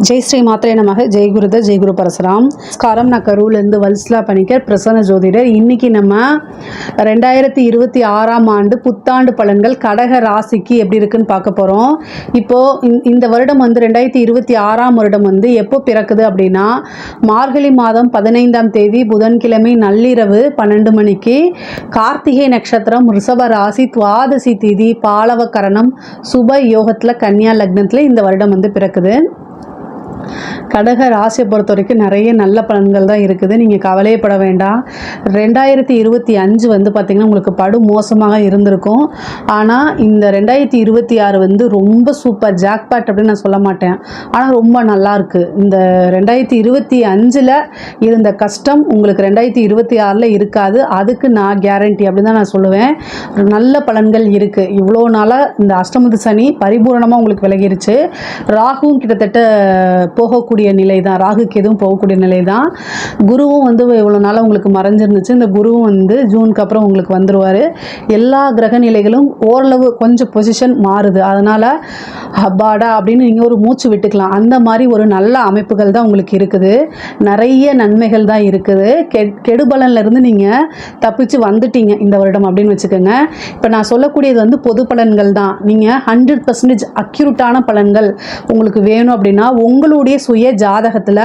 ஜெய் ஸ்ரீ மாத்திரை நமக ஜெய் குருத ஜெய் குரு பரசுராம். ஸ்காரம் நான் கரூர்லேருந்து வல்ஸ்லா பணிக்கர் பிரசன்ன ஜோதிடர். இன்றைக்கி நம்ம 2026 ஆண்டு புத்தாண்டு பலன்கள் கடக ராசிக்கு எப்படி இருக்குன்னு பார்க்க போகிறோம். இப்போது இந்த வருடம் 2026 வருடம் எப்போ பிறக்குது அப்படின்னா மார்கழி மாதம் 15ஆம் தேதி புதன்கிழமை நள்ளிரவு 12 மணிக்கு கார்த்திகை நட்சத்திரம் ரிஷப ராசி துவாதசி திதி பாலவ கரணம் சுப யோகத்தில் கன்னியா லக்னத்தில் இந்த வருடம் பிறக்குது. கடக ராசியை பொறுத்த வரைக்கும் நிறைய நல்ல பலன்கள் தான் இருக்குது. நீங்கள் கவலையப்பட வேண்டாம். 2025 பார்த்திங்கன்னா உங்களுக்கு படு மோசமாக இருந்திருக்கும். ஆனால் இந்த 2026 ரொம்ப சூப்பர் ஜாக்பாட் அப்படின்னு நான் சொல்ல மாட்டேன். ஆனால் ரொம்ப நல்லாயிருக்கு. இந்த 2025 இருந்த கஷ்டம் உங்களுக்கு 2026 இருக்காது. அதுக்கு நான் கேரண்டி அப்படின்னு தான் நான் சொல்லுவேன். நல்ல பலன்கள் இருக்குது. இவ்வளோ நாளாக இந்த அஷ்டமத்து சனி பரிபூரணமாக உங்களுக்கு விலகிருச்சு. ராகுவும் கிட்டத்தட்ட போகக்கூடிய நிலை தான். ராகுக்கு எதுவும் போகக்கூடிய நிலை தான். குருவும் இவ்வளோ நாளாக உங்களுக்கு மறைஞ்சிருந்துச்சு. இந்த குருவும் ஜூனுக்கு அப்புறம் உங்களுக்கு வந்துடுவார். எல்லா கிரக நிலைகளும் ஓரளவு கொஞ்சம் பொசிஷன் மாறுது. அதனால் அப்பாடா அப்படின்னு நீங்கள் ஒரு மூச்சு விட்டுக்கலாம். அந்த மாதிரி ஒரு நல்ல அமைப்புகள் தான் உங்களுக்கு இருக்குது. நிறைய நன்மைகள் தான் இருக்குது. கெடுபலன்லேருந்து நீங்கள் தப்பிச்சு வந்துட்டீங்க இந்த வருடம் அப்படின்னு வச்சுக்கோங்க. இப்போ நான் சொல்லக்கூடியது பொது பலன்கள் தான். நீங்கள் 100% அக்யூரேட்டான பலன்கள் உங்களுக்கு வேணும் அப்படின்னா உங்களுடைய சுய ஜாதகத்தில்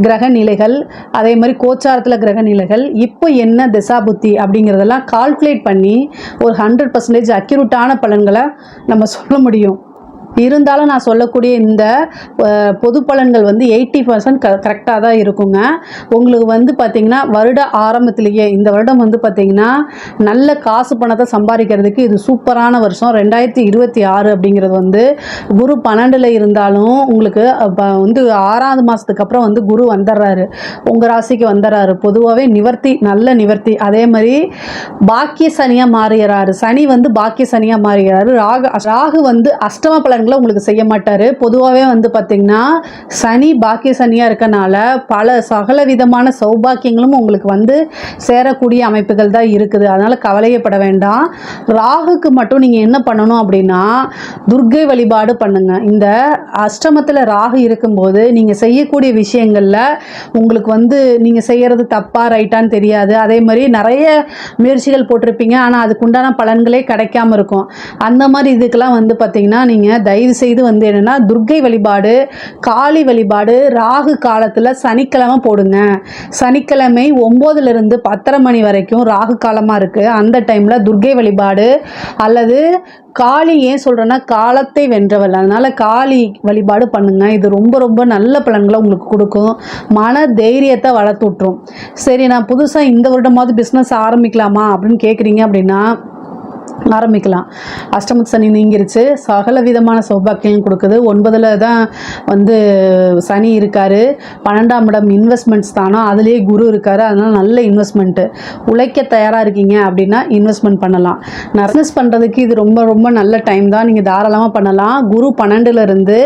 கிரக நிலைகள் அதே மாதிரி கோச்சாரத்தில் கிரக நிலைகள் இப்போ என்ன திசாபுத்தி அப்படிங்கிறதெல்லாம் கால்குலேட் பண்ணி ஒரு 100% அக்யூரேட்டான பலன்களை நம்ம சொல்ல முடியும். இருந்தாலும் நான் சொல்லக்கூடிய இந்த பொது பலன்கள் 80% கரெக்டாக தான் இருக்குங்க. உங்களுக்கு பார்த்திங்கன்னா வருட ஆரம்பத்திலேயே இந்த வருடம் பார்த்திங்கன்னா நல்ல காசு பணத்தை சம்பாதிக்கிறதுக்கு இது சூப்பரான வருஷம். 2026 அப்படிங்கிறது குரு 12 இருந்தாலும் உங்களுக்கு 6ஆவது மாதத்துக்கு அப்புறம் குரு வந்துடுறாரு, உங்கள் ராசிக்கு வந்துடுறாரு. பொதுவாகவே நிவர்த்தி, நல்ல நிவர்த்தி. அதே மாதிரி பாக்கிய சனியாக மாறுகிறாரு. சனி பாக்கிய சனியாக மாறுகிறாரு. ராகு அஷ்டம பலன்கள் உங்களுக்கு செய்ய மாட்டாரு. பொதுவாகவே பார்த்தீங்கன்னா சனி பாக்கிய சனியாக இருக்கனால பல சகல விதமான சௌபாக்கியங்களும் உங்களுக்கு சேரக்கூடிய அமைப்புகள் தான் இருக்குது. அதனால் கவலையப்பட வேண்டாம். ராகுக்கு மட்டும் நீங்கள் என்ன பண்ணணும் அப்படின்னா துர்க்கை வழிபாடு பண்ணுங்க. இந்த அஷ்டமத்தில் ராகு இருக்கும்போது நீங்கள் செய்யக்கூடிய விஷயங்களில் உங்களுக்கு நீங்கள் செய்கிறது தப்பா ரைட்டான்னு தெரியாது. அதே மாதிரி நிறைய முயற்சிகள் போட்டிருப்பீங்க, ஆனால் அதுக்குண்டான பலன்களே கிடைக்காம இருக்கும். அந்த மாதிரி இதுக்கெல்லாம் பார்த்தீங்கன்னா நீங்கள் தயவு செய்து என்னன்னா துர்க்கை வழிபாடு, காளி வழிபாடு ராகு காலத்தில் சனிக்கிழமை போடுங்க. சனிக்கிழமை 9லிருந்து 10:30 மணி வரைக்கும் ராகு காலமாக இருக்குது. அந்த டைமில் துர்க்கை வழிபாடு அல்லது காளி, ஏன் சொல்கிறேன்னா காலத்தை வென்றவள், அதனால் காளி வழிபாடு பண்ணுங்க. இது ரொம்ப ரொம்ப நல்ல பலன்களை உங்களுக்கு கொடுக்கும். மன தைரியத்தை வளர்த்து விட்டுரும். சரி, நான் புதுசாக இந்த வருடமாவது பிஸ்னஸ் ஆரம்பிக்கலாமா அப்படின்னு கேட்குறீங்க அப்படின்னா ஆரம்பிக்கலாம். அஷ்டமத்து சனி நீங்கிருச்சு. சகல விதமான சௌபாக்கியம் கொடுக்குது. 9ல் தான் சனி இருக்கார். 12ஆம் இடம் இன்வெஸ்ட்மெண்ட்ஸ் தானோ, அதுலேயே குரு இருக்கார். அதனால் நல்ல இன்வெஸ்ட்மெண்ட்டு. உழைக்க தயாராக இருக்கீங்க அப்படின்னா இன்வெஸ்ட்மெண்ட் பண்ணலாம். பிஸ்னஸ் பண்ணுறதுக்கு இது ரொம்ப ரொம்ப நல்ல டைம் தான். நீங்கள் தாராளமாக பண்ணலாம். குரு 12லிருந்து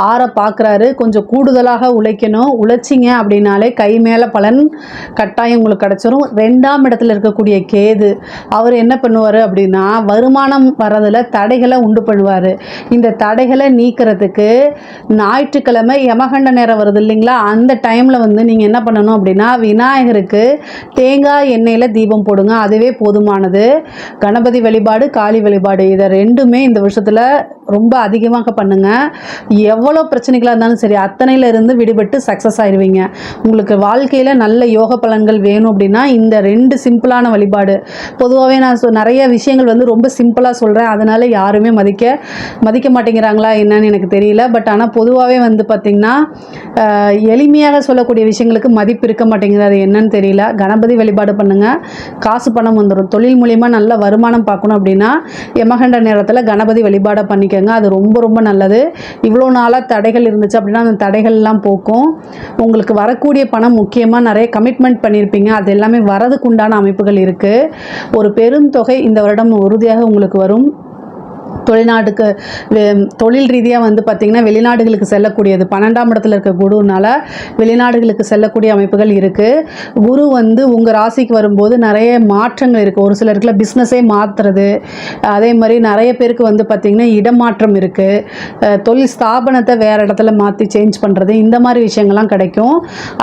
6 பார்க்குறாரு. கொஞ்சம் கூடுதலாக உழைக்கணும். உழைச்சிங்க அப்படின்னாலே கை மேலே பலன் கட்டாயம் உங்களுக்கு கிடச்சிரும். 2ஆம் இடத்துல இருக்கக்கூடிய கேது அவர் என்ன பண்ணுவார் அப்படின்னா வருமானம் வர்றதில் தடைகளை உண்டு பண்ணுவார். இந்த தடைகளை நீக்கிறதுக்கு ஞாயிற்றுக்கிழமை யமகண்ட நேரம் வருது இல்லைங்களா, அந்த டைமில் நீங்கள் என்ன பண்ணணும் அப்படின்னா விநாயகருக்கு தேங்காய் எண்ணெயில் தீபம் போடுங்க. அதுவே போதுமானது. கணபதி வழிபாடு, காளி வழிபாடு, இதை ரெண்டுமே இந்த வருஷத்தில் ரொம்ப அதிகமாக பண்ணுங்கள். எவ்வளோ பிரச்சனைகளாக இருந்தாலும் சரி அத்தனையிலிருந்து விடுபட்டு சக்ஸஸ் ஆயிடுவீங்க. உங்களுக்கு வாழ்க்கையில் நல்ல யோக பலன்கள் வேணும் அப்படின்னா இந்த 2 சிம்பிளான வழிபாடு. பொதுவாகவே நான் நிறைய விஷயங்கள் ரொம்ப சிம்பிளாக சொல்கிறேன். அதனால் யாருமே மதிக்க மாட்டேங்கிறாங்களா என்னன்னு எனக்கு தெரியல. பட் ஆனால் பொதுவாகவே பார்த்திங்கன்னா எளிமையாக சொல்லக்கூடிய விஷயங்களுக்கு மதிப்பு இருக்க மாட்டேங்குது. அது என்னன்னு தெரியல. கணபதி வழிபாடு பண்ணுங்கள். காசு பணம் வந்துடும். தொழில் மூலிமா நல்ல வருமானம் பார்க்கணும் அப்படின்னா யமகண்ட நேரத்தில் கணபதி வழிபாடை பண்ணிக்கோங்க. அது ரொம்ப ரொம்ப நல்லது. இவ்வளோ நாளாக தடைகள் இருந்துச்சு அப்படின்னா அந்த தடைகள்லாம் போக்கும். உங்களுக்கு வரக்கூடிய பணம் முக்கியமாக நிறைய கமிட்மெண்ட் பண்ணியிருப்பீங்க, அது எல்லாமே வரதுக்குண்டான அமைப்புகள் இருக்குது. ஒரு பெருந்தொகை இந்த வருடம் உறுதியாக உங்களுக்கு வரும். வெளிநாட்டுக்கு தொழில் ரீதியாக வந்து பார்த்திங்கன்னா வெளிநாடுகளுக்கு செல்லக்கூடியது 12ஆம் இடத்துல இருக்க குருனால வெளிநாடுகளுக்கு செல்லக்கூடிய அமைப்புகள் இருக்குது. குரு வந்து உங்கள் ராசிக்கு வரும்போது நிறைய மாற்றங்கள் இருக்குது. ஒரு சிலருக்குல பிஸ்னஸே மாற்றுறது, அதே மாதிரி நிறைய பேருக்கு வந்து பார்த்திங்கன்னா இடமாற்றம் இருக்குது. தொழில் ஸ்தாபனத்தை வேறு இடத்துல மாற்றி சேஞ்ச் பண்ணுறது, இந்த மாதிரி விஷயங்கள்லாம் கிடைக்கும்.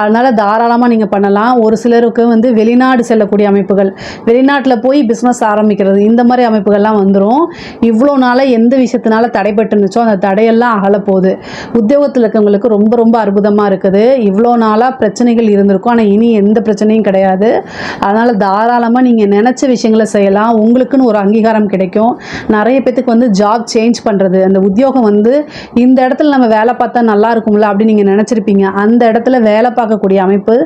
அதனால் தாராளமாக நீங்கள் பண்ணலாம். ஒரு சிலருக்கு வந்து வெளிநாடு செல்லக்கூடிய அமைப்புகள், வெளிநாட்டில் போய் பிஸ்னஸ் ஆரம்பிக்கிறது, இந்த மாதிரி அமைப்புகள்லாம் வந்துடும். இவ்வளோ நாள் எந்த விஷயத்தினால தடைபட்டு இருந்துச்சோ அந்த தடையெல்லாம் அகலப்போகுது. உத்தியோகத்தில் இருக்கவங்களுக்கு ரொம்ப ரொம்ப அற்புதமாக இருக்குது. இவ்வளோ நாளாக பிரச்சனைகள் இருந்திருக்கும், ஆனால் இனி எந்த பிரச்சனையும் கிடையாது. அதனால் தாராளமாக நீங்கள் நினச்ச விஷயங்களை செய்யலாம். உங்களுக்குன்னு ஒரு அங்கீகாரம் கிடைக்கும். நிறைய பேத்துக்கு வந்து ஜாப் சேஞ்ச் பண்ணுறது, அந்த உத்தியோகம் வந்து இந்த இடத்துல நம்ம வேலை பார்த்தா நல்லா இருக்கும்ல அப்படின்னு நீங்கள் நினச்சிருப்பீங்க. அந்த இடத்துல வேலை பார்க்கக்கூடிய அமைப்பு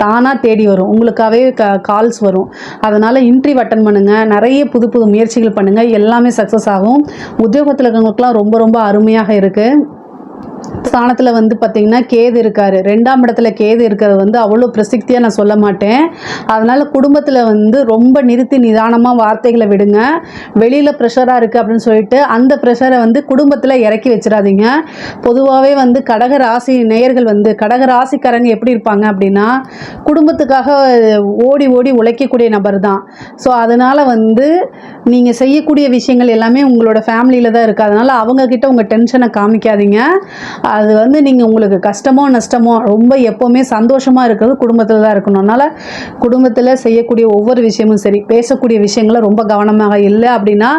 தானாக தேடி வரும், உங்களுக்காகவே கால்ஸ் வரும். அதனால் இன்டர்வியூ அட்டன் பண்ணுங்கள், நிறைய புது புது முயற்சிகள் பண்ணுங்கள், எல்லாமே சக்ஸஸ் ஆகும். உத்தியோகத்தில் இருக்கிறவங்களுக்குலாம் ரொம்ப ரொம்ப அருமையாக இருக்குது. ஸ்தானத்தில் வந்து பார்த்திங்கன்னா கேது இருக்கார். 2ஆம் இடத்துல கேது இருக்கிறது வந்து அவ்வளோ பிரசித்தியாக நான் சொல்ல மாட்டேன். அதனால் குடும்பத்தில் வந்து ரொம்ப நிறுத்தி நிதானமாக வார்த்தைகளை விடுங்க. வெளியில் ப்ரெஷராக இருக்குது அப்படின்னு சொல்லிட்டு அந்த ப்ரெஷரை வந்து குடும்பத்தில் இறக்கி வச்சிடாதீங்க. பொதுவாகவே வந்து கடக ராசி நேயர்கள் வந்து கடக ராசிக்காரங்க எப்படி இருப்பாங்க அப்படின்னா குடும்பத்துக்காக ஓடி ஓடி உழைக்கக்கூடிய நபர் தான். ஸோ அதனால் வந்து நீங்கள் செய்யக்கூடிய விஷயங்கள் எல்லாமே உங்களோட ஃபேமிலியில் தான் இருக்குது. அதனால் அவங்கக்கிட்ட உங்கள் டென்ஷனை காமிக்காதீங்க. அது வந்து நீங்கள் உங்களுக்கு கஷ்டமோ நஷ்டமோ ரொம்ப எப்போவுமே சந்தோஷமாக இருக்கிறது குடும்பத்தில் தான் இருக்கணும். அதனால் குடும்பத்தில் செய்யக்கூடிய ஒவ்வொரு விஷயமும் சரி, பேசக்கூடிய விஷயங்களை ரொம்ப கவனமாக இல்லை அப்படின்னா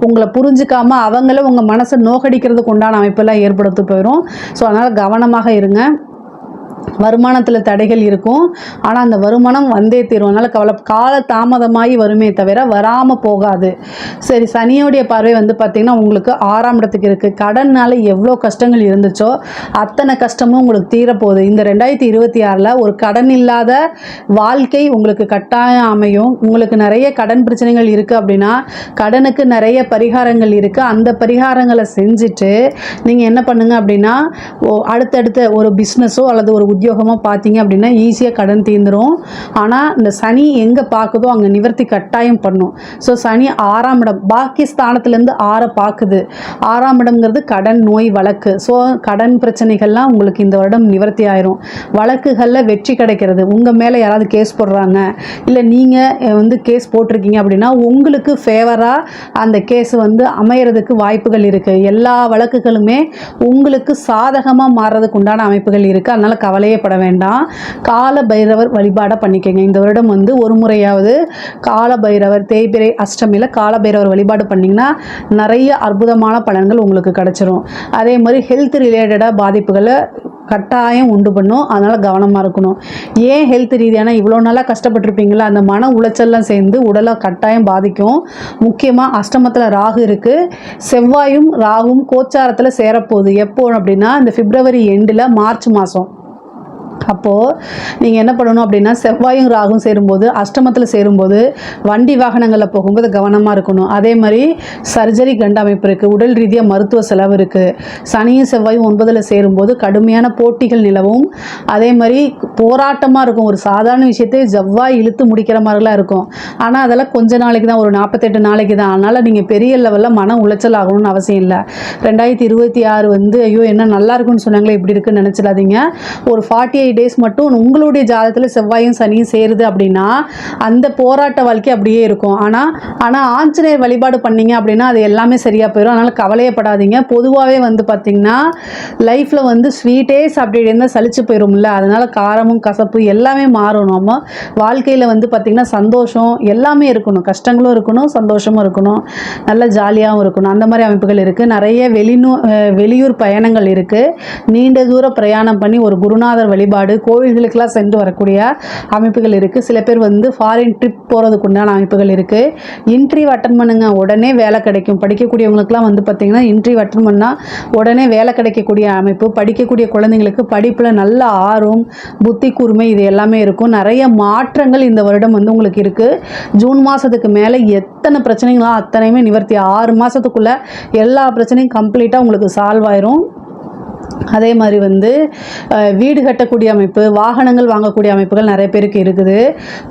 உங்களை புரிஞ்சிக்காமல் அவங்கள உங்கள் மனசை நோக்கடிக்கிறதுக்கு உண்டான அமைப்பெல்லாம் ஏற்படுத்தி போயிடும். ஸோ அதனால் கவனமாக இருங்க. வருமானத்தில் தடைகள் இருக்கும், ஆனால் அந்த வருமானம் வந்தே தீரும். அதனால் கால தாமதமாகி வருமே தவிர வராமல் போகாது. சரி, சனியோடைய பார்வை வந்து பார்த்திங்கன்னா உங்களுக்கு 6ஆம் இடத்துக்கு இருக்குது. கடனால் எவ்வளோ கஷ்டங்கள் இருந்துச்சோ அத்தனை கஷ்டமும் உங்களுக்கு தீரப்போகுது. இந்த 2026 ஒரு கடன் இல்லாத வாழ்க்கை உங்களுக்கு கட்டாயம் அமையும். உங்களுக்கு நிறைய கடன் பிரச்சனைகள் இருக்குது அப்படின்னா கடனுக்கு நிறைய பரிகாரங்கள் இருக்குது. அந்த பரிகாரங்களை செஞ்சுட்டு நீங்கள் என்ன பண்ணுங்கள் அப்படின்னா அடுத்தடுத்த ஒரு பிஸ்னஸோ அல்லது ஒரு உத்தியோகமாக பார்த்தீங்க அப்படின்னா ஈஸியாக கடன் தீர்ந்துடும். ஆனால் இந்த சனி எங்கே பார்க்குதோ அங்கே நிவர்த்தி கட்டாயம் பண்ணும். ஸோ சனி 6ஆம் இடம் பாக்கி ஸ்தானத்துலேருந்து 6 பார்க்குது. 6ஆம் இடம்ங்கிறது கடன், நோய், வழக்கு. ஸோ கடன் பிரச்சனைகள்லாம் உங்களுக்கு இந்த வருடம் நிவர்த்தி ஆயிரும். வழக்குகளில் வெற்றி கிடைக்கிறது. உங்கள் மேலே யாராவது கேஸ் போடுறாங்க, இல்லை நீங்கள் வந்து கேஸ் போட்டிருக்கீங்க அப்படின்னா உங்களுக்கு ஃபேவராக அந்த கேஸ் வந்து அமையறதுக்கு வாய்ப்புகள் இருக்குது. எல்லா வழக்குகளுமே உங்களுக்கு சாதகமாக மாறுறதுக்கு உண்டான அமைப்புகள் இருக்குது. அதனால் கவலையப்பட வேண்டாம். கால பைரவர் வழிபாடை பண்ணிக்கங்க. இந்த வருடம் வந்து ஒரு முறையாவது கால பைரவர் தேய்பிரை அஷ்டமியில் கால பைரவர் வழிபாடு பண்ணிங்கன்னா நிறைய அற்புதமான பலன்கள் உங்களுக்கு கிடைச்சிரும். அதே மாதிரி ஹெல்த் ரிலேட்டடாக பாதிப்புகளை கட்டாயம் உண்டு பண்ணும். அதனால் கவனமாக இருக்கணும். ஏன் ஹெல்த் ரீதியான இவ்வளோ நாளாக கஷ்டப்பட்டுருப்பீங்களா, அந்த மன உளைச்சல்லாம் சேர்ந்து உடலை கட்டாயம் பாதிக்கும். முக்கியமாக அஷ்டமத்தில் ராகு இருக்குது. செவ்வாயும் ராகும் கோச்சாரத்தில் சேரப்போகுது. எப்போ அப்படின்னா இந்த பிப்ரவரி எண்டில் மார்ச் மாதம். அப்போது நீங்கள் என்ன பண்ணணும் அப்படின்னா செவ்வாயும் ராகும் சேரும்போது அஷ்டமத்தில் சேரும்போது வண்டி வாகனங்களில் போகும்போது கவனமாக இருக்கணும். அதே மாதிரி சர்ஜரி கண்ட அமைப்பு இருக்குது. உடல் ரீதியாக மருத்துவ செலவு இருக்குது. சனியும் செவ்வாயும் 9ல் சேரும்போது கடுமையான போட்டிகள் நிலவும். அதே மாதிரி போராட்டமாக இருக்கும். ஒரு சாதாரண விஷயத்தை செவ்வாய் இழுத்து முடிக்கிற மாதிரிலாம் இருக்கும். ஆனால் அதெல்லாம் கொஞ்ச நாளைக்கு தான், ஒரு 48 நாளைக்கு தான். அதனால் நீங்கள் பெரிய லெவலில் மன உளைச்சல் ஆகணும்னு அவசியம் இல்லை. 2026 வந்து ஐயோ என்ன நல்லா இருக்குன்னு சொன்னாங்களே இப்படி இருக்குன்னு நினச்சிடாதீங்க. ஒரு 48 days மட்டும் உங்களுடைய ஜாதகத்தில் செவ்வாயும் சனியும் சேருது அப்படின்னா அந்த போராட்ட வாழ்க்கை அப்படியே இருக்கும். ஆனால் ஆஞ்சநேயர் வழிபாடு பண்ணீங்க அப்படின்னா அது எல்லாமே சரியாக போயிடும். அதனால் கவலையப்படாதீங்க. பொதுவாகவே வந்து பார்த்திங்கன்னா லைஃப்பில் வந்து ஸ்வீட்டே சாப்பிட்டு இருந்தால் சலிச்சு போயிடும்ல. அதனால் காரமும் கசப்பு எல்லாமே மாறும். நம்ம வாழ்க்கையில் வந்து பார்த்திங்கன்னா சந்தோஷம் எல்லாமே இருக்கணும். கஷ்டங்களும் இருக்கணும், சந்தோஷமும் இருக்கணும், நல்ல ஜாலியாகவும் இருக்கணும். அந்த மாதிரி அமைப்புகள் இருக்குது. நிறைய வெளியூர் பயணங்கள் இருக்குது. நீண்ட தூர பிரயாணம் பண்ணி ஒரு குருநாதர் வழிபாடு கோவில்களுக்கெல்லாம் சென்று வரக்கூடிய அமைப்புகள் இருக்குது. சில பேர் வந்து ஃபாரின் ட்ரிப் போகிறதுக்கு உண்டான அமைப்புகள் இருக்குது. இன்டர்வியூ அட்டன் பண்ணுங்க, உடனே வேலை கிடைக்கும். படிக்கக்கூடியவங்களுக்குலாம் வந்து பார்த்திங்கன்னா இன்டர்வியூ அட்டன் பண்ணால் உடனே வேலை கிடைக்கக்கூடிய அமைப்பு. படிக்கக்கூடிய குழந்தைங்களுக்கு படிப்பில் நல்ல ஆர்வம், புத்தி கூர்மை இது எல்லாமே இருக்கும். நிறைய மாற்றங்கள் இந்த வருடம் வந்து உங்களுக்கு இருக்குது. ஜூன் மாதத்துக்கு மேலே எத்தனை பிரச்சனைகளோ அத்தனையுமே நிவர்த்தி. 6 மாதத்துக்குள்ளே எல்லா பிரச்சனையும் கம்ப்ளீட்டாக உங்களுக்கு சால்வ் ஆயிரும். அதே மாதிரி வந்து வீடு கட்டக்கூடிய அமைப்பு, வாகனங்கள் வாங்கக்கூடிய அமைப்புகள் நிறைய பேருக்கு இருக்குது.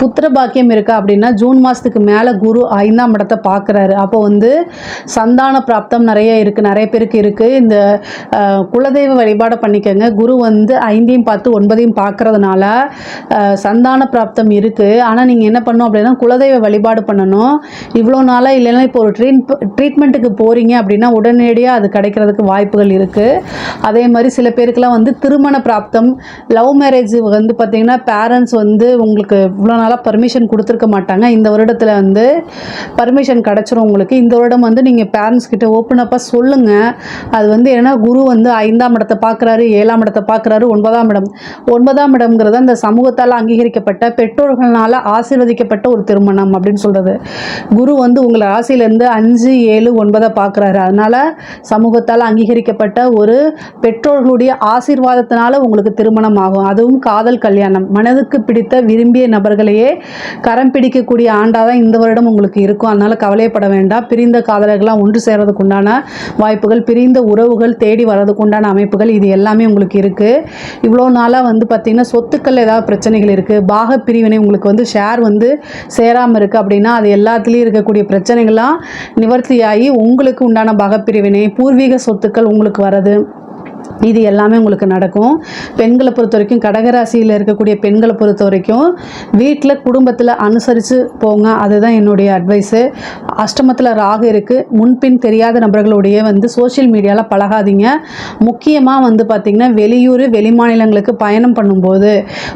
புத்திர பாக்கியம் இருக்கா அப்படின்னா ஜூன் மாதத்துக்கு மேலே குரு 5ஆம் இடத்தை பார்க்குறாரு. அப்போ வந்து சந்தான பிராப்தம் நிறைய இருக்குது, நிறைய பேருக்கு இருக்குது. இந்த குலதெய்வ வழிபாடை பண்ணிக்கோங்க. குரு வந்து 5ஐயும் பார்த்து 9ஐயும் பார்க்குறதுனால சந்தான பிராப்தம் இருக்குது. ஆனால் நீங்கள் என்ன பண்ணணும் அப்படின்னா குலதெய்வ வழிபாடு பண்ணணும். இவ்வளோ நாளாக இல்லைன்னா இப்போ ஒரு ட்ரீட்மெண்ட்டுக்கு போகிறீங்க அப்படின்னா உடனடியாக அது கிடைக்கிறதுக்கு வாய்ப்புகள் இருக்குது. அதே மாதிரி சில பேருக்குலாம் வந்து திருமண பிராப்தம், லவ் மேரேஜ் வந்து பார்த்திங்கன்னா பேரண்ட்ஸ் வந்து உங்களுக்கு இவ்வளோ நாளாக பர்மிஷன் கொடுத்துருக்க மாட்டாங்க. இந்த வருடத்தில் வந்து பர்மிஷன் கிடச்சிரும் உங்களுக்கு. இந்த வருடம் வந்து நீங்கள் பேரண்ட்ஸ் கிட்ட ஓப்பனப்பாக சொல்லுங்கள். அது வந்து ஏன்னா குரு வந்து 5ஆம் இடத்தை பார்க்குறாரு, 7ஆம் இடத்தை பார்க்குறாரு, 9ஆம் இடம். 9ஆம் இடம்ங்கிறது அந்த சமூகத்தால் அங்கீகரிக்கப்பட்ட பெற்றோர்களால் ஆசீர்வதிக்கப்பட்ட ஒரு திருமணம் அப்படின்னு சொல்கிறது. குரு வந்து உங்களை ராசியிலேருந்து 5, 7, 9 பார்க்குறாரு. அதனால் சமூகத்தால் அங்கீகரிக்கப்பட்ட ஒரு பெற்றோர்களுடைய ஆசீர்வாதத்தினால உங்களுக்கு திருமணம் ஆகும். அதுவும் காதல் கல்யாணம். மனதுக்கு பிடித்த விரும்பிய நபர்களையே கரம் பிடிக்கக்கூடிய ஆண்டாக தான் இந்த வருடம் உங்களுக்கு இருக்கும். அதனால் கவலைப்பட வேண்டாம். பிரிந்த காதலர்கள்லாம் ஒன்று சேர்றதுக்கு உண்டான வாய்ப்புகள், பிரிந்த உறவுகள் தேடி வர்றதுக்கு உண்டான அமைப்புகள் இது எல்லாமே உங்களுக்கு இருக்குது. இவ்வளோ நாளாக வந்து பார்த்திங்கன்னா சொத்துக்கள் ஏதாவது பிரச்சனைகள் இருக்குது, பாக பிரிவினை உங்களுக்கு வந்து ஷேர் வந்து சேராமல் இருக்குது அப்படின்னா அது எல்லாத்துலேயும் இருக்கக்கூடிய பிரச்சனைகள்லாம் நிவர்த்தியாகி உங்களுக்கு உண்டான பாகப்பிரிவினை, பூர்வீக சொத்துக்கள் உங்களுக்கு வர்றது, இது எல்லாமே உங்களுக்கு நடக்கும். பெண்களை பொறுத்த வரைக்கும், கடகராசியில் இருக்கக்கூடிய பெண்களை பொறுத்த வரைக்கும் வீட்டில் குடும்பத்தில் அனுசரித்து போங்க. அதுதான் என்னுடைய அட்வைஸு. அஷ்டமத்தில் ராகு இருக்குது. முன்பின் தெரியாத நபர்களுடைய வந்து சோஷியல் மீடியாவில் பழகாதீங்க. முக்கியமாக வந்து பார்த்திங்கன்னா வெளியூர் வெளி மாநிலங்களுக்கு பயணம் பண்ணும்போது,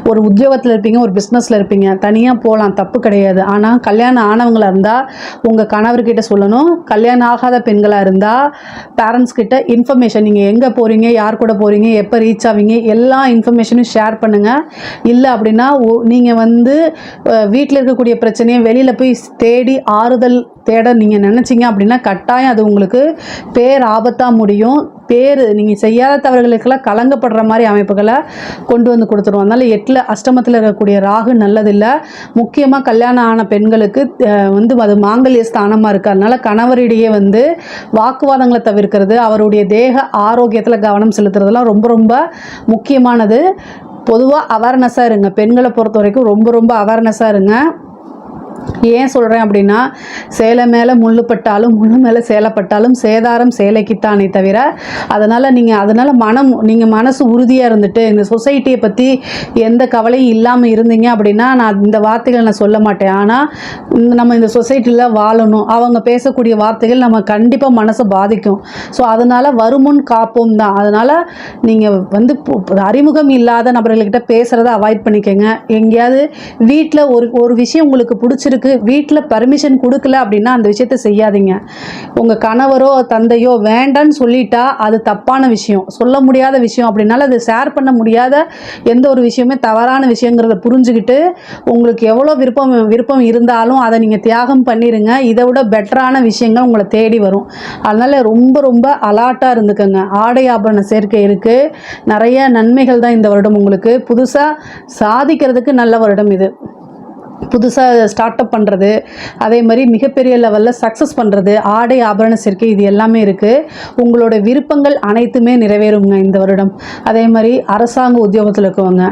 ஒரு உத்தியோகத்தில் இருப்பீங்க, ஒரு பிஸ்னஸில் இருப்பீங்க, தனியாக போகலாம், தப்பு கிடையாது. ஆனால் கல்யாணம் ஆனவங்களாக இருந்தால் உங்கள் கணவர்கிட்ட சொல்லணும். கல்யாணம் ஆகாத பெண்களாக இருந்தால் பேரண்ட்ஸ் கிட்ட இன்ஃபர்மேஷன், நீங்கள் எங்கே போகிறீங்க, யார் கூட போகிறீங்க, எப்போ ரீச் ஆவீங்க, எல்லா இன்ஃபர்மேஷனும் ஷேர் பண்ணுங்கள். இல்லை அப்படின்னா நீங்கள் வந்து வீட்டில் இருக்கக்கூடிய பிரச்சனையை வெளியில் போய் தேடி ஆறுதல் தேட நீங்கள் நினச்சிங்க அப்படின்னா கட்டாயம் அது உங்களுக்கு பேர் ஆபத்தாக முடியும். பேர் நீங்கள் செய்யாத தவறுகளுக்கெல்லாம் கலங்கப்படுற மாதிரி அமைப்புகளை கொண்டு வந்து கொடுத்துருவோம். அதனால் 8 அஷ்டமத்தில் இருக்கக்கூடிய ராகு நல்லதில்லை. முக்கியமாக கல்யாணம் ஆன பெண்களுக்கு வந்து அது மாங்கல்ய ஸ்தானமாக இருக்குது. அதனால் கணவரிடையே வந்து வாக்குவாதங்களை தவிர்க்கிறது, அவருடைய தேக ஆரோக்கியத்தில் கவனம் செலுத்துறதுலாம் ரொம்ப ரொம்ப முக்கியமானது. பொதுவாக அவேர்னஸாக இருங்க. பெண்களை பொறுத்த வரைக்கும் ரொம்ப ரொம்ப அவேர்னஸாக இருங்க. ஏன் சொல்கிறேன் அப்படின்னா, சேலை மேலே முள்ளு பட்டாலும் முள்ளு மேலே சேலைப்பட்டாலும் சேதாரம் சேலைக்குத்தானே தவிர, அதனால் நீங்கள் மனசு உறுதியாக இருந்துட்டு இந்த சொசைட்டியை பற்றி எந்த கவலையும் இல்லாமல் இருந்தீங்க அப்படின்னா நான் இந்த வார்த்தைகளை நான் சொல்ல மாட்டேன். ஆனால் நம்ம இந்த சொசைட்டியில் வாழணும், அவங்க பேசக்கூடிய வார்த்தைகள் நம்ம கண்டிப்பாக மனசை பாதிக்கும். ஸோ அதனால் வருமுன் காப்போம் தான். அதனால் நீங்கள் வந்து அறிமுகம் இல்லாத நபர்கள்கிட்ட பேசுகிறத அவாய்ட் பண்ணிக்கோங்க. எங்கேயாவது வீட்டில் ஒரு விஷயம் உங்களுக்கு பிடிச்சிருக்கு, வீட்டில் பர்மிஷன் கொடுக்கல அப்படின்னா அந்த விஷயத்தை செய்யாதீங்க. உங்கள் கணவரோ தந்தையோ வேண்டான்னு சொல்லிட்டா அது தப்பான விஷயம், சொல்ல முடியாத விஷயம். அப்படின்னால அது ஷேர் பண்ண முடியாத எந்த ஒரு விஷயமே தவறான விஷயங்கிறத புரிஞ்சுக்கிட்டு உங்களுக்கு எவ்வளோ விருப்பம் இருந்தாலும் அதை நீங்கள் தியாகம் பண்ணிடுங்க. இதை விட பெட்டரான விஷயங்கள் உங்களை தேடி வரும். அதனால் ரொம்ப ரொம்ப அலர்ட்டாக இருந்துக்கோங்க. ஆடை ஆபரண சேர்க்கை இருக்குது, நிறைய நன்மைகள் தான் இந்த வருடம் உங்களுக்கு. புதுசாக சாதிக்கிறதுக்கு நல்ல வருடம் இது. புதுசாக ஸ்டார்ட் அப் பண்ணுறது, அதே மாதிரி மிகப்பெரிய லெவலில் சக்ஸஸ் பண்ணுறது, ஆடை ஆபரண சேர்க்கை, இது எல்லாமே இருக்குது. உங்களோட விருப்பங்கள் அனைத்துமே நிறைவேறுங்க இந்த வருடம். அதே மாதிரி அரசாங்க உத்தியோகத்தில் இருக்கவங்க,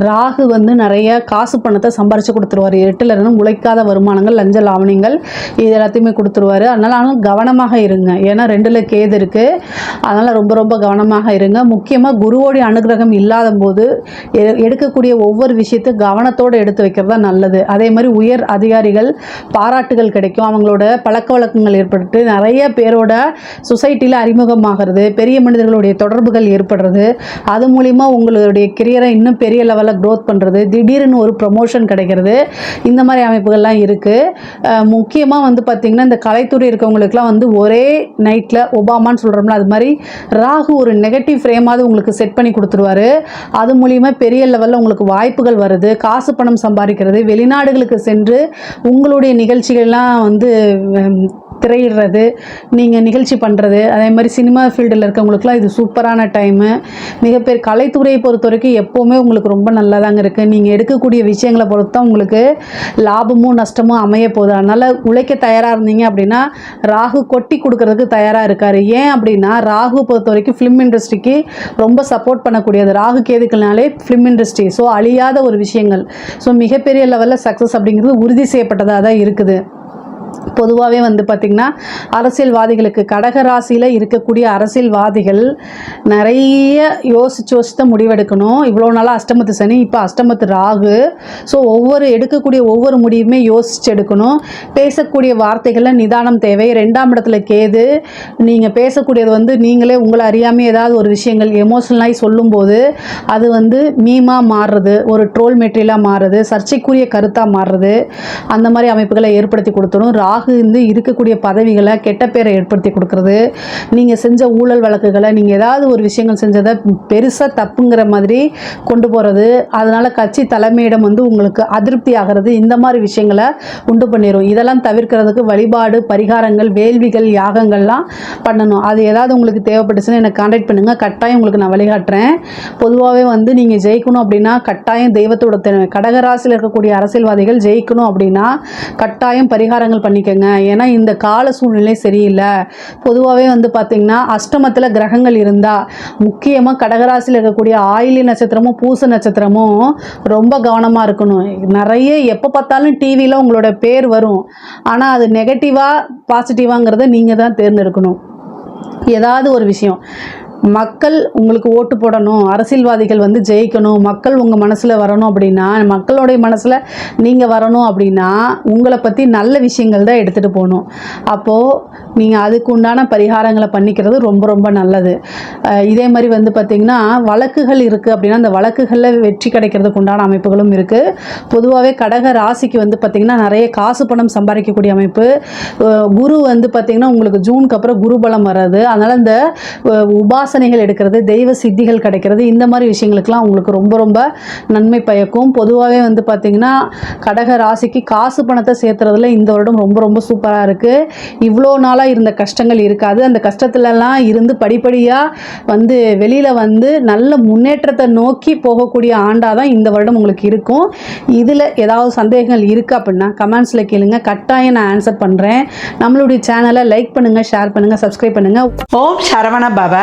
ராகு வந்து நிறைய காசு பணத்தை சம்பாரித்து கொடுத்துருவார். 8ல் இருந்து உழைக்காத வருமானங்கள், லஞ்ச லாவணிகள், இது எல்லாத்தையுமே கொடுத்துருவார். ஆனால் கவனமாக இருங்க. ஏன்னா 2ல் கேது இருக்குது. அதனால் ரொம்ப ரொம்ப கவனமாக இருங்க. முக்கியமாக குருவோடைய அனுகிரகம் இல்லாத போது எடுக்கக்கூடிய ஒவ்வொரு விஷயத்தையும் கவனத்தோடு எடுத்து வைக்கிறது தான் நல்லது. அதே மாதிரி உயர் அதிகாரிகள் பாராட்டுகள் கிடைக்கும். அவங்களோட பழக்க வழக்கங்கள் ஏற்பட்டு நிறைய பேரோட சொசைட்டியில் அறிமுகமாகிறது, பெரிய மனிதர்களுடைய தொடர்புகள் ஏற்படுறது, அது மூலிமா உங்களுடைய கெரியரை இன்னும் பெரிய லெவலில் க்ரோத் பண்ணுறது, திடீர்னு ஒரு ப்ரமோஷன் கிடைக்கிறது, இந்த மாதிரி அமைப்புகள்லாம் இருக்குது. முக்கியமாக வந்து பார்த்திங்கன்னா இந்த கலைத்துறை இருக்கவங்களுக்குலாம் வந்து ஒரே நைட்டில் ஒபாமான்னு சொல்கிறோம்ல, அது மாதிரி ராகு ஒரு நெகட்டிவ் ஃப்ரேமாவது உங்களுக்கு செட் பண்ணி கொடுத்துருவாரு. அது மூலிமா பெரிய லெவலில் உங்களுக்கு வாய்ப்புகள் வருது, காசு பணம் சம்பாதிக்கிறது, வெளிநாடுகளுக்கு சென்று உங்களுடைய நிகழ்ச்சிகள்லாம் வந்து திரையிடுறது, நீங்கள் நிகழ்ச்சி பண்ணுறது, அதே மாதிரி சினிமா ஃபீல்டில் இருக்கவங்களுக்குலாம் இது சூப்பரான டைமு. மிகப்பெரிய கலைத்துறையை பொறுத்த வரைக்கும் எப்போவுமே உங்களுக்கு ரொம்ப நல்லதாங்க இருக்குது. நீங்கள் எடுக்கக்கூடிய விஷயங்களை பொறுத்து தான் உங்களுக்கு லாபமும் நஷ்டமும் அமைய போகுது. அதனால் உழைக்க தயாராக இருந்தீங்க அப்படின்னா ராகு கொட்டி கொடுக்கறதுக்கு தயாராக இருக்கார். ஏன் அப்படின்னா ராகு பொறுத்த வரைக்கும் ஃபிலிம் இண்டஸ்ட்ரிக்கு ரொம்ப சப்போர்ட் பண்ணக்கூடியது. ராகு கேதுக்கள்னாலே ஃபிலிம் இண்டஸ்ட்ரி, ஸோ அழியாத ஒரு விஷயங்கள். ஸோ மிகப்பெரிய லெவலில் சக்ஸஸ் அப்படிங்கிறது உறுதி செய்யப்பட்டதாக தான் இருக்குது. பொதுவாகவே வந்து பார்த்திங்கன்னா அரசியல்வாதிகளுக்கு கடக ராசியில் இருக்கக்கூடிய அரசியல்வாதிகள் நிறைய யோசித்து தான் முடிவெடுக்கணும். இவ்வளோ நாளாக அஷ்டமத்து சனி, இப்போ அஷ்டமத்து ராகு. ஸோ எடுக்கக்கூடிய ஒவ்வொரு முடிவுமே யோசித்து எடுக்கணும். பேசக்கூடிய வார்த்தைகளில் நிதானம் தேவை. 2ஆம் இடத்துல கேது. நீங்கள் பேசக்கூடியது வந்து நீங்களே உங்களை அறியாமல் ஏதாவது ஒரு விஷயங்கள் எமோஷனலாகி சொல்லும்போது அது வந்து மீமாக மாறுறது, ஒரு ட்ரோல் மெட்டீரியலாக மாறுறது, சர்ச்சைக்குரிய கருத்தாக மாறுறது, அந்த மாதிரி அமைப்புகளை ஏற்படுத்தி கொடுத்துடும். ராகு வந்து இருக்கக்கூடிய பதவிகளை கெட்ட பேரை ஏற்படுத்தி கொடுக்கறது, நீங்கள் செஞ்ச ஊழல் வழக்குகளை, நீங்கள் ஏதாவது ஒரு விஷயங்கள் செஞ்சதை பெருசாக தப்புங்கிற மாதிரி கொண்டு போகிறது, அதனால் கட்சி தலைமையிடம் வந்து உங்களுக்கு அதிருப்தி ஆகிறது, இந்த மாதிரி விஷயங்களை உண்டு பண்ணிடும். இதெல்லாம் தவிர்க்கிறதுக்கு வழிபாடு, பரிகாரங்கள், வேள்விகள், யாகங்கள்லாம் பண்ணணும். அது ஏதாவது உங்களுக்கு தேவைப்பட்டுச்சுன்னா எனக்கு கான்டாக்ட் பண்ணுங்கள், கட்டாயம் உங்களுக்கு நான் வழிகாட்டுறேன். பொதுவாகவே வந்து நீங்கள் ஜெயிக்கணும் அப்படின்னா கட்டாயம் தெய்வத்தோட தேவை. கடகராசியில் இருக்கக்கூடிய அரசியல்வாதிகள் ஜெயிக்கணும் அப்படின்னா கட்டாயம் பரிகாரங்கள் பண்ணிக்கோங்க. ஏன்னா இந்த கால சூழ்நிலை சரியில்லை. பொதுவாகவே வந்து பார்த்திங்கன்னா அஷ்டமத்தில் கிரகங்கள் இருந்தால், முக்கியமாக கடகராசியில் இருக்கக்கூடிய ஆயிலி நட்சத்திரமும் பூச நட்சத்திரமும் ரொம்ப கவனமாக இருக்கணும். நிறைய எப்போ பார்த்தாலும் டிவியில் உங்களோட பேர் வரும், ஆனால் அது நெகட்டிவாக பாசிட்டிவாங்கிறத நீங்கள் தான் தேர்ந்தெடுக்கணும். ஏதாவது ஒரு விஷயம் மக்கள் உங்களுக்கு ஓட்டு போடணும், அரசியல்வாதிகள் வந்து ஜெயிக்கணும், மக்கள் உங்கள் மனசில் வரணும் அப்படின்னா, மக்களுடைய மனசில் நீங்கள் வரணும் அப்படின்னா உங்களை பற்றி நல்ல விஷயங்கள் தான் எடுத்துகிட்டு போகணும். அப்போது நீங்கள் அதுக்கு உண்டான பரிகாரங்களை பண்ணிக்கிறது ரொம்ப ரொம்ப நல்லது. இதே மாதிரி வந்து பார்த்திங்கன்னா வழக்குகள் இருக்குது அப்படின்னா அந்த வழக்குகளில் வெற்றி கிடைக்கிறதுக்கு உண்டான அமைப்புகளும் இருக்குது. பொதுவாகவே கடக ராசிக்கு வந்து பார்த்திங்கன்னா நிறைய காசு பணம் சம்பாதிக்கக்கூடிய அமைப்பு. குரு வந்து பார்த்திங்கன்னா உங்களுக்கு ஜூனுக்கு அப்புறம் குருபலம் வர்றது, அதனால் இந்த உபாசனைகள் எடுக்கிறது, தெய்வ சித்திகள் கிடைக்கிறது, இந்த மாதிரி விஷயங்களுக்கெல்லாம் உங்களுக்கு ரொம்ப ரொம்ப நன்மை பயக்கும். பொதுவாகவே வந்து பார்த்திங்கன்னா கடக ராசிக்கு காசு பணத்தை சேர்த்துறதுல இந்த வருடம் ரொம்ப ரொம்ப சூப்பராக இருக்குது. இவ்வளோ நாளாக இருந்த கஷ்டங்கள் இருக்காது. அந்த கஷ்டத்துலலாம் இருந்து படிப்படியாக வந்து வெளியில் வந்து நல்ல முன்னேற்றத்தை நோக்கி போகக்கூடிய ஆண்டாக தான் இந்த வருடம் உங்களுக்கு இருக்கும். இதில் ஏதாவது சந்தேகங்கள் இருக்குது அப்படின்னா கமெண்ட்ஸில் கேளுங்க, கட்டாயம் நான் ஆன்சர் பண்ணுறேன். நம்மளுடைய சேனலை லைக் பண்ணுங்கள், ஷேர் பண்ணுங்கள், சப்ஸ்கிரைப் பண்ணுங்கள். ஓம் சரவண பவ.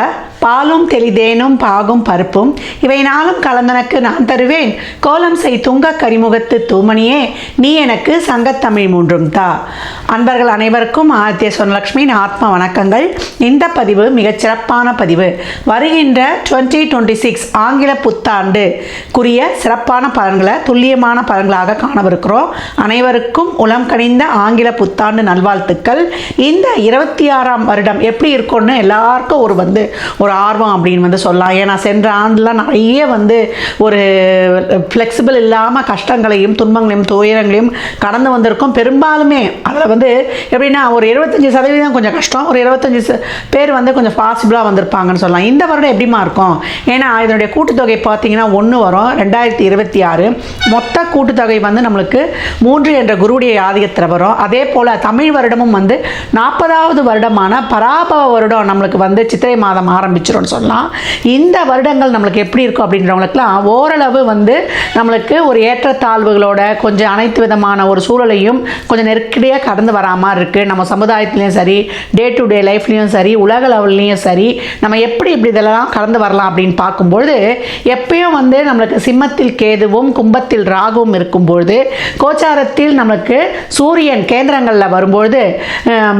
பாலும் தெளிதேனும் பாகும் பருப்பும் இவை நாளும் கலந்தனக்கு நான் தருவேன். கோலம் செய் துங்க கரிமுகத்து தூமணியே நீ எனக்கு சங்கத்தமிழ் மூன்றும் தா. அன்பர்கள் அனைவருக்கும் ஆதித்ய சொர்ணலக்ஷ்மியின் ஆத்ம வணக்கங்கள். இந்த பதிவு மிகச்சிறப்பான பதிவு. வருகின்ற 2026 ஆங்கில புத்தாண்டுக்குரிய சிறப்பான பலன்களை துல்லியமான பலன்களாக காணவிருக்கிறோம். அனைவருக்கும் உளம் கனிந்த ஆங்கில புத்தாண்டு நல்வாழ்த்துக்கள். இந்த 26ஆம் வருடம் எப்படி இருக்கும்னு எல்லாருக்கும் ஒரு ஆர்வம் அப்படின்னு வந்து சொல்லலாம். ஏன்னா சென்ற ஆண்டுலாம் நிறைய வந்து ஒரு ஃப்ளெக்சிபிள் இல்லாமல் கஷ்டங்களையும் துன்பங்களையும் துயரங்களையும் கடந்து வந்திருக்கோம். பெரும்பாலுமே அதில் வந்து எப்படின்னா ஒரு 75% கொஞ்சம் கஷ்டம், ஒரு 25 பேர் வந்து கொஞ்சம் பாசிபிளாக வந்திருப்பாங்கன்னு சொல்லலாம். இந்த வருடம் எப்படிமா இருக்கும்? ஏன்னா இதனுடைய கூட்டுத்தொகை பார்த்தீங்கன்னா 1 வரும். 2026 மொத்த கூட்டுத்தொகை வந்து நம்மளுக்கு 3 என்ற குருவுடைய ஆதிக்கத்தில் வரும். அதே போல் தமிழ் வருடமும் வந்து 40வது வருடமான பராபவ வருடம் நம்மளுக்கு வந்து சித்திரை மாதம் ஆரம்பிச்சிரும்னு சொல்லலாம். இந்த வருடங்கள் நம்மளுக்கு எப்படி இருக்கும் அப்படின்றவங்களுக்குலாம் ஓரளவு வந்து நம்மளுக்கு ஒரு ஏற்றத்தாழ்வுகளோட கொஞ்சம் அனைத்து விதமான ஒரு சூழலையும் கொஞ்சம் நெருக்கடியாக கடந்து வராமல் இருக்குது. நம்ம சமுதாயத்துலேயும் சரி, டே டு டே லைஃப்லேயும் சரி, உலக லெவல்லையும் சரி, நம்ம எப்படி இதெல்லாம் கடந்து வரலாம் அப்படின்னு பார்க்கும்பொழுது எப்பயும் வந்து நம்மளுக்கு சிம்மத்தில் கேதுவும் கும்பத்தில் ராகுவும் இருக்கும்பொழுது கோச்சாரத்தில் நம்மளுக்கு சூரியன் கேந்திரங்களில் வரும்பொழுது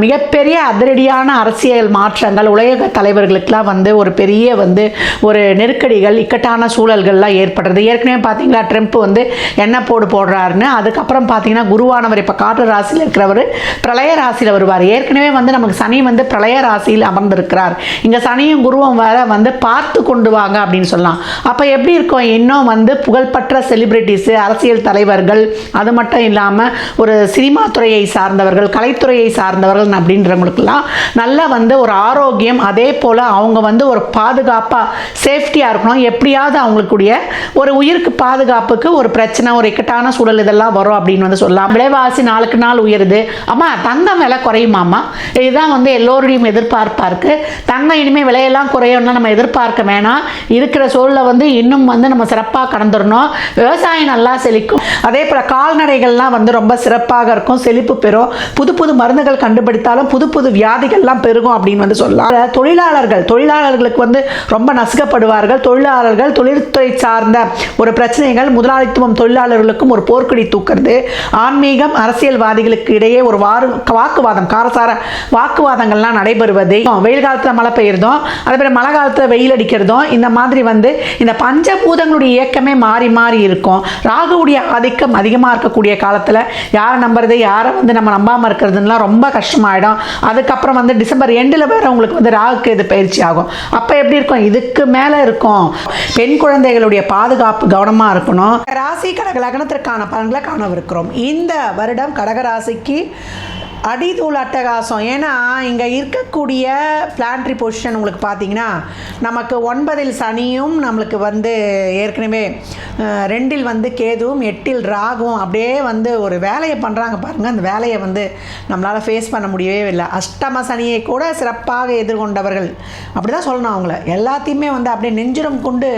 மிகப்பெரிய அதிரடியான அரசியல் மாற்றங்கள், உலக தலைவர்களுக்கெல்லாம் வந்து ஒரு பெரிய வந்து ஒரு நெருக்கடிகள், இக்கட்டான சூழல்கள்லாம் ஏற்படுறது. ஏற்கனவே பார்த்தீங்களா ட்ரம்ப் வந்து என்ன போடுறாருன்னு. அதுக்கப்புறம் பார்த்தீங்கன்னா குருவானவர் இப்போ காற்று ராசியில் இருக்கிறவர் பிரளய ராசியில் வருவார். ஏற்கனவே வந்து நமக்கு சனி வந்து பிரளய ராசியில் அமர்ந்திருக்கிறார். இங்கே சனியும் குருவும் வேற வந்து பார்த்து கொண்டு வாங்க அப்படின்னு சொல்லலாம். அப்போ எப்படி இருக்கும்? இன்னும் வந்து புகழ்பெற்ற செலிபிரிட்டிஸு, அரசியல் தலைவர்கள், அது மட்டும் இல்லாமல் ஒரு சினிமா துறையை சார்ந்தவர்கள், கலைத்துறையை சார்ந்தவர்கள் அப்படின்றவங்களுக்கெல்லாம் நல்ல வந்து ஒரு ஆரோக்கியம், அதே போல் அவங்க வந்து ஒரு பாதுகாப்பாக சேஃப்டியாக இருக்கணும். எப்படியாவது அவங்களுக்குடைய ஒரு உயிருக்கு பாதுகாப்புக்கு ஒரு பிரச்சனை, ஒரு இக்கட்டான சூழல் இதெல்லாம் வரும் அப்படின்னு வந்து சொல்லலாம். விலைவாசி நாளுக்கு நாள் உயருது. அம்மா தங்கம் விலை குறையுமாம்மா, இதுதான் வந்து எல்லோருடையும் எதிர்பார்ப்பாக இருக்குது. தங்கம் இனிமேல் விலையெல்லாம் குறையும்னா நம்ம எதிர்பார்க்க வேணாம். இருக்கிற சூழலை வந்து இன்னும் வந்து நம்ம சிறப்பாக கடந்துடணும். விவசாயம் நல்லா செழிக்கும். அதே போல் கால்நடைகள்லாம் வந்து ரொம்ப சிறப்பாக இருக்கும், செழிப்பு பெறும். புது புது மருந்துகள் கண்டுபிடித்தாலும் புது புது வியாதிகள்லாம் பெருகும் அப்படின்னு வந்து சொல்லலாம். தொழிலாளர்களுக்கு வந்து ரொம்ப நசுக்கப்படுவார்கள். தொழில்துறை சார்ந்த ஒரு பிரச்சனைகள், முதலாளித்துவம் தொழிலாளர்களுக்கும் ஒரு போர்க்கொடி தூக்குறது. ஆன்மீகம் அரசியல்வாதிகளுக்கு இடையே ஒரு வாக்குவாதம், காரசார வாக்குவாதங்கள்லாம் நடைபெறுவது. வெயில் காலத்தில் மழை பெய்யறதும், அதே போல மழை காலத்தில் வெயில் அடிக்கிறதும், இந்த மாதிரி வந்து இந்த பஞ்சபூதங்களுடைய இயக்கமே மாறி மாறி இருக்கும். ராகுவுடைய ஆதிக்கம் அதிகமாக இருக்கக்கூடிய காலத்தில் யாரை நம்புறது, யாரை வந்து நம்ம நம்பாமல் இருக்கிறதுலாம் ரொம்ப கஷ்டமாயிடும். அதுக்கப்புறம் வந்து டிசம்பர் எண்டில் வேற உங்களுக்கு வந்து ராகுக்கு இது பயிற்சி ஆகும். அப்போ எப்படி இருக்கும், இதுக்கு மேலே இருக்கும். பெண் குழந்தைகளுடைய பாதுகாப்பு கவனமாக இருக்கணும். ராசி கடக லக்னத்திற்கான பலன்களை காணவிருக்கிறோம். இந்த வருடம் கடகராசிக்கு அடிதூள் அட்டகாசம். ஏன்னா இங்கே இருக்கக்கூடிய பிளான்ட்ரி பொசிஷன் உங்களுக்கு பார்த்தீங்கன்னா, நமக்கு 9இல் சனியும், நம்மளுக்கு வந்து ஏற்கனவே 2இல் வந்து கேதுவும், 8இல் ராகுவும் அப்படியே வந்து ஒரு வேலையை பண்ணுறாங்க பாருங்கள். அந்த வேலையை வந்து நம்மளால் ஃபேஸ் பண்ண முடியவே இல்லை. அஷ்டம சனியை கூட சிறப்பாக எதிர்கொண்டவர்கள் அப்படி தான் சொல்லணும். அவங்கள எல்லாத்தையுமே வந்து அப்படியே நெஞ்சுரம் கொண்டு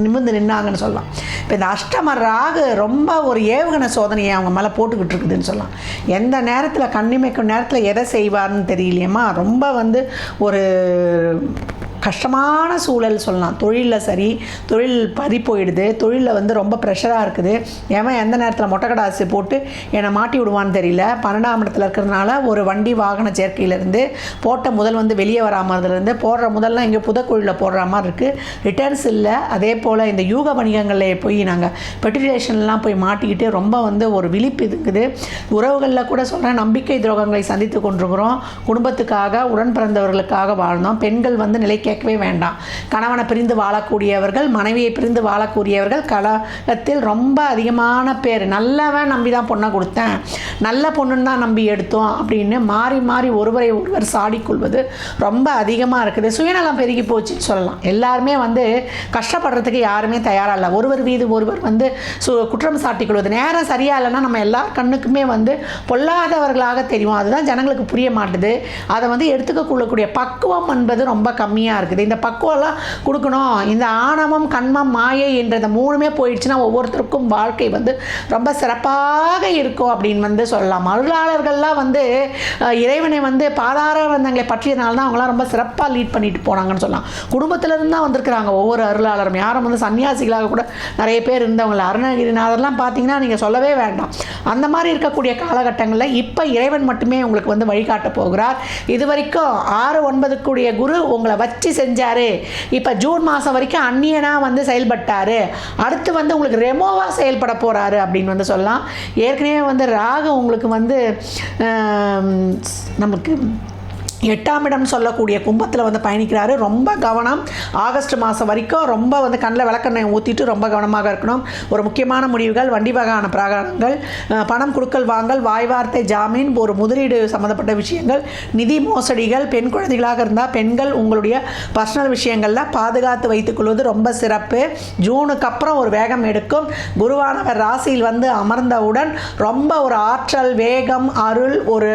நிமிர்ந்து நின்னாங்கன்னு சொல்லலாம். இப்போ இந்த அஷ்டம ராகு ரொம்ப ஒரு ஏவுகணை சோதனையை அவங்க மேலே போட்டுக்கிட்டு இருக்குதுன்னு சொல்லலாம். எந்த நேரத்தில் கண்ணிமைக்கும் நேரத்தில் எதை செய்வார்னு தெரியலையம்மா. ரொம்ப வந்து ஒரு கஷ்டமான சூழல் சொல்லலாம். தொழிலில் சரி, தொழில் பறி போயிடுது. தொழிலில் வந்து ரொம்ப ப்ரெஷராக இருக்குது. ஏன் எந்த நேரத்தில் மொட்டைக்கடாசி போட்டு என்னை மாட்டி விடுவான்னு தெரியல. 12ஆம் இடத்துல இருக்கிறதுனால ஒரு வண்டி வாகன சேர்க்கையிலேருந்து போட்ட முதல் வந்து வெளியே வராமலேருந்து போடுற முதல்லாம் இங்கே புதக்குழியில் போடுற மாதிரி இருக்குது. ரிட்டர்ன்ஸ் இல்லை. அதே போல் இந்த யூக வணிகங்களில் போய் நாங்கள் பெட்டிலேஷன்லாம் போய் மாட்டிக்கிட்டு ரொம்ப வந்து ஒரு விழிப்பு இருக்குது. உறவுகளில் கூட சொல்கிறேன், நம்பிக்கை துரோகங்களை சந்தித்து கொண்டிருக்கிறோம். குடும்பத்துக்காக, உடன் பிறந்தவர்களுக்காக வாழ்ந்தோம். பெண்கள் வந்து நிலை கேட்கவே வேண்டாம். கணவனை பிரிந்து வாழக்கூடியவர்கள், மனைவியை பிரிந்து வாழக்கூடியவர்கள் கலகத்தில் ரொம்ப அதிகமான பேர். நல்லவன் நம்பி தான் பொண்ணை கொடுத்தேன், நல்ல பொண்ணுன்னு தான் நம்பி எடுத்தோம் அப்படின்னு மாறி மாறி ஒருவரை ஒருவர் சாடிக்கொள்வது ரொம்ப அதிகமாக இருக்குது. சுயநலம் பெருகி போச்சுன்னு சொல்லலாம். எல்லாருமே வந்து கஷ்டப்படுறதுக்கு யாருமே தயாராக இல்லை. ஒருவர் மீது ஒருவர் வந்து குற்றம் சாட்டிக்கொள்வது. நேரம் சரியாக இல்லைன்னா நம்ம எல்லா கண்ணுக்குமே வந்து பொல்லாதவர்களாக தெரியும். அதுதான் ஜனங்களுக்கு புரிய மாட்டுது. அதை வந்து எடுத்துக்கொள்ளக்கூடிய பக்குவம் என்பது ரொம்ப கம்மியாக இருக்குது. இந்த பக்குவம்லாம் கொடுக்கணும். இந்த ஆணவம், கண்மம், மாயை என்ற இந்த 3மே போயிடுச்சுன்னா ஒவ்வொருத்தருக்கும் வாழ்க்கை வந்து ரொம்ப சிறப்பாக இருக்கும் அப்படின்னு வந்து சொல்லலாம். அருளாளர்கள்லாம் வந்து இறைவனை வந்து பாதார வந்தங்களை பற்றியதுனால தான் அவங்களாம் ரொம்ப சிறப்பாக லீட் பண்ணிட்டு போனாங்கன்னு சொல்லலாம். குடும்பத்திலேருந்து தான் வந்திருக்கிறாங்க ஒவ்வொரு அருளாளரும். யாரும் வந்து சன்னியாசிகளாக கூட நிறைய பேர் இருந்தவங்கள. அருணகிரிநாதர்லாம் பார்த்தீங்கன்னா நீங்கள் சொல்லவே வேண்டாம். அந்த மாதிரி இருக்கக்கூடிய காலகட்டங்களில் இப்போ இறைவன் மட்டுமே உங்களுக்கு வந்து வழிகாட்ட போகிறார். இது வரைக்கும் 6-9 குரு உங்களை வச்சு செஞ்சார். இப்போ ஜூன் மாதம் வரைக்கும் அந்நியனாக வந்து செயல்பட்டார். அடுத்து வந்து உங்களுக்கு ரெமோவாக செயல்பட போகிறாரு அப்படின்னு வந்து சொல்லலாம். ஏற்கனவே வந்து ராகு உங்களுக்கு வந்து நமக்கு 8ஆம் இடம் சொல்லக்கூடிய கும்பத்தில் வந்து பயணிக்கிறாரு. ரொம்ப கவனம். ஆகஸ்ட் மாதம் வரைக்கும் ரொம்ப வந்து கண்ணில் விளக்கெண்ணெய் ஊற்றிட்டு ரொம்ப கவனமாக இருக்கணும். ஒரு முக்கியமான முடிவுகள், வண்டி வாகன பிரகாரங்கள், பணம் கொடுக்கல் வாங்கல், வாய் வார்த்தை ஜாமீன், ஒரு முதலீடு சம்மந்தப்பட்ட விஷயங்கள், நிதி மோசடிகள், பெண் குழந்தைகளாக இருந்தால் பெண்கள் உங்களுடைய பர்சனல் விஷயங்களில் பாதுகாத்து வைத்துக்கொள்வது ரொம்ப சிறப்பு. ஜூனுக்கு அப்புறம் ஒரு வேகம் எடுக்கும். குருவானவர் ராசியில் வந்து அமர்ந்தவுடன் ரொம்ப ஒரு ஆற்றல், வேகம், அருள், ஒரு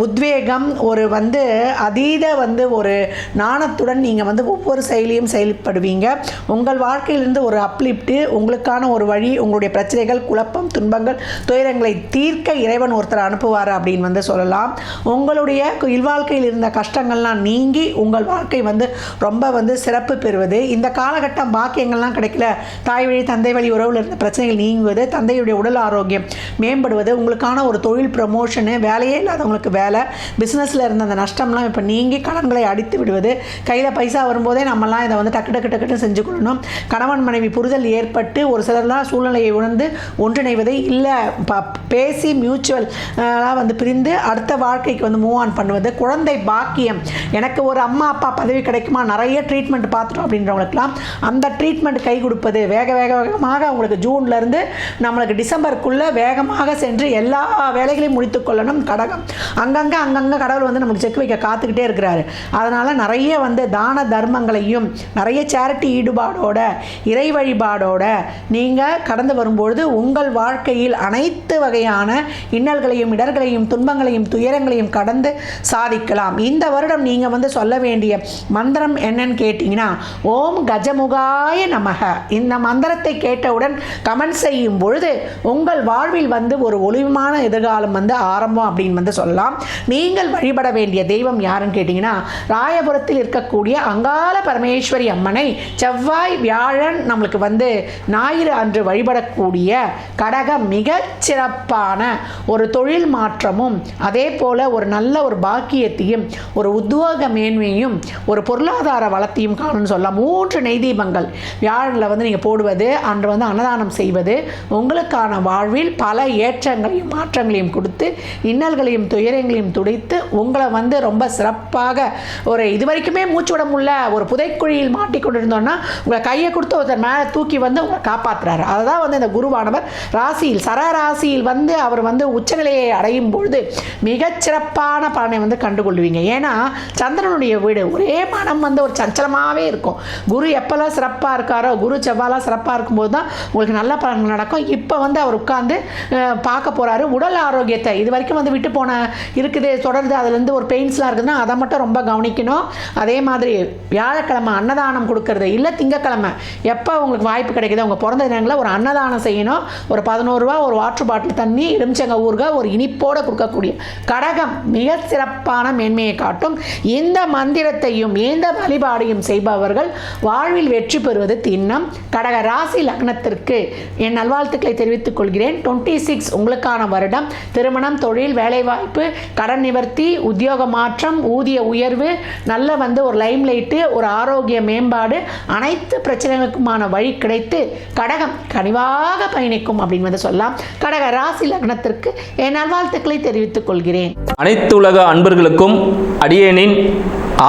உத்வேகம், ஒரு வந்து அதீத வந்து ஒரு நாணத்துடன் நீங்கள் வந்து ஒவ்வொரு செயலியும் செயல்படுவீங்க. உங்கள் வாழ்க்கையிலிருந்து ஒரு அப்லிப்ட்டு, உங்களுக்கான ஒரு வழி, உங்களுடைய பிரச்சனைகள், குழப்பம், துன்பங்கள், துயரங்களை தீர்க்க இறைவன் ஒருத்தர் அனுப்புவார் அப்படின்னு வந்து சொல்லலாம். உங்களுடைய இல்வாழ்க்கையில் இருந்த கஷ்டங்கள்லாம் நீங்கி உங்கள் வாழ்க்கை வந்து ரொம்ப வந்து சிறப்பு பெறுவது. இந்த காலகட்டம் பாக்கியங்கள்லாம் கிடைக்கல, தாய் வழி தந்தை வழி உறவில் இருந்த பிரச்சனைகள் நீங்குவது, தந்தையுடைய உடல் ஆரோக்கியம் மேம்படுவது, உங்களுக்கான ஒரு தொழில் ப்ரமோஷனு, வேலையே இல்லாதவங்களுக்கு வேலை, பிஸ்னஸில் இருந்த அந்த நஷ்டம்லாம் இப்போ நீங்கி கடன்களை அடித்து விடுவது. கையில் பைசா வரும்போதே நம்மலாம் இதை வந்து டக்கு டக்கு டக்குன்னு செஞ்சு கொள்ளணும். கணவன் மனைவி புரிதல் ஏற்பட்டு ஒரு சிலர்லாம் சூழ்நிலையை உணர்ந்து ஒன்றிணைவதை இல்லை பேசி மியூச்சுவலாக வந்து பிரிந்து அடுத்த வாழ்க்கைக்கு வந்து மூவ் ஆன் பண்ணுவது. குழந்தை பாக்கியம், எனக்கு ஒரு அம்மா அப்பா பதவி கிடைக்குமா, நிறைய ட்ரீட்மெண்ட் பார்த்துட்டோம் அப்படின்றவங்களுக்குலாம் அந்த ட்ரீட்மெண்ட் கை கொடுப்பது. வேகமாக அவங்களுக்கு ஜூன்லேருந்து நம்மளுக்கு டிசம்பருக்குள்ளே வேகமாக சென்று எல்லா வேலைகளையும் முடித்து கொள்ளணும். கடகம் அங்கங்கே கடவுள் வந்து நமக்கு செக் வைக்க காத்துக்கிட்டே இருக்கிறாரு. அதனால் நிறைய வந்து தான தர்மங்களையும் நிறைய சேரிட்டி ஈடுபாடோட இறை வழிபாடோட நீங்கள் கடந்து வரும்பொழுது உங்கள் வாழ்க்கையில் அனைத்து வகையான இன்னல்களையும் இடர்களையும் துன்பங்களையும் துயரங்களையும் கடந்து சாதிக்கலாம். இந்த வருடம் நீங்கள் வந்து சொல்ல வேண்டிய மந்திரம் என்னன்னு கேட்டிங்கன்னா, ஓம் கஜமுகாய நமக. இந்த மந்திரத்தை கேட்டவுடன் கமெண்ட் செய்யும் பொழுது உங்கள் வாழ்வில் வந்து ஒரு ஒளிமான எதிர்காலம் வந்து ஆரம்பம் அப்படின்னு வந்து சொல்லலாம். நீங்கள் வழிபட வேண்டிய தெய்வம் யாருன்னு கேட்டிங்கன்னா, ராயபுரத்தில் இருக்கக்கூடிய அங்காள பரமேஸ்வரி அம்மனை செவ்வாய் வியாழன் நம்மளுக்கு வந்து ஞாயிறு அன்று வழிபடக்கூடிய கடகம் மிகச் சிறப்பான ஒரு தொழில் மாற்றமும் அதே போல் ஒரு நல்ல ஒரு பாக்கியத்தையும் ஒரு உத்யோக மேன்மையும் ஒரு பொருளாதார வளத்தையும் காணும்னு சொல்லலாம். 3 நெய் தீபங்கள் வியாழனில் வந்து நீங்கள் போடுவது, அன்று வந்து அன்னதானம் செய்வது உங்களுக்கான வாழ்வில் பல ஏற்றங்களையும் மாற்றங்களையும் கொடுத்து இன்னல்களையும் துயரங்களையும் துடைத்து உங்களை வந்து ரொம்ப சிறப்பாக ஒரு இது வரைக்குமே மூச்சு விட முடியல ஒரு புதைக்குழியில் மாட்டிக்கொண்டிருந்தோன்னா உங்களை கையை கொடுத்து ஒருத்தர் மேலே தூக்கி வந்து உங்களை காப்பாற்றுறாரு. அதுதான் வந்து இந்த குருவானவர் ராசியில் சரராசியில் வந்து அவர் வந்து உச்சநிலையை அடையும் பொழுது மிகச்சிறப்பான பலனை வந்து கண்டுகொள்வீங்க. ஏன்னா சந்திரனுடைய வீடு ஒரே மனம் வந்து ஒரு சஞ்சலமாகவே இருக்கும். குரு எப்போல்லாம் சிறப்பாக இருக்காரோ, குரு செவ்வாலாம் சிறப்பாக இருக்கும்போது தான் உங்களுக்கு நல்ல பலன்கள் நடக்கும். இப்போ வந்து அவர் உட்கார்ந்து பார்க்க போகிறாரு. உடல் ஆரோக்கியத்தை இது வரைக்கும் வந்து விட்டு போன இருக்குது தொடர்ந்து அதுலேருந்து ஒரு பெயின்ஸ்லாம் இருக்குதுன்னா அதை மட்டும் ரொம்ப கவனிக்கணும். அதே மாதிரி வியாழக்கிழமை அன்னதானம் கொடுக்கறது இல்லை திங்கக்கிழமை எப்போ உங்களுக்கு வாய்ப்பு கிடைக்குது உங்கள் பிறந்த தினங்களில் ஒரு அன்னதானம் செய்யணும். ஒரு 11 ரூபா ஒரு வாட்டர் பாட்டில் தண்ணி எலுமிச்சங்க ஊறுகாய் ஒரு இனிப்போடு கொடுக்கக்கூடிய கடகம் மிக சிறப்பான மேன்மையை காட்டும். இந்த மந்திரத்தையும் இந்த வழிபாடையும் செய்பவர்கள் வாழ்வில் வெற்றி பெறுவது திண்ணம். கடக ராசி லக்னத்திற்கு என் நல்வாழ்த்துக்களை தெரிவித்துக் கொள்கிறேன். 26 உங்களுக்கான வருடம். திருமணம், தொழில், வேலைவாய்ப்பு, கடன் நிவர்த்தி, உத்தியோக மாற்றம், ஊதிய உயர்வு, நல்ல வந்து ஒரு லைம் லைட்டு, ஒரு ஆரோக்கிய மேம்பாடு, அனைத்து பிரச்சனைகளுக்குமான வழி கிடைத்து கடகம் கனிவாக பயணிக்கும் அப்படின்னு வந்து சொல்லலாம். கடக ராசி லக்னத்திற்கு என் நல்வாழ்த்துக்களை தெரிவித்துக் கொள்கிறேன். அனைத்து உலக அன்பர்களுக்கும் அடியேனின்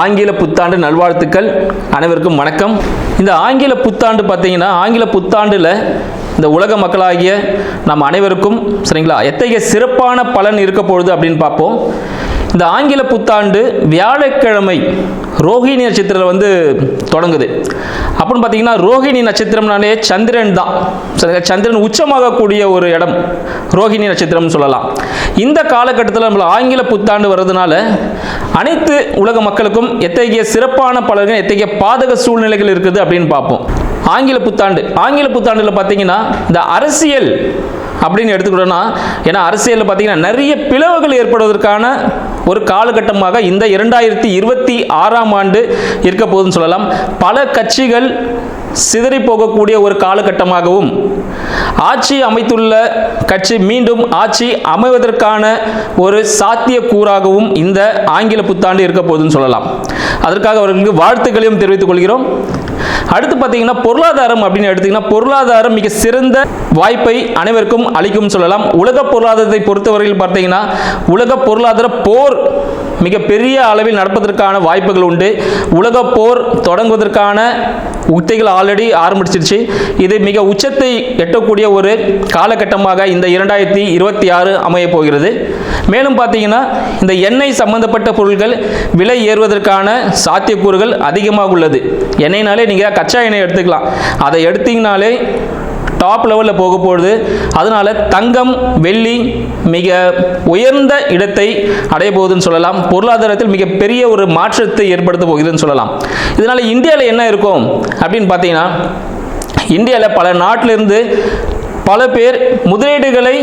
ஆங்கில புத்தாண்டு நல்வாழ்த்துக்கள். அனைவருக்கும் வணக்கம். இந்த ஆங்கில புத்தாண்டு பார்த்தீங்கன்னா, ஆங்கில புத்தாண்டில் இந்த உலக மக்களாகிய நம் அனைவருக்கும் சரிங்களா எத்தகைய சிறப்பான பலன் இருக்க பொழுது அப்படின்னு பார்ப்போம். இந்த ஆங்கில புத்தாண்டு வியாழக்கிழமை ரோஹிணி நட்சத்திரத்தில் வந்து தொடங்குது. அப்படின்னு பார்த்தீங்கன்னா ரோஹிணி நட்சத்திரம்னாலே சந்திரன் தான். சந்திரன் உச்சமாகக்கூடிய ஒரு இடம் ரோஹிணி நட்சத்திரம்னு சொல்லலாம். இந்த காலகட்டத்தில் நம்மள ஆங்கில புத்தாண்டு வர்றதுனால அனைத்து உலக மக்களுக்கும் எத்தகைய சிறப்பான பலன்கள் எத்தகைய பாதக சூழ்நிலைகள் இருக்குது அப்படின்னு பார்ப்போம். ஆங்கில புத்தாண்டில் பார்த்தீங்கன்னா இந்த அரசியல் அப்படின்னு எடுத்துக்கிட்டோன்னா, ஏன்னா அரசியலில் பார்த்தீங்கன்னா நிறைய பிளவுகள் ஏற்படுவதற்கான ஒரு காலகட்டமாக இந்த 2026ஆம் ஆண்டு இருக்க போகுதுன்னு சொல்லலாம். பல கட்சிகள் சிதறி போகக்கூடிய ஒரு காலகட்டமாகவும் ஆட்சி அமைத்துள்ள கட்சி மீண்டும் ஆட்சி அமைவதற்கான ஒரு சாத்தியக்கூறாகவும் இந்த ஆங்கில புத்தாண்டு இருக்க போகுதுன்னு சொல்லலாம். அதற்காக அவர்களுக்கு வாழ்த்துக்களையும் தெரிவித்துக் கொள்கிறோம். அடுத்து பார்த்தீங்கன்னா பொருளாதாரம் அப்படின்னு எடுத்தீங்கன்னா, பொருளாதாரம் மிக சிறந்த வாய்ப்பை அனைவருக்கும் அளிக்கும் சொல்லலாம். உலக பொருளாதாரத்தை பொறுத்தவரையில் பார்த்தீங்கன்னா உலக பொருளாதார போர் மிக பெரிய அளவில் நடப்பதற்கான வாய்ப்புகள் உண்டு. உலக போர் தொடங்குவதற்கான உத்திகள் ஆல்ரெடி ஆரம்பிச்சிருச்சு. இது மிக உச்சத்தை எட்டக்கூடிய ஒரு காலகட்டமாக இந்த 2026 அமைய போகிறது. மேலும் பார்த்தீங்கன்னா இந்த எண்ணெய் சம்பந்தப்பட்ட பொருட்கள் விலை ஏறுவதற்கான சாத்தியக்கூறுகள் அதிகமாக உள்ளது. எண்ணெய்னாலே நீங்கள் கச்சா எண்ணெய் எடுத்துக்கலாம். அதை எடுத்தீங்கனாலே டாப் லெவலில் போக போகுது. அதனால தங்கம், வெள்ளி மிக உயர்ந்த இடத்தை அடைய போகுதுன்னு சொல்லலாம். பொருளாதாரத்தில் மிகப்பெரிய ஒரு மாற்றத்தை ஏற்படுத்த போகுதுன்னு சொல்லலாம். இதனால இந்தியாவில் என்ன இருக்கும் அப்படின்னு பார்த்தீங்கன்னா, இந்தியாவில் பல நாட்டிலிருந்து பல பேர் முதலீடுகளை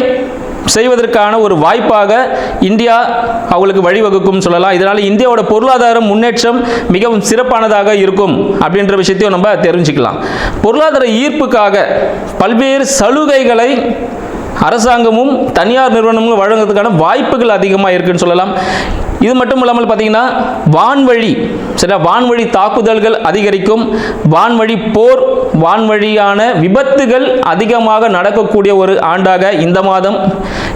செய்வதற்கான ஒரு வாய்ப்பாக இந்தியா அவங்களுக்கு வழிவகுக்கும் சொல்லலாம். இதனால் இந்தியாவோட பொருளாதார முன்னேற்றம் மிகவும் சிறப்பானதாக இருக்கும் அப்படின்ற விஷயத்தையும் நம்ம தெரிஞ்சுக்கலாம். பொருளாதார ஈர்ப்புக்காக பல்வேறு சலுகைகளை அரசாங்கமும் தனியார் நிறுவனங்களும் வழங்குவதற்கான வாய்ப்புகள் அதிகமாக இருக்குன்னு சொல்லலாம். இது மட்டும் இல்லாமல் பார்த்தீங்கன்னா வான்வழி தாக்குதல்கள் அதிகரிக்கும். வான்வழி போர், வான்வழியான விபத்துகள் அதிகமாக நடக்கக்கூடிய ஒரு ஆண்டாக இந்த மாதம்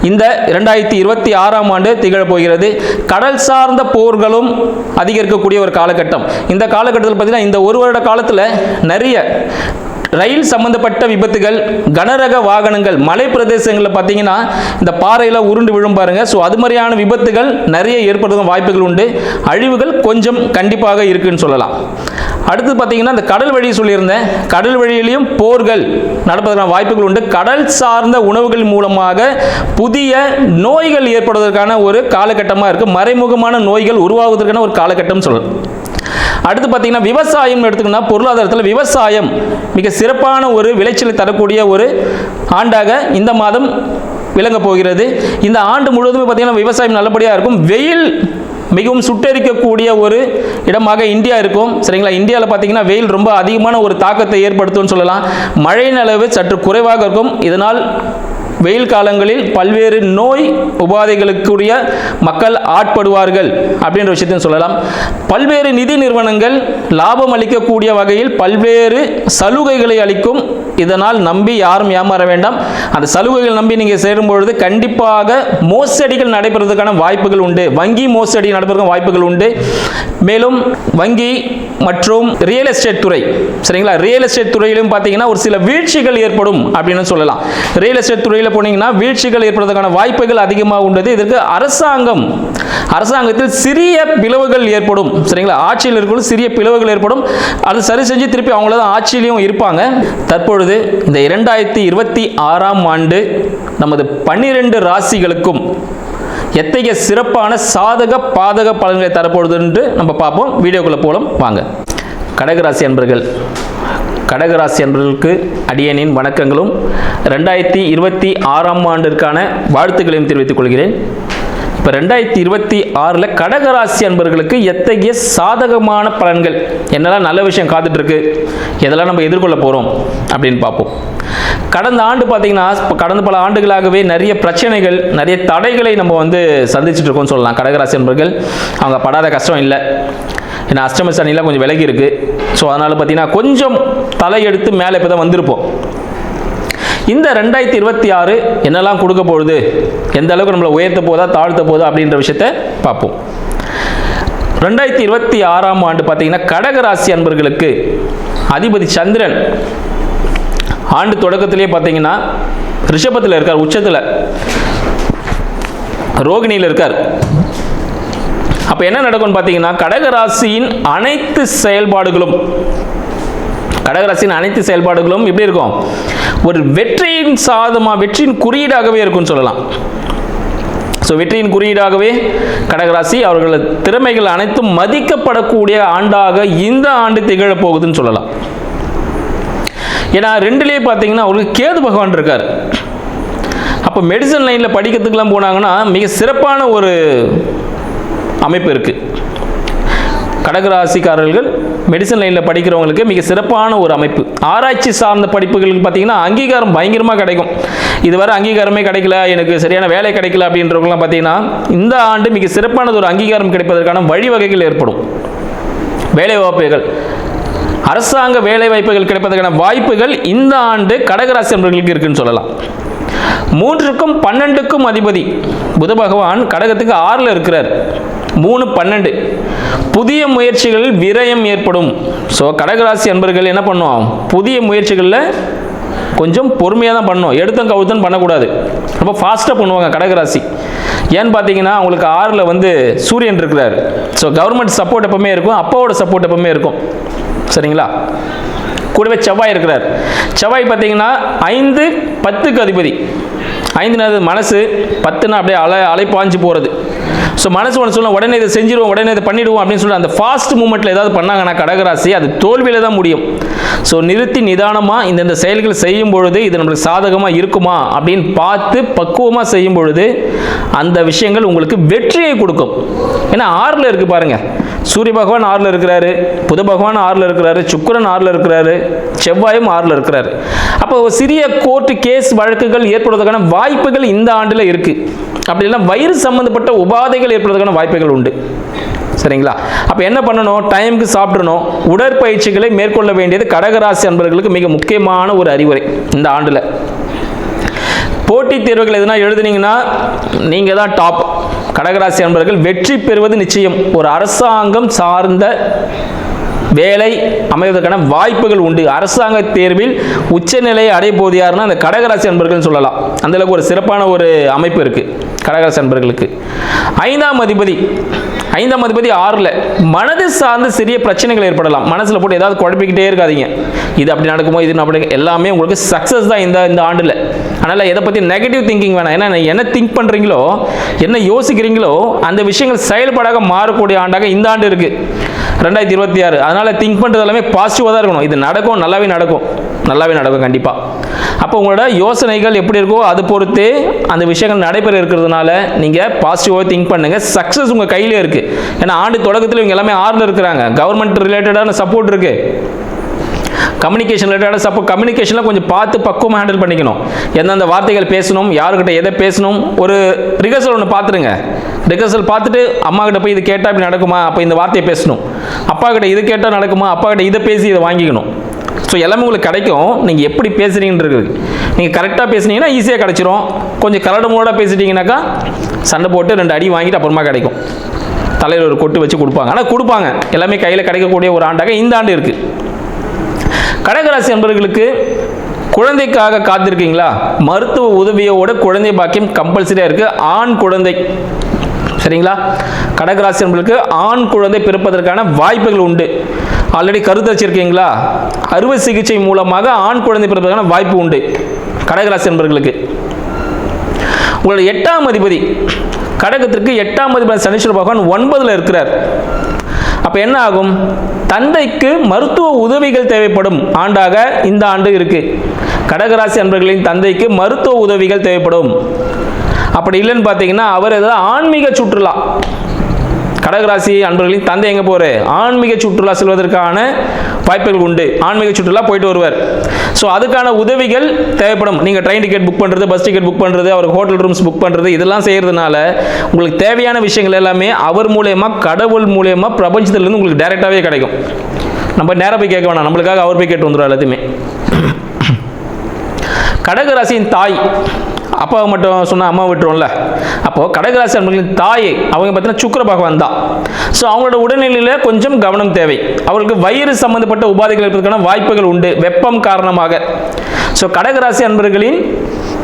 இந்த 2026ஆம் ஆண்டு திகழப் போகிறது. கடல் சார்ந்த போர்களும் அதிகரிக்கக்கூடிய ஒரு காலகட்டம். இந்த காலகட்டத்தில் பார்த்தீங்கன்னா இந்த ஒரு வருட காலத்தில் நிறைய ரயில் சம்பந்தப்பட்ட விபத்துகள், கனரக வாகனங்கள், மலை பிரதேசங்களில் பார்த்தீங்கன்னா இந்த பாறையில் உருண்டு விழும் பாருங்க. ஸோ அது மாதிரியான விபத்துகள் நிறைய ஏற்படுறதுக்கு வாய்ப்புகள் உண்டு. அழிவுகள் கொஞ்சம் கண்டிப்பாக இருக்குன்னு சொல்லலாம். அடுத்து பார்த்தீங்கன்னா இந்த கடல் வழி சொல்லியிருந்தேன். கடல் வழியிலையும் போர்கள் நடப்பதற்கான வாய்ப்புகள் உண்டு. கடல் சார்ந்த உணவுகள் மூலமாக புதிய நோய்கள் ஏற்படுவதற்கான ஒரு காலகட்டமாக இருக்குது. மறைமுகமான நோய்கள் உருவாவதற்கான ஒரு காலகட்டம் சொல்லலாம். அடுத்து பார்த்தீங்கன்னா விவசாயம் எடுத்துக்கினா பொருளாதாரத்தில் விவசாயம் மிக சிறப்பான ஒரு விளைச்சலை தரக்கூடிய ஒரு ஆண்டாக இந்த மாதம் விளங்க போகிறது. இந்த ஆண்டு முழுவதுமே பார்த்தீங்கன்னா விவசாயம் நல்லபடியாக இருக்கும். வெயில் மிகவும் சுட்டெரிக்கக்கூடிய ஒரு இடமாக இந்தியா இருக்கும். சரிங்களா? இந்தியாவில் பார்த்தீங்கன்னா வெயில் ரொம்ப அதிகமான ஒரு தாக்கத்தை ஏற்படுத்தும்னு சொல்லலாம். மழையின் அளவு சற்று குறைவாக இருக்கும். இதனால் வெயில் காலங்களில் பல்வேறு நோய் உபாதைகளுக்குரிய மக்கள் ஆட்படுவார்கள் அப்படின்ற விஷயத்தையும் சொல்லலாம். பல்வேறு நிதி நிறுவனங்கள் லாபம் அளிக்கக்கூடிய வகையில் பல்வேறு சலுகைகளை அளிக்கும். இதனால் நம்பி யாரும் ஏமாற வேண்டாம். அந்த சலுகைகள் நம்பி நீங்கள் சேரும் பொழுது கண்டிப்பாக மோசடிகள் நடைபெறுவதற்கான வாய்ப்புகள் உண்டு. வங்கி மோசடி நடைபெறுவதற்கான வாய்ப்புகள் உண்டு. மேலும் வங்கி மற்றும் ரியல் எஸ்டேட் துறை, சரிங்களா? ரியல் எஸ்டேட் துறையிலும் பார்த்தீங்கன்னா ஒரு சில வீழ்ச்சிகள் ஏற்படும் அப்படின்னு சொல்லலாம். ரியல் எஸ்டேட் துறையில் போனீங்கன்னா வீழ்ச்சிகள் ஏற்படுவதற்கான வாய்ப்புகள் அதிகமாக உண்டு. இதற்கு அரசாங்கத்தில் சிறிய பிளவுகள் ஏற்படும். சரிங்களா? ஆட்சியில் இருக்கும் சிறிய பிளவுகள் ஏற்படும். அது சரி செஞ்சு திருப்பி அவங்கள தான் ஆட்சியிலையும் இருப்பாங்க. தற்பொழுது இந்த 2026ஆம் ஆண்டு நமது 12 ராசிகளுக்கும் எத்தகைய சிறப்பான சாதக பாதக பலன்களை தரப்போகுது என்று நம்ம பார்ப்போம். வீடியோக்குள்ள போலாம் வாங்க. கடகராசி அன்பர்கள், கடகராசி அன்பர்களுக்கு அடியேனின் வணக்கங்களும் 2026ஆம் ஆண்டிற்கான வாழ்த்துக்களையும் தெரிவித்துக் கொள்கிறேன். இப்போ 2026 கடகராசி அன்பர்களுக்கு எத்தகைய சாதகமான பலன்கள், என்னெல்லாம் நல்ல விஷயம் காத்துட்டு இருக்கு, எதெல்லாம் நம்ம எதிர்கொள்ள போகிறோம் அப்படின்னு பார்ப்போம். கடந்த ஆண்டு பார்த்தீங்கன்னா கடந்த பல ஆண்டுகளாகவே நிறைய பிரச்சனைகள், நிறைய தடைகளை நம்ம சந்திச்சுட்டு இருக்கோம்னு சொல்லலாம். கடகராசி அன்பர்கள் அவங்க படாத கஷ்டம் இல்லை. ஏன்னா அஷ்டம சனிலாம் கொஞ்சம் விலகி இருக்கு. ஸோ அதனால் பார்த்தீங்கன்னா கொஞ்சம் தலையெடுத்து மேலே இப்போ தான் வந்திருப்போம். இந்த 2026 என்னெல்லாம் கொடுக்க போகுது, எந்த அளவுக்கு நம்மளை உயர்த்த போதா தாழ்த்த போதா அப்படின்ற விஷயத்தை பார்ப்போம். 2026ஆம் ஆண்டு பார்த்தீங்கன்னா கடகராசி அன்பர்களுக்கு அதிபதி சந்திரன் ஆண்டு தொடக்கத்திலேயே பார்த்தீங்கன்னா ரிஷபத்தில் இருக்கார், உச்சத்தில் ரோகிணியில் இருக்கார். அப்போ என்ன நடக்கும்னு பார்த்தீங்கன்னா கடகராசியின் அனைத்து செயல்பாடுகளும் எப்படி இருக்கும், ஒரு வெற்றியின் வெற்றியின் குறியீடாகவே இருக்கும்னு சொல்லலாம். ஸோ வெற்றியின் குறியீடாகவே கடகராசி அவர்கள் திறமைகள் அனைத்தும் மதிக்கப்படக்கூடிய ஆண்டாக இந்த ஆண்டு திகழப் போகுதுன்னு சொல்லலாம். ஏன்னா 2லேயே பார்த்தீங்கன்னா அவருக்கு கேது பகவான் இருக்கார். அப்போ மெடிசன் லைனில் படிக்கிறதுக்கெல்லாம் போனாங்கன்னா மிக சிறப்பான ஒரு அமைப்பு இருக்குது. கடகராசிக்காரர்கள் மெடிசன் லைனில் படிக்கிறவங்களுக்கு மிக சிறப்பான ஒரு அமைப்பு. ஆராய்ச்சி சார்ந்த படிப்புகளுக்கு பார்த்தீங்கன்னா அங்கீகாரம் பயங்கரமாக கிடைக்கும். இதுவரை அங்கீகாரமே கிடைக்கல, எனக்கு சரியான வேலை கிடைக்கல அப்படின்றவங்களாம் பார்த்தீங்கன்னா இந்த ஆண்டு மிக சிறப்பானது ஒரு அங்கீகாரம் கிடைப்பதற்கான வழிவகைகள் ஏற்படும். வேலைவாய்ப்புகள், அரசாங்க வேலைவாய்ப்புகள் கிடைப்பதற்கான வாய்ப்புகள் இந்த ஆண்டு கடகராசி நண்பர்களுக்கு இருக்குன்னு சொல்லலாம். 3க்கும் 12க்கும் அதிபதி புத பகவான் கடகத்துக்கு 6ல் இருக்கிறார். 3, 12 புதிய முயற்சிகளில் விரயம் ஏற்படும். ஸோ கடகராசி அன்பர்கள் என்ன பண்ணுவோம், புதிய முயற்சிகளில் கொஞ்சம் பொறுமையாக தான் பண்ணணும், எடுத்தும் கவுத்தம் பண்ணக்கூடாது. ரொம்ப ஃபாஸ்ட்டாக பண்ணுவாங்க கடகராசி. ஏன்னு பார்த்தீங்கன்னா அவங்களுக்கு 6ல் சூரியன் இருக்கிறார். ஸோ கவர்மெண்ட் சப்போர்ட் எப்பவுமே இருக்கும், அப்பாவோட சப்போர்ட் எப்பவுமே இருக்கும். சரிங்களா? கூடவே செவ்வாய் இருக்கிறார். செவ்வாய் பார்த்தீங்கன்னா 5, 10க்கு அதிபதி. 5 மனசு, 10 அப்படியே அலைப்பாஞ்சு போகிறது. ஸோ மனசு ஒன்று சொல்ல உடனே இதை செஞ்சிருவோம், உடனே இதை பண்ணிடுவோம் அப்படின்னு சொல்லி அந்த ஃபாஸ்ட் மூமெண்ட்டில் ஏதாவது பண்ணாங்கன்னா கடகராசி அது தோல்வியில் தான் முடியும். ஸோ நிறுத்தி நிதானமாக இந்த செயல்கள் செய்யும் பொழுது இது நம்மளுக்கு சாதகமாக இருக்குமா அப்படின்னு பார்த்து பக்குவமாக செய்யும் பொழுது அந்த விஷயங்கள் உங்களுக்கு வெற்றியை கொடுக்கும். ஏன்னா 6ல் இருக்குது பாருங்கள், சூரிய பகவான் 6ல் இருக்கிறாரு, புத பகவான் 6ல் இருக்கிறாரு, சுக்கிரன் 6ல் இருக்கிறாரு, செவ்வாயும் 6ல் இருக்கிறாரு. அப்போ சிறிய கோர்ட்டு கேஸ் வழக்குகள் ஏற்படுவதற்கான வாய்ப்புகள் இந்த ஆண்டில் இருக்குது. அப்படி இல்லைன்னா வயிறு சம்பந்தப்பட்ட உபாதைகள் ஏற்படுவதற்கான வாய்ப்புகள் உண்டு. சரிங்களா? அப்போ என்ன பண்ணணும், டைமுக்கு சாப்பிடணும், உடற்பயிற்சிகளை மேற்கொள்ள வேண்டியது கடகராசி அன்பர்களுக்கு மிக முக்கியமான ஒரு அறிவுரை. இந்த ஆண்டில் போட்டித் தேர்வுகள் எதுனா எழுதுனீங்கன்னா நீங்கள் தான் டாப். கடகராசி அன்பர்கள் வெற்றி பெறுவது நிச்சயம். ஒரு அரசாங்கம் சார்ந்த வேலை அமைவதற்கான வாய்ப்புகள் உண்டு. அரசாங்க தேர்வில் உச்சநிலையை அடைய போது யாருன்னா அந்த கடகராசி அன்பர்கள் சொல்லலாம். அந்த அளவுக்கு ஒரு சிறப்பான ஒரு அமைப்பு இருக்கு கடகராசி அன்பர்களுக்கு. ஐந்தாம் அதிபதி 6ல் மனது சார்ந்த சிறிய பிரச்சனைகள் ஏற்படலாம். மனசில் போட்டு ஏதாவது குழப்பிக்கிட்டே இருக்காதீங்க. இது அப்படி நடக்குமோ, இது அப்படி, எல்லாமே உங்களுக்கு சக்ஸஸ் தான் இந்த ஆண்டில். அதனால் எதை பற்றி நெகட்டிவ் திங்கிங் வேணாம். ஏன்னா என்ன திங்க் பண்ணுறீங்களோ, என்ன யோசிக்கிறீங்களோ, அந்த விஷயங்கள் செயல்பாடாக மாறக்கூடிய ஆண்டாக இந்த ஆண்டு இருக்குது 2026. அதனால் திங்க் பண்ணுறது எல்லாமே பாசிட்டிவாக தான் இருக்கணும். இது நடக்கும், நல்லாவே நடக்கும் கண்டிப்பாக. அப்போ உங்களோட யோசனைகள் எப்படி இருக்கோ அது பொறுத்து அந்த விஷயங்கள் நடைபெற இருக்கிறதுனால நீங்கள் பாசிட்டிவாக திங்க் பண்ணுங்கள். சக்ஸஸ் உங்கள் கையிலே இருக்குது. ஏன்னா ஆண்டு தொடக்கத்தில் இவங்க எல்லாமே 6ல் இருக்கிறாங்க. கவர்மெண்ட் ரிலேட்டடான சப்போர்ட் இருக்குது. கம்யூனிகேஷன் ரிலேட்டடான சப்போர்ட். கம்யூனிகேஷனில் கொஞ்சம் பார்த்து பக்குவமாக ஹேண்டில் பண்ணிக்கணும். எந்தெந்த வார்த்தைகள் பேசணும், யாருக்கிட்ட எதை பேசணும், ஒரு ரிஹர்சல் ஒன்று பார்த்துருங்க. ரிஹர்சல் பார்த்துட்டு அம்மா கிட்ட போய் இது கேட்டால் இப்படி நடக்குமா, அப்போ இந்த வார்த்தையை பேசணும். அப்பா கிட்ட இது கேட்டால் நடக்குமா, அப்பா கிட்ட இதை பேசி இதை வாங்கிக்கணும். ஸோ எல்லாமே உங்களுக்கு கிடைக்கும். நீங்கள் எப்படி பேசுகிறீங்கன்றது நீங்கள் கரெக்டாக பேசுனீங்கன்னா ஈஸியாக கிடைச்சிரும். கொஞ்சம் கரடு மூடாக பேசிட்டீங்கன்னாக்கா சண்டை போட்டு 2 அடி வாங்கிட்டு அப்புறமா கிடைக்கும். தலையில் ஒரு கொட்டு வச்சு கொடுப்பாங்க. ஆனால் கொடுப்பாங்க. எல்லாமே கையில் கிடைக்கக்கூடிய ஒரு ஆண்டாக இந்த ஆண்டு இருக்குது. கடகராசி அன்பர்களுக்கு குழந்தைக்காக காத்திருக்கீங்களா? மருத்துவ உதவியோட குழந்தை பாக்கியம் கம்பல்சரியாக இருக்குது. ஆண் குழந்தை, சரிங்களா? கடகராசி அன்பர்களுக்கு ஆண் குழந்தை பிறப்பதற்கான வாய்ப்புகள் உண்டு. ஆல்ரெடி கருத்தரிச்சிருக்கீங்களா? அறுவை சிகிச்சை மூலமாக ஆண் குழந்தை பிறப்பதற்கான வாய்ப்பு உண்டு கடகராசி அன்பர்களுக்கு. உங்களோட 8ஆம் அதிபதி, கடகத்திற்கு 8ஆம் அதிபதி சனீஸ்வர பகவான் 9ல் இருக்கிறார். அப்போ என்ன ஆகும்? தந்தைக்கு மருத்துவ உதவிகள் தேவைப்படும் ஆண்டாக இந்த ஆண்டு இருக்கு. கடகராசி அன்பர்களின் தந்தைக்கு மருத்துவ உதவிகள் தேவைப்படும். அப்படி இல்லைன்னு பார்த்தீங்கன்னா அவர் ஏதாவது ஆன்மீக சுற்றுலா, கடகராசி அன்பர்களின் தந்தை எங்கே போகிறார்? ஆன்மீக சுற்றுலா செல்வதற்கான வாய்ப்புகள் உண்டு. ஆன்மீக சுற்றுலா போயிட்டு வருவார். ஸோ அதுக்கான உதவிகள் தேவைப்படும். நீங்கள் ட்ரெயின் டிக்கெட் புக் பண்ணுறது, பஸ் டிக்கெட் புக் பண்ணுறது, அவருக்கு ஹோட்டல் ரூம்ஸ் புக் பண்ணுறது, இதெல்லாம் செய்கிறதுனால உங்களுக்கு தேவையான விஷயங்கள் எல்லாமே அவர் மூலயமா, கடவுள் மூலயமா, பிரபஞ்சத்திலேருந்து உங்களுக்கு டைரெக்டாகவே கிடைக்கும். நம்ம நேராக போய் கேட்க வேணாம், நம்மளுக்காக அவர் போய் கேட்டு வந்துடும் எல்லாத்தையுமே. கடகராசியின் தாய், அப்பாவை மட்டும் சொன்னால் அம்மா விட்டுருவோம்ல. அப்போது கடகராசி அன்பர்களின் தாயை அவங்க பார்த்தீங்கன்னா சுக்கிர பகவான் தான். ஸோ அவங்களோட உடல்நிலையில் கொஞ்சம் கவனம் தேவை. அவர்களுக்கு வயிறு சம்பந்தப்பட்ட உபாதைகள் இருப்பதற்கான வாய்ப்புகள் உண்டு வெப்பம் காரணமாக. ஸோ கடகராசி அன்பர்களின்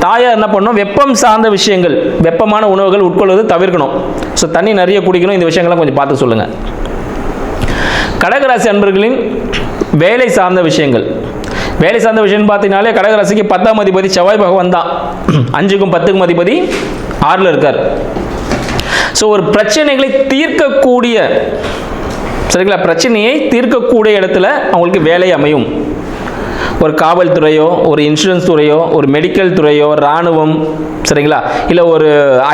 தாயார் என்ன பண்ணணும்? வெப்பம் சார்ந்த விஷயங்கள், வெப்பமான உணவுகள் உட்கொள்வது தவிர்க்கணும். ஸோ தண்ணி நிறைய குடிக்கணும். இந்த விஷயங்கள்லாம் கொஞ்சம் பார்த்து சொல்லுங்கள். கடகராசி அன்பர்களின் வேலை சார்ந்த விஷயங்கள், வேலை சார்ந்த விஷயம் பார்த்தீங்கன்னாலே கடகராசிக்கு 10ஆம் அதிபதி செவ்வாய் பகவான் தான். 5க்கும் 10க்கும் அதிபதி 6ல் இருக்கார். ஸோ ஒரு பிரச்சனைகளை தீர்க்கக்கூடிய, சரிங்களா, பிரச்சனையை தீர்க்கக்கூடிய இடத்துல அவங்களுக்கு வேலை அமையும். ஒரு காவல்துறையோ, ஒரு இன்சூரன்ஸ் துறையோ, ஒரு மெடிக்கல் துறையோ, இராணுவம், சரிங்களா, இல்லை ஒரு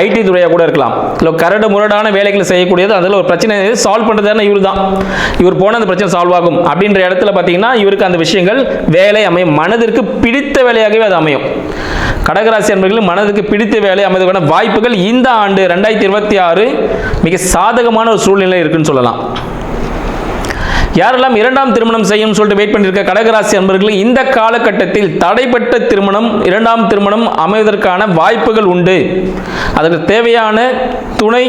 ஐடி துறையாக கூட இருக்கலாம். இல்லை கரடு முரடான வேலைகளை செய்யக்கூடியது, அதில் ஒரு பிரச்சனை சால்வ் பண்ணுறதுனா இவர் தான். இவர் போனால் அந்த பிரச்சனை சால்வ் ஆகும் அப்படின்ற இடத்துல பார்த்தீங்கன்னா இவருக்கு அந்த விஷயங்கள் வேலை அமையும். மனதிற்கு பிடித்த வேலையாகவே அது அமையும். கடகராசி அன்பர்கள் மனதுக்கு பிடித்த வேலை அமைவதற்கான வாய்ப்புகள் இந்த ஆண்டு 2026 மிக சாதகமான ஒரு சூழ்நிலை இருக்குன்னு சொல்லலாம். யாரெல்லாம் 2ஆம் திருமணம் செய்யணும்னு சொல்லிட்டு வெயிட் பண்ணியிருக்க கடகராசி அன்பர்கள், இந்த காலகட்டத்தில் தடைப்பட்ட திருமணம், 2ஆம் திருமணம் அமைவதற்கான வாய்ப்புகள் உண்டு. அதற்கு தேவையான துணை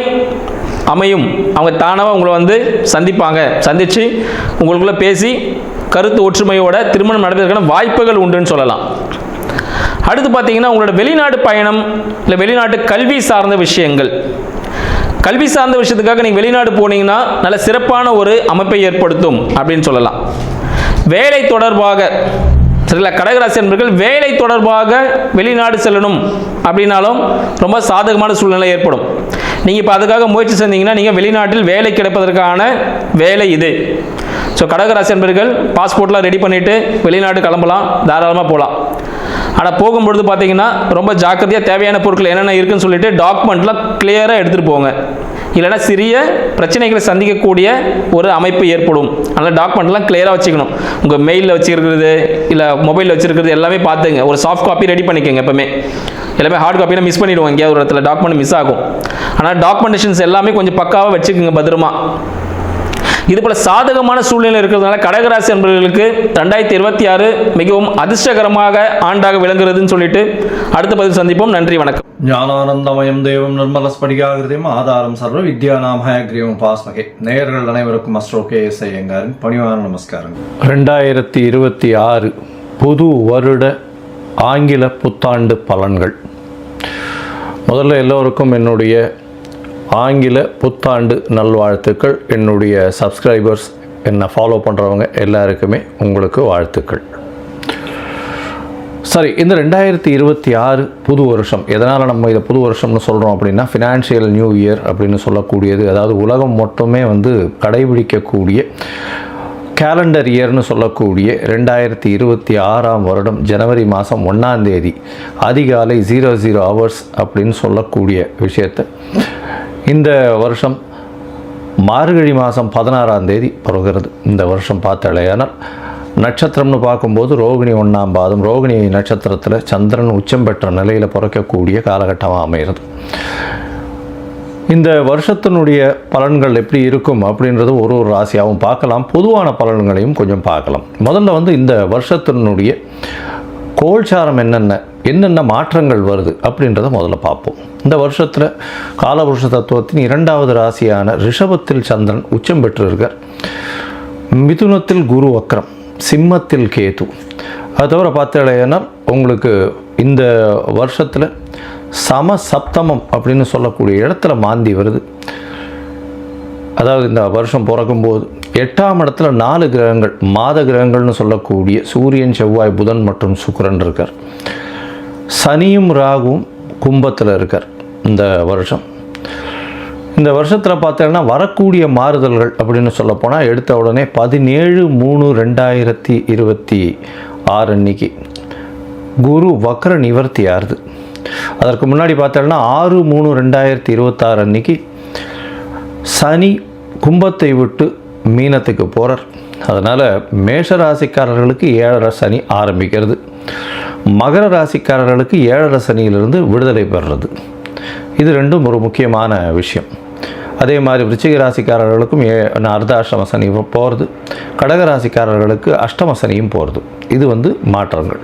அமையும். அவங்க தானாக உங்களை வந்து சந்திப்பாங்க. சந்தித்து உங்களுக்குள்ள பேசி கருத்து ஒற்றுமையோட திருமணம் நடப்பதற்கான வாய்ப்புகள் உண்டுன்னு சொல்லலாம். அடுத்து பார்த்தீங்கன்னா உங்களோட வெளிநாடு பயணம், இல்லை வெளிநாட்டு கல்வி சார்ந்த விஷயங்கள், கல்வி சார்ந்த விஷயத்துக்காக நீங்கள் வெளிநாடு போனீங்கன்னா நல்ல சிறப்பான ஒரு அமைப்பை ஏற்படுத்தும் அப்படின்னு சொல்லலாம். வேலை தொடர்பாக, சரிங்களா, கடகராசி அன்பர்கள் வேலை தொடர்பாக வெளிநாடு செல்லணும் அப்படின்னாலும் ரொம்ப சாதகமான சூழ்நிலை ஏற்படும். நீங்கள் இப்போ அதுக்காக முயற்சி செஞ்சீங்கன்னா நீங்கள் வெளிநாட்டில் வேலை கிடைப்பதற்கான வேலை இது. ஸோ கடகராசி அன்பர்கள் பாஸ்போர்ட்லாம் ரெடி பண்ணிவிட்டு வெளிநாடு கிளம்பலாம், தாராளமாக போகலாம். ஆனால் போகும்பொழுது பார்த்தீங்கன்னா ரொம்ப ஜாக்கிரதையாக தேவையான பொருட்கள் என்னென்ன இருக்குன்னு சொல்லிட்டு டாக்குமெண்ட்லாம் கிளியராக எடுத்துகிட்டு போங்க. இல்லைனா சிறிய பிரச்சனைகளை சந்திக்கக்கூடிய ஒரு அமைப்பு ஏற்படும். அதனால் டாக்குமெண்ட்லாம் கிளியராக வச்சுக்கணும். உங்கள் மெயிலில் வச்சுருக்கிறது, இல்லை மொபைலில் வச்சுருக்கிறது எல்லாமே பார்த்துங்க. ஒரு சாஃப்ட் காப்பி ரெடி பண்ணிக்கோங்க. எப்பவுமே எல்லாமே ஹார்ட் காப்பியில் மிஸ் பண்ணிவிடுவோம், எங்கேயாவது ஒரு இடத்துல டாக்குமெண்ட் மிஸ் ஆகும். ஆனால் டாக்குமெண்டேஷன்ஸ் எல்லாமே கொஞ்சம் பக்காவாக வச்சுக்கோங்க பத்திரமா. இதுபோல் சாதகமான சூழ்நிலை இருக்கிறதுனால கடகராசி அன்பர்களுக்கு 2026 மிகவும் அதிர்ஷ்டகரமாக ஆண்டாக விளங்குறதுன்னு சொல்லிட்டு அடுத்த பதிவு சந்திப்போம். நன்றி, வணக்கம். ஞானானந்தமயம் தேவம் நிர்மலஸ்படிகாகிருதியும் ஆதாரம் சர்வ வித்யாநாமஹயக்ரீவம் உபாஸ்மகே. நேயர்கள் அனைவருக்கும் அஸ்ட்ரோ KS ஐயங்காரின் பணிவான நமஸ்காரம். 2026 புது வருட ஆங்கில புத்தாண்டு பலன்கள். முதல்ல எல்லோருக்கும் என்னுடைய ஆங்கில புத்தாண்டு நல்வாழ்த்துக்கள். என்னுடைய சப்ஸ்கிரைபர்ஸ், என்னை ஃபாலோ பண்ணுறவங்க எல்லாருக்குமே உங்களுக்கு வாழ்த்துக்கள். சரி, இந்த 2026 புது வருஷம், எதனால் நம்ம இதை புது வருஷம்னு சொல்கிறோம் அப்படின்னா, ஃபினான்ஷியல் நியூ இயர் அப்படின்னு சொல்லக்கூடியது, அதாவது உலகம் மட்டுமே கடைபிடிக்கக்கூடிய கேலண்டர் இயர்னு சொல்லக்கூடிய 2026 வருடம் ஜனவரி மாதம் 1ஆம் தேதி அதிகாலை 00 hours அப்படின்னு சொல்லக்கூடிய விஷயத்தை இந்த வருஷம் மார்கழி மாதம் 16ஆம் தேதி பிறகுறது. இந்த வருஷம் பார்த்தாலேயானால் நட்சத்திரம்னு பார்க்கும்போது ரோகிணி 1ஆம் பாதம், ரோகிணி நட்சத்திரத்தில் சந்திரன் உச்சம் பெற்ற நிலையில் பிறக்கக்கூடிய காலகட்டமாக அமைகிறது. இந்த வருஷத்தினுடைய பலன்கள் எப்படி இருக்கும் அப்படின்றது ஒரு ராசியாகவும் பார்க்கலாம், பொதுவான பலன்களையும் கொஞ்சம் பார்க்கலாம். முதல்ல இந்த வருஷத்தினுடைய கோல்சாரம் என்னென்ன மாற்றங்கள் வருது அப்படின்றத முதல்ல பார்ப்போம். இந்த வருஷத்தில் காலபுருஷ தத்துவத்தின் 2வது ராசியான ரிஷபத்தில் சந்திரன் உச்சம் பெற்றிருக்கார், மிதுனத்தில் குரு வக்ரம், சிம்மத்தில் கேது. அது தவிர பார்த்தாலேனா உங்களுக்கு இந்த வருஷத்தில் சம சப்தமம் அப்படின்னு சொல்லக்கூடிய இடத்துல மாந்தி வருது. அதாவது இந்த வருஷம் பிறக்கும்போது 8ஆம் இடத்துல 4 கிரகங்கள், மாத கிரகங்கள்னு சொல்லக்கூடிய சூரியன், செவ்வாய், புதன் மற்றும் சுக்கிரன் இருக்கார். சனியும் ராகுவும் கும்பத்தில் இருக்கார். இந்த வருஷத்தில் பார்த்தீங்கன்னா வரக்கூடிய மாறுதல்கள் அப்படின்னு சொல்லப்போனால், எடுத்த உடனே 17/3/2026 அன்னைக்கு குரு வக்ர நிவர்த்தி ஆறுது. அதற்கு முன்னாடி பார்த்தோம்னா 6/3/2026 அன்னைக்கு சனி கும்பத்தை விட்டு மீனத்துக்கு போகிறார். அதனால் மேஷ ராசிக்காரர்களுக்கு 7.5 சனி ஆரம்பிக்கிறது, மகர ராசிக்காரர்களுக்கு 7.5 சனியிலிருந்து விடுதலை பெறுறது. இது ரெண்டும் ஒரு முக்கியமான விஷயம். அதே மாதிரி விருச்சிக ராசிக்காரர்களுக்கும் அர்த்தாஷ்டம சனி போகிறது, கடகராசிக்காரர்களுக்கு அஷ்டம சனியும் போகிறது. இது மாற்றங்கள்.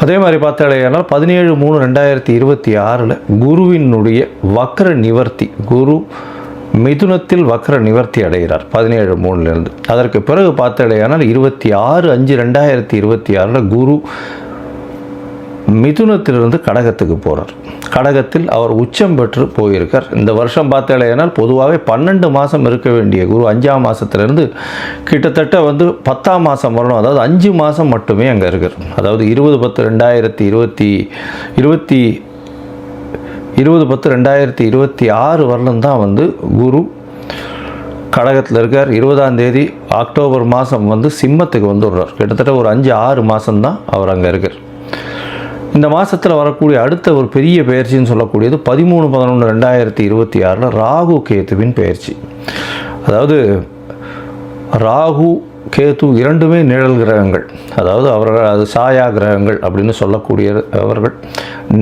அதே மாதிரி பார்த்தாலேயானால் 17/3/2026 குருவினுடைய வக்ர நிவர்த்தி, குரு மிதுனத்தில் வக்ர நிவர்த்தி அடைகிறார் 17/3 அதற்கு பிறகு பார்த்தாலேயானால் 26/5/2026 குரு மிதுனத்திலிருந்து கடகத்துக்கு போகிறார். கடகத்தில் அவர் உச்சம் பெற்று போயிருக்கார். இந்த வருஷம் பார்த்தாலேயானால் பொதுவாகவே 12 மாதம் இருக்க வேண்டிய குரு 5ஆம் மாதத்திலிருந்து கிட்டத்தட்ட 10ஆம் மாதம் வரணும். அதாவது 5 மாதம் மட்டுமே அங்கே இருக்கார். அதாவது 20/10/2026 வரலும் தான் குரு கடகத்தில் இருக்கார். 20ஆம் தேதி அக்டோபர் மாதம் சிம்மத்துக்கு வந்துடுறார். கிட்டத்தட்ட ஒரு 5-6 மாதம்தான் அவர் அங்கே இருக்கார். இந்த மாதத்தில் வரக்கூடிய அடுத்த ஒரு பெரிய பயிற்சின்னு சொல்லக்கூடியது 13/11/2026 ராகு கேத்துவின் பயிற்சி. அதாவது ராகு கேது இரண்டுமே நிழல் கிரகங்கள். அதாவது அது சாயா கிரகங்கள் அப்படின்னு சொல்லக்கூடிய அவர்கள்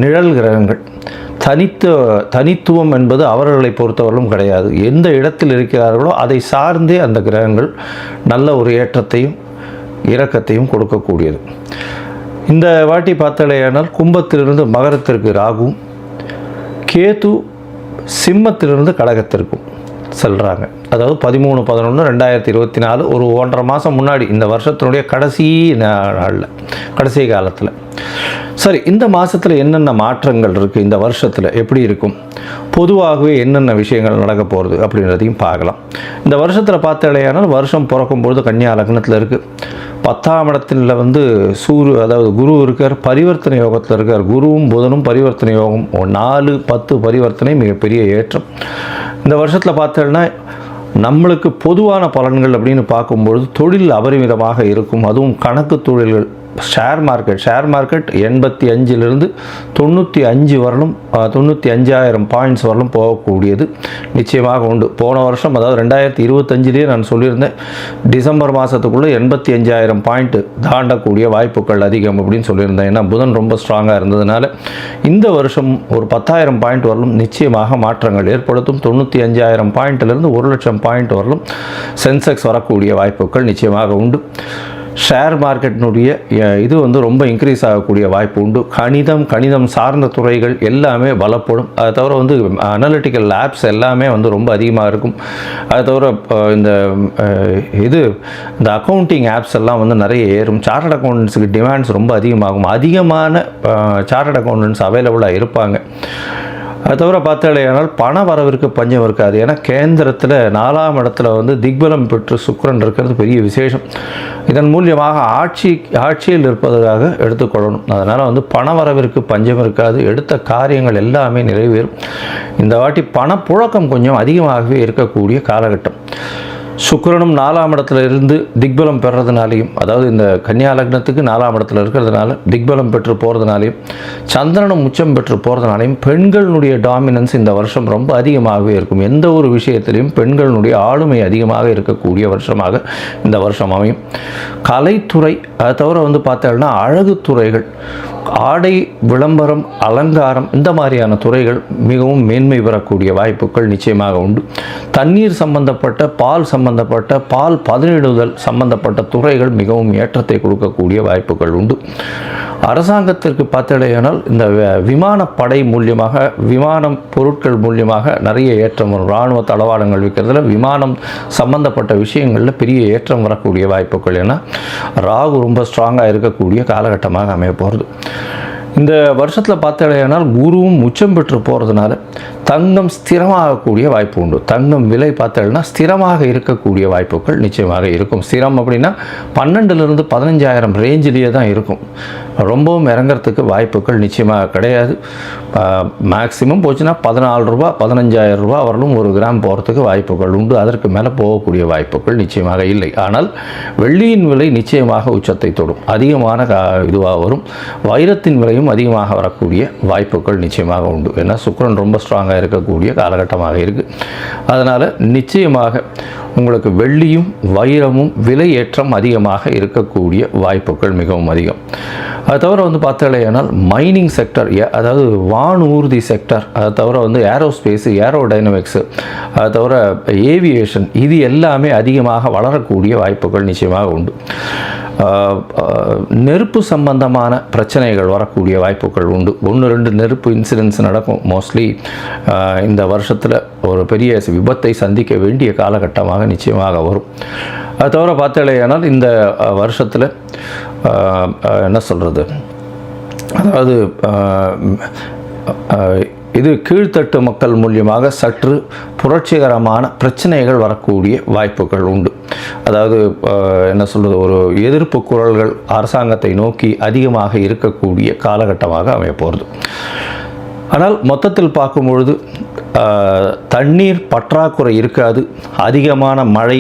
நிழல் கிரகங்கள். தனித்துவம் என்பது அவர்களை பொறுத்தவரையிலும் கிடையாது. எந்த இடத்தில் இருக்கிறார்களோ அதை சார்ந்தே அந்த கிரகங்கள் நல்ல ஒரு ஏற்றத்தையும் இரக்கத்தையும் கொடுக்கக்கூடியது. இந்த வாட்டி பார்த்தாலேயானால் கும்பத்திலிருந்து மகரத்திற்கு ராகுவும், கேது சிம்மத்திலிருந்து கடகத்திற்கும் செல்கிறாங்க. அதாவது 13/11/2024 ஒரு 1.5 மாதம் முன்னாடி, இந்த வருஷத்தினுடைய கடைசி நாளில், கடைசி காலத்தில். சரி, இந்த மாதத்தில் என்னென்ன மாற்றங்கள் இருக்குது, இந்த வருஷத்தில் எப்படி இருக்கும், பொதுவாகவே என்னென்ன விஷயங்கள் நடக்க போகிறது அப்படின்றதையும் பார்க்கலாம். இந்த வருஷத்தில் பார்த்தாலேயானால் வருஷம் பிறக்கும்பொழுது கன்னியா லக்னத்தில் இருக்குது. 10ஆம் இடத்துல அதாவது குரு இருக்கார், பரிவர்த்தனை யோகத்தில் இருக்கார். குருவும் புதனும் பரிவர்த்தனை யோகம், 4-10 பரிவர்த்தனை மிகப்பெரிய ஏற்றம். இந்த வருஷத்தில் பார்த்தோன்னா நம்மளுக்கு பொதுவான பலன்கள் அப்படின்னு பார்க்கும்பொழுது தொழில் அபரிமிதமாக இருக்கும். அதுவும் கணக்கு தொழில்கள் ஷேர் மார்க்கெட் 85லிருந்து 95 வரலும் 95,000 பாயிண்ட்ஸ் வரலும் போகக்கூடியது நிச்சயமாக உண்டு. போன வருஷம் அதாவது 2025லேயே நான் சொல்லியிருந்தேன், டிசம்பர் மாதத்துக்குள்ளே 85,000 பாயிண்ட் தாண்டக்கூடிய வாய்ப்புகள் அதிகம் அப்படின்னு சொல்லியிருந்தேன். ஏன்னா புதன் ரொம்ப ஸ்ட்ராங்காக இருந்ததுனால இந்த வருஷம் ஒரு 10,000 பாயிண்ட் வரலும் நிச்சயமாக மாற்றங்கள் ஏற்படுத்தும். 95,000 பாயிண்ட்டிலிருந்து 1,00,000 பாயிண்ட் வரலும் சென்செக்ஸ் வரக்கூடிய வாய்ப்புகள் நிச்சயமாக உண்டு. ஷேர் மார்க்கெட்டினுடைய இது வந்து ரொம்ப இன்க்ரீஸ் ஆகக்கூடிய வாய்ப்பு உண்டு. கணிதம் சார்ந்த துறைகள் எல்லாமே பலப்படும். அதை தவிர வந்து அனலிட்டிக்கல் லேப்ஸ் எல்லாமே வந்து ரொம்ப அதிகமாக இருக்கும். அதை தவிர இந்த அக்கௌண்டிங் ஆப்ஸ் எல்லாம் வந்து நிறைய ஏறும். சார்ட்டர்ட் அக்கௌண்டன்ஸுக்கு டிமாண்ட்ஸ் ரொம்ப அதிகமாகும். அதிகமான சார்ட்டர்ட் அக்கௌண்டன்ஸ் அவைலபிளாக இருப்பாங்க. அது தவிர பார்த்தாலேயானால் பண வரவிற்கு பஞ்சம் இருக்காது. ஏன்னா கேந்திரத்தில் 4ஆம் இடத்துல வந்து திக்பலம் பெற்று சுக்கிரன் இருக்கிறது பெரிய விசேஷம். இதன் மூலியமாக ஆட்சியில் இருப்பதற்காக எடுத்துக்கொள்ளணும். அதனால் வந்து பண வரவிற்கு பஞ்சம் இருக்காது. எடுத்த காரியங்கள் எல்லாமே நிறைவேறும். இந்த வாட்டி பணப்புழக்கம் கொஞ்சம் அதிகமாகவே இருக்கக்கூடிய காலகட்டம். சுக்கிரனும் 4ஆம் இடத்துல இருந்து திக்பலம் பெறதுனாலையும், அதாவது இந்த கன்னியா லக்னத்துக்கு 4ஆம் இடத்துல இருக்கிறதுனால திக்பலம் பெற்று போகிறதுனாலையும், சந்திரனும் உச்சம் பெற்று போகிறதுனாலையும் பெண்களுடைய டாமினன்ஸ் இந்த வருஷம் ரொம்ப அதிகமாகவே இருக்கும். எந்த ஒரு விஷயத்திலையும் பெண்களுடைய ஆளுமை அதிகமாக இருக்கக்கூடிய வருஷமாக இந்த வருஷம் அமையும். கலைத்துறை, அதை தவிர வந்து பார்த்தோம்னா அழகு துறைகள், ஆடை விளம்பரம், அலங்காரம், இந்த மாதிரியான துறைகள் மிகவும் மேன்மை பெறக்கூடிய வாய்ப்புகள் நிச்சயமாக உண்டு. தண்ணீர் சம்பந்தப்பட்ட பால் பதனிடுதல் சம்பந்தப்பட்ட துறைகள் மிகவும் ஏற்றத்தை கொடுக்கக்கூடிய வாய்ப்புகள் உண்டு. அரசாங்கத்திற்கு பார்த்தடையானால் இந்த விமானப்படை மூலியமாக, விமானம் பொருட்கள் மூலியமாக நிறைய ஏற்றம் வரும். இராணுவ தளவாடங்கள் விற்கிறதுல விமானம் சம்பந்தப்பட்ட விஷயங்களில் பெரிய ஏற்றம் வரக்கூடிய வாய்ப்புகள். ஏன்னா ராகு ரொம்ப ஸ்ட்ராங்காக இருக்கக்கூடிய காலகட்டமாக அமைய போகிறது. இந்த வருஷத்தில் பார்த்தடையானால் குருவும் உச்சம் பெற்று போகிறதுனால தங்கம் ஸ்திரமாகக்கூடிய வாய்ப்பு உண்டு. தங்கம் விலை பார்த்தோம்னா ஸ்திரமாக இருக்கக்கூடிய வாய்ப்புகள் நிச்சயமாக இருக்கும். ஸ்திரம் அப்படின்னா 12,000 to 15,000 ரேஞ்சிலேயே தான் இருக்கும். ரொம்பவும் இறங்கிறதுக்கு வாய்ப்புகள் நிச்சயமாக கிடையாது. மேக்ஸிமம் போச்சுன்னா 14 ரூபா 15,000 ரூபா வரலும் 1 கிராம் போகிறதுக்கு வாய்ப்புகள் உண்டு. அதற்கு மேலே போகக்கூடிய வாய்ப்புகள் நிச்சயமாக இல்லை. ஆனால் வெள்ளியின் விலை நிச்சயமாக உச்சத்தை தொடும், அதிகமான இதுவாக வரும். வைரத்தின் விலையும் அதிகமாக வரக்கூடிய வாய்ப்புகள் நிச்சயமாக உண்டு. ஏன்னா சுக்கிரன் ரொம்ப ஸ்ட்ராங்காக இருக்கக்கூடிய காலகட்டமாக இருக்குது. அதனால் நிச்சயமாக உங்களுக்கு வெள்ளியும் வைரமும் விலை ஏற்றம் அதிகமாக இருக்கக்கூடிய வாய்ப்புகள் மிகவும் அதிகம். அது தவிர வந்து பார்த்தாலேயானால் மைனிங் செக்டர், அதாவது வானூர்தி செக்டர், அதை தவிர வந்து ஏரோஸ்பேஸு, ஏரோடைனமிக்ஸு, அதை தவிர ஏவியேஷன், இது எல்லாமே அதிகமாக வளரக்கூடிய வாய்ப்புகள் நிச்சயமாக உண்டு. நெருப்பு சம்பந்தமான பிரச்சனைகள் வரக்கூடிய வாய்ப்புகள் உண்டு. 1-2 நெருப்பு இன்சிடென்ட்ஸ் நடக்கும். மோஸ்ட்லி இந்த வருஷத்தில் ஒரு பெரிய விபத்தை சந்திக்க வேண்டிய காலகட்டமாக நிச்சயமாக வரும். அது தவிர பார்த்தாலேயானால் இந்த வருஷத்தில் என்ன சொல்கிறது, அதாவது இது கீழ்த்தட்டு மக்கள் மூலியமாக சற்று புரட்சிகரமான பிரச்சனைகள் வரக்கூடிய வாய்ப்புகள் உண்டு. அதாவது என்ன சொல்கிறது, ஒரு எதிர்ப்பு குரல்கள் அரசாங்கத்தை நோக்கி அதிகமாக இருக்கக்கூடிய காலகட்டமாக அமைய போகிறது. ஆனால் மொத்தத்தில் பார்க்கும்பொழுது தண்ணீர் பற்றாக்குறை இருக்காது. அதிகமான மழை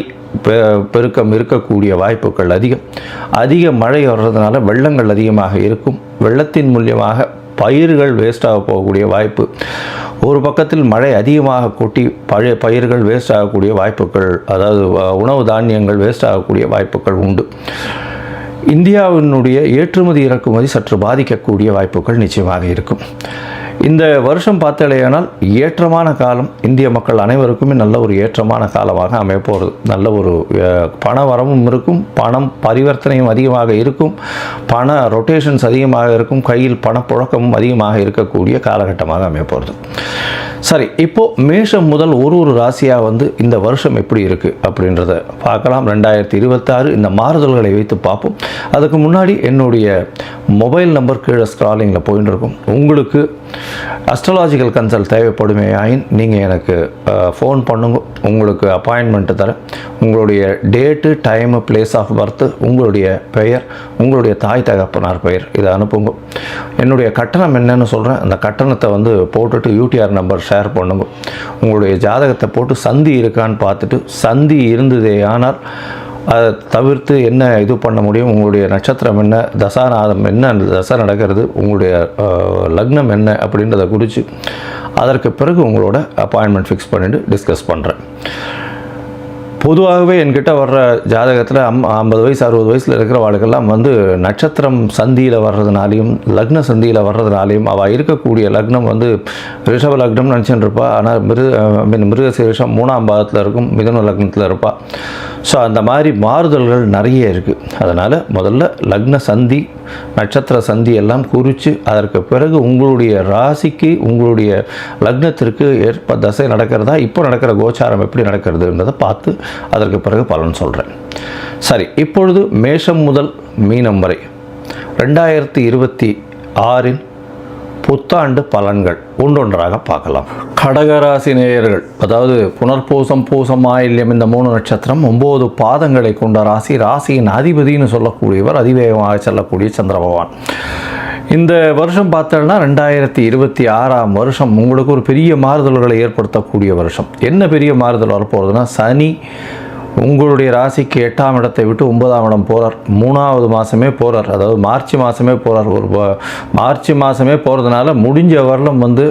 பெருக்கம் இருக்கக்கூடிய வாய்ப்புகள் அதிக மழை வர்றதுனால வெள்ளங்கள் அதிகமாக இருக்கும். வெள்ளத்தின் மூலியமாக பயிர்கள் வேஸ்டாக போகக்கூடிய வாய்ப்பு. ஒரு பக்கத்தில் மழை அதிகமாக கொட்டி பழைய பயிர்கள் வேஸ்ட் ஆகக்கூடிய வாய்ப்புகள், அதாவது உணவு தானியங்கள் வேஸ்ட் ஆகக்கூடிய வாய்ப்புகள் உண்டு. இந்தியாவினுடைய ஏற்றுமதி இறக்குமதி சற்று பாதிக்கக்கூடிய வாய்ப்புகள் நிச்சயமாக இருக்கும். இந்த வருஷம் பார்த்தாலேயானால் ஏற்றமான காலம். இந்திய மக்கள் அனைவருக்குமே நல்ல ஒரு ஏற்றமான காலமாக அமைய போகிறது. நல்ல ஒரு பண வரவும் இருக்கும், பணம் பரிவர்த்தனையும் அதிகமாக இருக்கும், பண ரொட்டேஷன்ஸ் அதிகமாக இருக்கும், கையில் பணப்புழக்கமும் அதிகமாக இருக்கக்கூடிய காலகட்டமாக அமைய போகிறது. சரி, இப்போது மேஷம் முதல் ஒரு ராசியாக வந்து இந்த வருஷம் எப்படி இருக்குது அப்படின்றத பார்க்கலாம். 2026 இந்த மாறுதல்களை வைத்து பார்ப்போம். அதுக்கு முன்னாடி என்னுடைய மொபைல் நம்பர் கீழே ஸ்க்ராலிங்கில் போயின்னு இருக்கும். உங்களுக்கு அஸ்ட்ராலாஜிக்கல் கன்சல்ட் தேவைப்படுமே ஆயின் நீங்கள் எனக்கு ஃபோன் பண்ணுங்க. உங்களுக்கு அப்பாயின்மெண்ட்டு தரேன். உங்களுடைய date, time, place of birth, உங்களுடைய பெயர், உங்களுடைய தாய் தகப்பனார் பெயர், இதை அனுப்புங்க. என்னுடைய கட்டணம் என்னன்னு சொல்கிறேன். அந்த கட்டணத்தை வந்து போட்டுட்டு யூடிஆர் நம்பர் ஷேர் பண்ணுங்க. உங்களுடைய ஜாதகத்தை போட்டு சந்தி இருக்கான்னு பார்த்துட்டு, சந்தி இருந்ததே ஆனால் அதை தவிர்த்து என்ன இது பண்ண முடியும், உங்களுடைய நட்சத்திரம் என்ன, தசாநாதம் என்ன, அந்த தசை நடக்கிறது, உங்களுடைய லக்னம் என்ன அப்படின்றத குறித்து அதற்கு பிறகு உங்களோட அப்பாயின்மெண்ட் ஃபிக்ஸ் பண்ணிவிட்டு டிஸ்கஸ் பண்ணுறேன். பொதுவாகவே என்கிட்ட வர்ற ஜாதகத்தில் 50 வயசு 60 வயசில் இருக்கிற வாழ்க்கெல்லாம் வந்து நட்சத்திரம் சந்தியில் வர்றதுனாலையும் லக்ன சந்தியில் வர்றதுனாலையும் அவள் இருக்கக்கூடிய லக்னம் வந்து ரிஷப லக்னம்னு நினச்சிட்டு இருப்பாள். ஆனால் மிருகசீரிஷம் 3ஆம் பாதத்தில் இருக்கும், மிதுன லக்னத்தில் இருப்பாள். ஸோ அந்த மாதிரி மாறுதல்கள் நிறைய இருக்குது. அதனால் முதல்ல லக்ன சந்தி நட்சத்திர சந்தி எல்லாம் குறித்து அதற்கு பிறகு உங்களுடைய ராசிக்கு உங்களுடைய லக்னத்திற்கு ஏற்ப தசை நடக்கிறதா, இப்போ நடக்கிற கோச்சாரம் எப்படி நடக்கிறதுன்றதை பார்த்து அதற்கு பிறகு பலன் சொல்கிறேன். சரி, இப்பொழுது மேஷம் முதல் மீனம் வரை 2026 புத்தாண்டு பலன்கள் ஒன்றொன்றாக பார்க்கலாம். கடகராசி நேயர்கள், அதாவது புனர்பூசம் பூசம் ஆயில்யம் இந்த 3 நட்சத்திரம் 9 பாதங்களை கொண்ட ராசி. ராசியின் அதிபதினு சொல்லக்கூடியவர் அதிவேகமாக செல்லக்கூடிய சந்திர பகவான். இந்த வருஷம் பார்த்தோம்னா 2026ஆம் வருஷம் உங்களுக்கு ஒரு பெரிய மாறுதல்களை ஏற்படுத்தக்கூடிய வருஷம். என்ன பெரிய மாறுதல் வரப்போகிறதுனா, சனி உங்களுடைய ராசிக்கு 8ஆம் இடத்தை விட்டு 9ஆம் இடம் போகிறார். 3வது மாதமே போகிறார், அதாவது மார்ச் மாதமே போகிறார். ஒரு மார்ச் மாதமே போகிறதுனால முடிஞ்ச வரலும் வந்து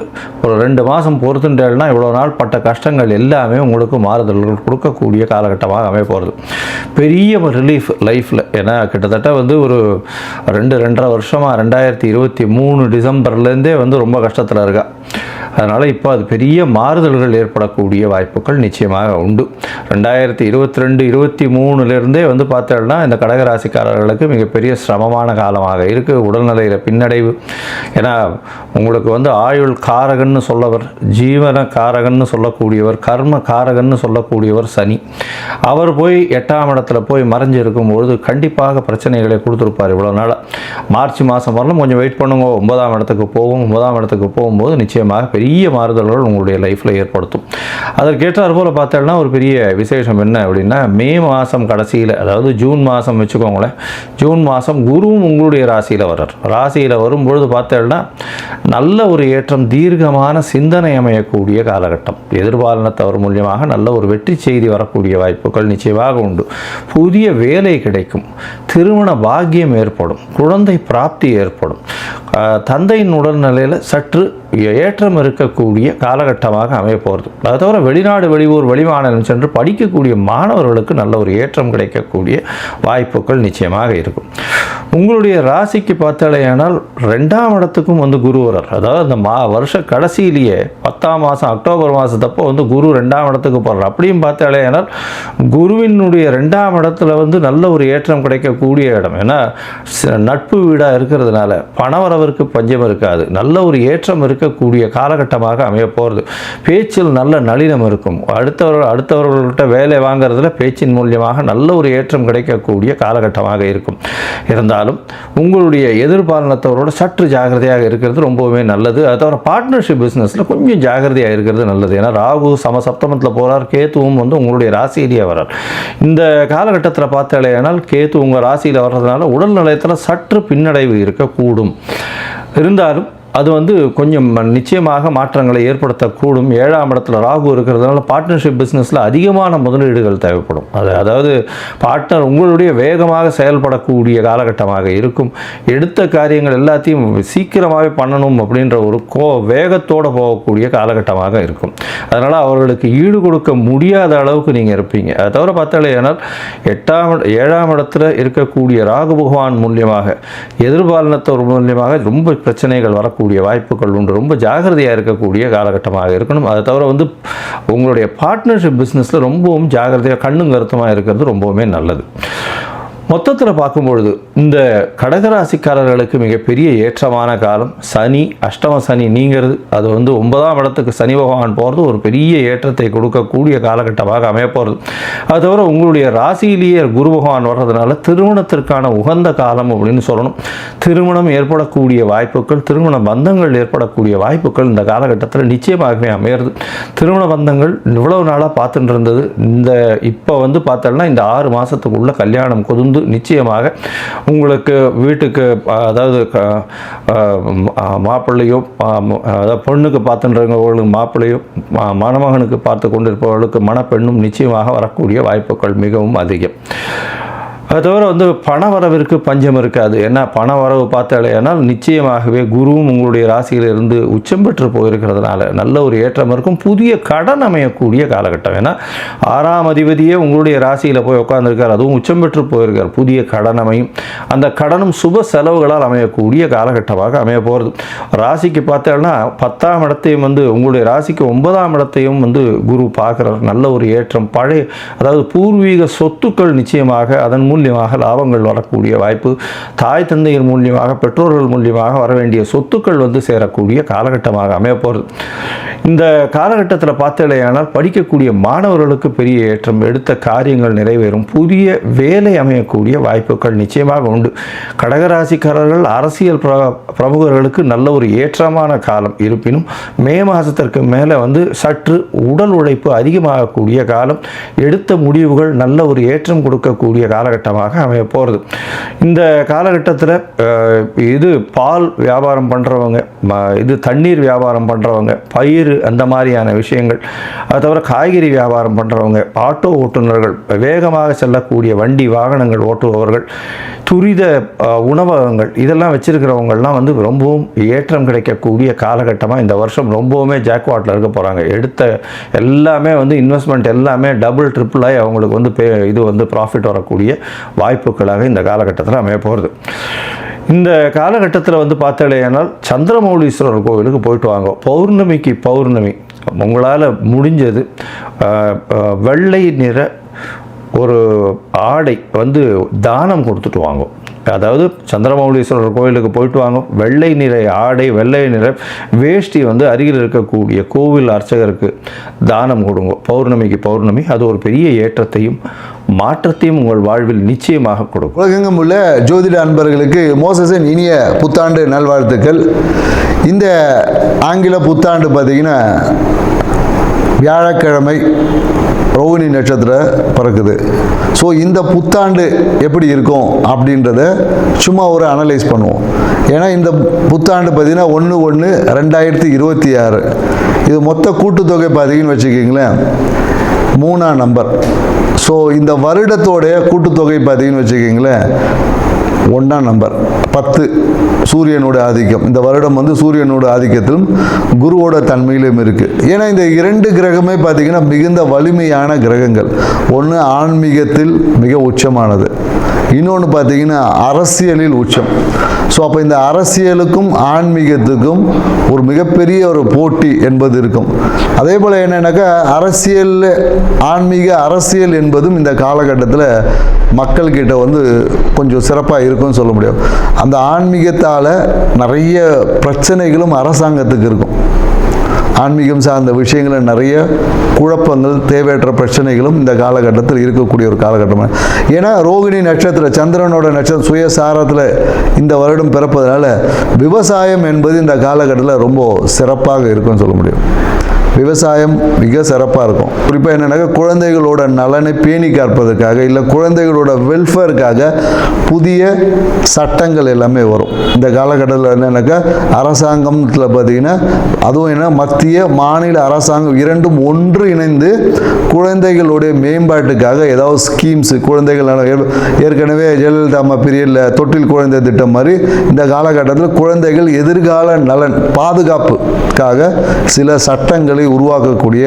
ஒரு 2 மாதம் பொறுத்துட்டேன்னா இவ்வளோ நாள் பட்ட கஷ்டங்கள் எல்லாமே உங்களுக்கு மாறுதல்கள் கொடுக்கக்கூடிய காலகட்டமாக அமைய போகிறது. பெரிய ரிலீஃப் லைஃப்பில். ஏன்னா கிட்டத்தட்ட வந்து ஒரு 2-2.5 வருஷமாக 2023 டிசம்பர்லேருந்தே வந்து ரொம்ப கஷ்டத்தில் இருக்கா. அதனால் இப்போ அது பெரிய மாறுதல்கள் ஏற்படக்கூடிய வாய்ப்புகள் நிச்சயமாக உண்டு. 2022-23 வந்து பார்த்தோம்னா இந்த கடகராசிக்காரர்களுக்கு மிகப்பெரிய சிரமமான காலமாக இருக்குது. உடல்நிலையில் பின்னடைவு. ஏன்னா உங்களுக்கு வந்து ஆயுள் காரகன்னு சொல்லவர், ஜீவன காரகன்னு சொல்லக்கூடியவர், கர்ம காரகன்னு சொல்லக்கூடியவர் சனி. அவர் போய் 8ஆம் இடத்துல போய் மறைஞ்சிருக்கும்பொழுது கண்டிப்பாக பிரச்சனைகளை கொடுத்துருப்பார். இவ்வளோ நாள் மார்ச் மாதம் வரலாம் கொஞ்சம் வெயிட் பண்ணுங்க, 9ஆம் இடத்துக்கு போகும். 9ஆம் இடத்துக்கு போகும்போது நிச்சயமாக பெரிய மாறுதல்கள் உங்களுடைய லைஃப்பில் ஏற்படுத்தும். அதற்கேற்றார் போல் பார்த்தோம்னா ஒரு பெரிய விசேஷம் என்ன அப்படின்னா, மே மாதம் கடைசியில், அதாவது ஜூன் மாதம் வச்சுக்கோங்களேன், ஜூன் மாதம் குருவும் உங்களுடைய ராசியில் வர்றார். ராசியில் வரும்பொழுது பார்த்தோம்னா நல்ல ஒரு ஏற்றம், தீர்க்கமான சிந்தனை அமையக்கூடிய காலகட்டம். எதிர்பாலினத்தவர் மூலியமாக நல்ல ஒரு வெற்றி செய்தி வரக்கூடிய வாய்ப்புகள் நிச்சயமாக உண்டு. புதிய வேலை கிடைக்கும், திருமண பாக்கியம் ஏற்படும், குழந்தை பிராப்தி ஏற்படும், தந்தையின் உடல்நிலையில் சற்று ஏற்றம் இருக்கக்கூடிய காலகட்டமாக அமைய போகிறது. அதை தவிர வெளிநாடு வெளியூர் வெளிமாநிலம் சென்று படிக்கக்கூடிய மாணவர்களுக்கு நல்ல ஒரு ஏற்றம் கிடைக்கக்கூடிய வாய்ப்புகள் நிச்சயமாக இருக்கும். உங்களுடைய ராசிக்கு பார்த்தாலேயானால் 2ஆம் இடத்துக்கும் வந்து குரு வரார். அதாவது அந்த வருஷ கடைசியிலேயே 10ஆம் மாதம் அக்டோபர் மாதத்தப்போ வந்து குரு 2ஆம் இடத்துக்கு போகிறார். அப்படியும் பார்த்தாலேயானால் குருவினுடைய 2ஆம் இடத்துல வந்து நல்ல ஒரு ஏற்றம் கிடைக்கக்கூடிய இடம். ஏன்னா நட்பு வீடாக இருக்கிறதுனால பணவரவிற்கு பஞ்சம் இருக்காது, நல்ல ஒரு ஏற்றம் இருக்கக்கூடிய காலகட்டமாக அமைய போகிறது. பேச்சில் நல்ல நளினம் இருக்கும். அடுத்தவர்கள்ட்ட வேலை வாங்கிறதுல பேச்சின் மூலியமாக நல்ல ஒரு ஏற்றம் கிடைக்கக்கூடிய காலகட்டமாக இருக்கும். இருந்தாலும் உங்களுடைய எதிர்பாலினத்தவரோட சற்று ஜாகிரதையாக இருக்கிறது ரொம்பவுமே நல்லது. அது தவிர பார்ட்னர்ஷிப் பிஸ்னஸில் கொஞ்சம் ஜாகிரதையாக இருக்கிறது நல்லது. ஏன்னா ராகு சமசப்தமத்தில் போகிறார், கேத்துவும் வந்து உங்களுடைய ராசியிலேயே வர்றார். இந்த காலகட்டத்தில் பார்த்தாலேனால் கேத்து உங்கள் ராசியில் வர்றதுனால உடல் நலத்தில் சற்று பின்னடைவு இருக்கக்கூடும். இருந்தாலும் அது வந்து கொஞ்சம் நிச்சயமாக மாற்றங்களை ஏற்படுத்தக்கூடும். 7ஆம் இடத்துல ராகு இருக்கிறதுனால பார்ட்னர்ஷிப் பிஸ்னஸில் அதிகமான முதலீடுகள் தேவைப்படும். அதாவது பார்ட்னர் உங்களுடைய வேகமாக செயல்படக்கூடிய காலகட்டமாக இருக்கும். எடுத்த காரியங்கள் எல்லாத்தையும் சீக்கிரமாகவே பண்ணணும் அப்படின்ற ஒரு வேகத்தோடு போகக்கூடிய காலகட்டமாக இருக்கும். அதனால் அவர்களுக்கு ஈடு கொடுக்க முடியாத அளவுக்கு நீங்கள் இருப்பீங்க. அதை தவிர பார்த்தாலேனால் 7ஆம் இடத்துல இருக்கக்கூடிய ராகு பகவான் மூலியமாக எதிர்பாலினத்தவர் மூலியமாக ரொம்ப பிரச்சனைகள் வரக்கூடிய வாய்ப்புகள் உண்டு. ரொம்ப ஜாகிரதையாக இருக்கக்கூடிய காலகட்டமாக இருக்கணும். அதை தவிர வந்து உங்களுடைய பார்ட்னர்ஷிப் பிஸ்னஸில் ரொம்பவும் ஜாகிரதையாக கண்ணும் கருத்துமாக இருக்கிறது ரொம்பவுமே நல்லது. மொத்தத்தில் பார்க்கும்பொழுது இந்த கடகராசிக்காரர்களுக்கு மிகப்பெரிய ஏற்றமான காலம். சனி அஷ்டம சனி நீங்கிறது, அது வந்து 9ஆம் இடத்துக்கு சனி பகவான் போகிறது ஒரு பெரிய ஏற்றத்தை கொடுக்கக்கூடிய காலகட்டமாக அமைய போகிறது. அது தவிர உங்களுடைய ராசியிலேயே குரு பகவான் வர்றதுனால திருமணத்திற்கான உகந்த காலம் அப்படின்னு சொல்லணும். திருமணம் ஏற்படக்கூடிய வாய்ப்புகள், திருமண பந்தங்கள் ஏற்படக்கூடிய வாய்ப்புகள் இந்த காலகட்டத்தில் நிச்சயமாகவே அமையிறது. திருமண பந்தங்கள் இவ்வளவு நாளாக பார்த்துட்டு இருந்தது, இந்த இப்போ வந்து பார்த்தோம்னா இந்த 6 மாதத்துக்குள்ள கல்யாணம் கொதுந்து நிச்சயமாக உங்களுக்கு வீட்டுக்கு அதாவது மாப்பிள்ளையோ அதாவது பொண்ணுக்கு பார்த்துன்றவங்களுக்கு மாப்பிள்ளையோ மணமகனுக்கு பார்த்து கொண்டிருப்பவர்களுக்கு மணப்பெண்ணும் நிச்சயமாக வரக்கூடிய வாய்ப்புகள் மிகவும் அதிகம். அது தவிர வந்து பண வரவிற்கு பஞ்சம் இருக்காது. ஏன்னா பண வரவு பார்த்தாலேனால் நிச்சயமாகவே குருவும் உங்களுடைய ராசியிலிருந்து உச்சம் பெற்று போயிருக்கிறதுனால நல்ல ஒரு ஏற்றம் இருக்கும். புதிய கடன் அமையக்கூடிய காலகட்டம். ஏன்னா 6ஆம் அதிபதியே உங்களுடைய ராசியில் போய் உட்காந்துருக்கார், அதுவும் உச்சம் பெற்று போயிருக்கார். புதிய கடன் அமையும். அந்த கடனும் சுப செலவுகளால் அமையக்கூடிய காலகட்டமாக அமைய போகிறது. ராசிக்கு பார்த்தோம்னா 10ஆம் இடத்தையும் வந்து உங்களுடைய ராசிக்கு 9ஆம் இடத்தையும் வந்து குரு பார்க்குறார். நல்ல ஒரு ஏற்றம். பழைய அதாவது பூர்வீக சொத்துக்கள் நிச்சயமாக அதன் மூலியமாக லாபங்கள் வரக்கூடிய வாய்ப்பு, தாய் தந்தையர் மூலியமாக பெற்றோர்கள் மூலியமாக வர வேண்டிய சொத்துக்கள் வந்து சேரக்கூடிய காலகட்டமாக அமைய போகிறது. இந்த காலகட்டத்தில் பார்த்தலையானால் படிக்கக்கூடிய மாணவர்களுக்கு பெரிய ஏற்றம், எடுத்த காரியங்கள் நிறைவேறும், புதிய வேலை அமையக்கூடிய வாய்ப்புகள் நிச்சயமாக உண்டு. கடகராசிக்காரர்கள் அரசியல் பிரமுகர்களுக்கு நல்ல ஒரு ஏற்றமான காலம். இருப்பினும் மே மாதத்திற்கு மேலே வந்து சற்று உடல் உழைப்பு அதிகமாகக்கூடிய காலம், எடுத்த முடிவுகள் நல்ல ஒரு ஏற்றம் கொடுக்கக்கூடிய காலகட்டமாக அமைய போகிறது. இந்த காலகட்டத்தில் இது பால் வியாபாரம் பண்ணுறவங்க, இது தண்ணீர் வியாபாரம் பண்ணுறவங்க, பயிர் அந்த மாதிரியான விஷயங்கள், அது தவிர காய்கறி வியாபாரம் பண்ணுறவங்க, ஆட்டோ ஓட்டுநர்கள், வேகமாக செல்லக்கூடிய வண்டி வாகனங்கள் ஓட்டுபவர்கள், துரித உணவகங்கள் இதெல்லாம் வச்சுருக்கிறவங்கள்லாம் வந்து ரொம்பவும் ஏற்றம் கிடைக்கக்கூடிய காலகட்டமாக இந்த வருஷம் ரொம்பவுமே ஜாக்வாட்டில் இருக்க போகிறாங்க. எடுத்த எல்லாமே வந்து இன்வெஸ்ட்மெண்ட் எல்லாமே டபுள் ட்ரிபிள் ஆகி அவங்களுக்கு வந்து இது வந்து ப்ராஃபிட் வரக்கூடிய வாய்ப்புகளாக இந்த காலகட்டத்தில் அமைய போகிறது. இந்த காலகட்டத்தில் வந்து பார்த்தாலேனால் சந்திரமௌலீஸ்வரர் கோவிலுக்கு போயிட்டு வாங்க. பௌர்ணமிக்கு பௌர்ணமி உங்களால் முடிஞ்சது வெள்ளை நிற ஒரு ஆடை வந்து தானம் கொடுத்துட்டு வாங்க. அதாவது சந்திரமௌலீஸ்வரர் கோவிலுக்கு போயிட்டு வாங்க. வெள்ளை நிற ஆடை, வெள்ளை நிற வேஷ்டி வந்து அருகில் இருக்கக்கூடிய கோவில் அர்ச்சகருக்கு தானம் கொடுங்க. பௌர்ணமிக்கு பௌர்ணமி அது ஒரு பெரிய ஏற்றத்தையும் மாற்றத்தையும் உங்கள் வாழ்வில் நிச்சயமாக கொடுக்கும். உலகெங்கும் உள்ள ஜோதிட அன்பர்களுக்கு மோசஸின் இனிய புத்தாண்டு நல்வாழ்த்துக்கள். இந்த ஆங்கில புத்தாண்டு பார்த்திங்கன்னா வியாழக்கிழமை ரோகிணி நட்சத்திரம் பிறக்குது. ஸோ இந்த புத்தாண்டு எப்படி இருக்கும் அப்படின்றத சும்மா ஒரு அனலைஸ் பண்ணுவோம். ஏன்னா இந்த புத்தாண்டு பார்த்திங்கன்னா 1/1/2026 இது மொத்த கூட்டுத்தொகை பார்த்திங்கன்னு வச்சுக்கிங்களேன் 3ஆம் நம்பர். ஸோ இந்த வருடத்தோடைய கூட்டுத்தொகை பார்த்திங்கன்னு வச்சுக்கிங்களேன் 1ஆம் நம்பர் 10 சூரியனோட ஆதிக்கம். இந்த வருடம் வந்து சூரியனோட ஆதிக்கத்திலும் குருவோட தன்மையிலும் இருக்குது. ஏன்னா இந்த 2 கிரகமே பார்த்திங்கன்னா மிகுந்த வலிமையான கிரகங்கள். ஒன்று ஆன்மீகத்தில் மிக உச்சமானது, இன்னொன்று பார்த்திங்கன்னா அரசியலில் உச்சம். ஸோ அப்போ இந்த அரசியலுக்கும் ஆன்மீகத்துக்கும் ஒரு மிகப்பெரிய ஒரு போட்டி என்பது இருக்கும். அதே போல் என்னென்னாக்கா அரசியல் ஆன்மீக அரசியல் என்பதும் இந்த காலகட்டத்தில் மக்கள்கிட்ட வந்து கொஞ்சம் சிறப்பாக இருக்கும்னு சொல்ல முடியும். அந்த ஆன்மீகத்தால் நிறைய பிரச்சனைகளும் அரசாங்கத்துக்கு இருக்கும். ஆன்மீகம் சார்ந்த விஷயங்களில் நிறைய குழப்பங்கள், தேவையற்ற பிரச்சனைகளும் இந்த காலகட்டத்தில் இருக்கக்கூடிய ஒரு காலகட்டம். ஏன்னா ரோகிணி நட்சத்திரம் சந்திரனோட நட்சத்திரம் சுயசாரத்தில் இந்த வருடம் பிறப்பதனால விவசாயம் என்பது இந்த காலகட்டத்தில் ரொம்ப சிறப்பாக இருக்கும்னு சொல்ல முடியும். விவசாயம் மிக சிறப்பாக இருக்கும். குறிப்பாக என்னென்னாக்கா குழந்தைகளோட நலனை பேணி காப்பதற்காக இல்லை குழந்தைகளோட வெல்ஃபேருக்காக புதிய சட்டங்கள் எல்லாமே வரும். இந்த காலகட்டத்தில் என்னென்னாக்கா அரசாங்கத்தில் பார்த்திங்கன்னா அதுவும் என்ன மத்திய மாநில அரசாங்கம் இரண்டும் ஒன்று இணைந்து குழந்தைகளுடைய மேம்பாட்டுக்காக ஏதாவது ஸ்கீம்ஸு குழந்தைகள் ஏற்கனவே ஜெயலலிதா அம்மா பீரியடில் தொட்டில் குழந்தை திட்டம் மாதிரி இந்த காலகட்டத்தில் குழந்தைகள் எதிர்கால நலன் பாதுகாப்புக்காக சில சட்டங்களை உருவாக்கக்கூடிய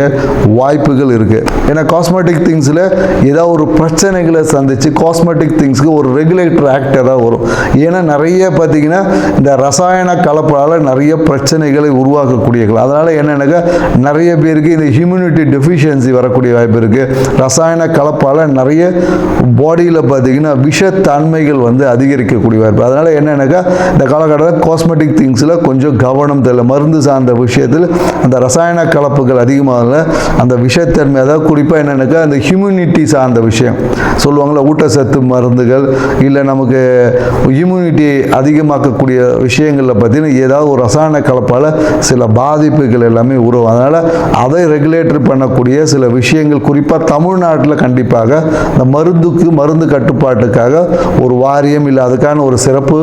வாய்ப்புகள் இருக்கு. ஏன்னா காஸ்மெட்டிக் திங்ஸில் ஏதாவது ஒரு பிரச்சனைகளை சந்திச்சு காஸ்மெட்டிக் திங்ஸ்க்கு ஒரு ரெகுலேட்டர் ஆக்ட் ஏதாவது வரும். ஏன்னா நிறைய பார்த்தீங்கன்னா இந்த ரசாயன கலப்பால் நிறைய பிரச்சனைகளை உருவாக்கக்கூடிய, அதனால என்னன்னாக்கா நிறைய பேருக்கு இந்த ஹியூமினிட்டி டெஃபிஷியன்சி வரக்கூடிய வாய்ப்பு இருக்கு. ரசாயன கலப்பால் நிறைய பாடியில் பார்த்தீங்கன்னா விஷத்தன்மைகள் வந்து அதிகரிக்கக்கூடிய வாய்ப்பு. அதனால என்னன்னாக்கா இந்த காலகட்டத்தில் காஸ்மெட்டிக் திங்ஸில் கொஞ்சம் கவனம் தேவை. மருந்து சார்ந்த விஷயத்தில் அந்த ரசாயன கலப்புகள் அதிகமாக அந்த விஷத்தன்மை, அதாவது குறிப்பாக என்னென்னாக்கா அந்த ஹியூமினிட்டி சார்ந்த விஷயம் சொல்லுவாங்களா, ஊட்டச்சத்து மருந்துகள் இல்லை நமக்கு இம்யூனிட்டி அதிகமாக்கக்கூடிய விஷயங்களில் பார்த்தீங்கன்னா ஏதாவது ஒரு ரசாயன கலப்பால் சில பாதிப்புகள் எல்லாமே உருவாகும். அதனால் அதை ரெகுலேட்டர் பண்ணக்கூடிய சில விஷயங்கள் குறிப்பாக தமிழ்நாட்டில் கண்டிப்பாக இந்த மருந்து கட்டுப்பாட்டுக்காக ஒரு வாரியம் இல்லை அதுக்கான ஒரு சிறப்பு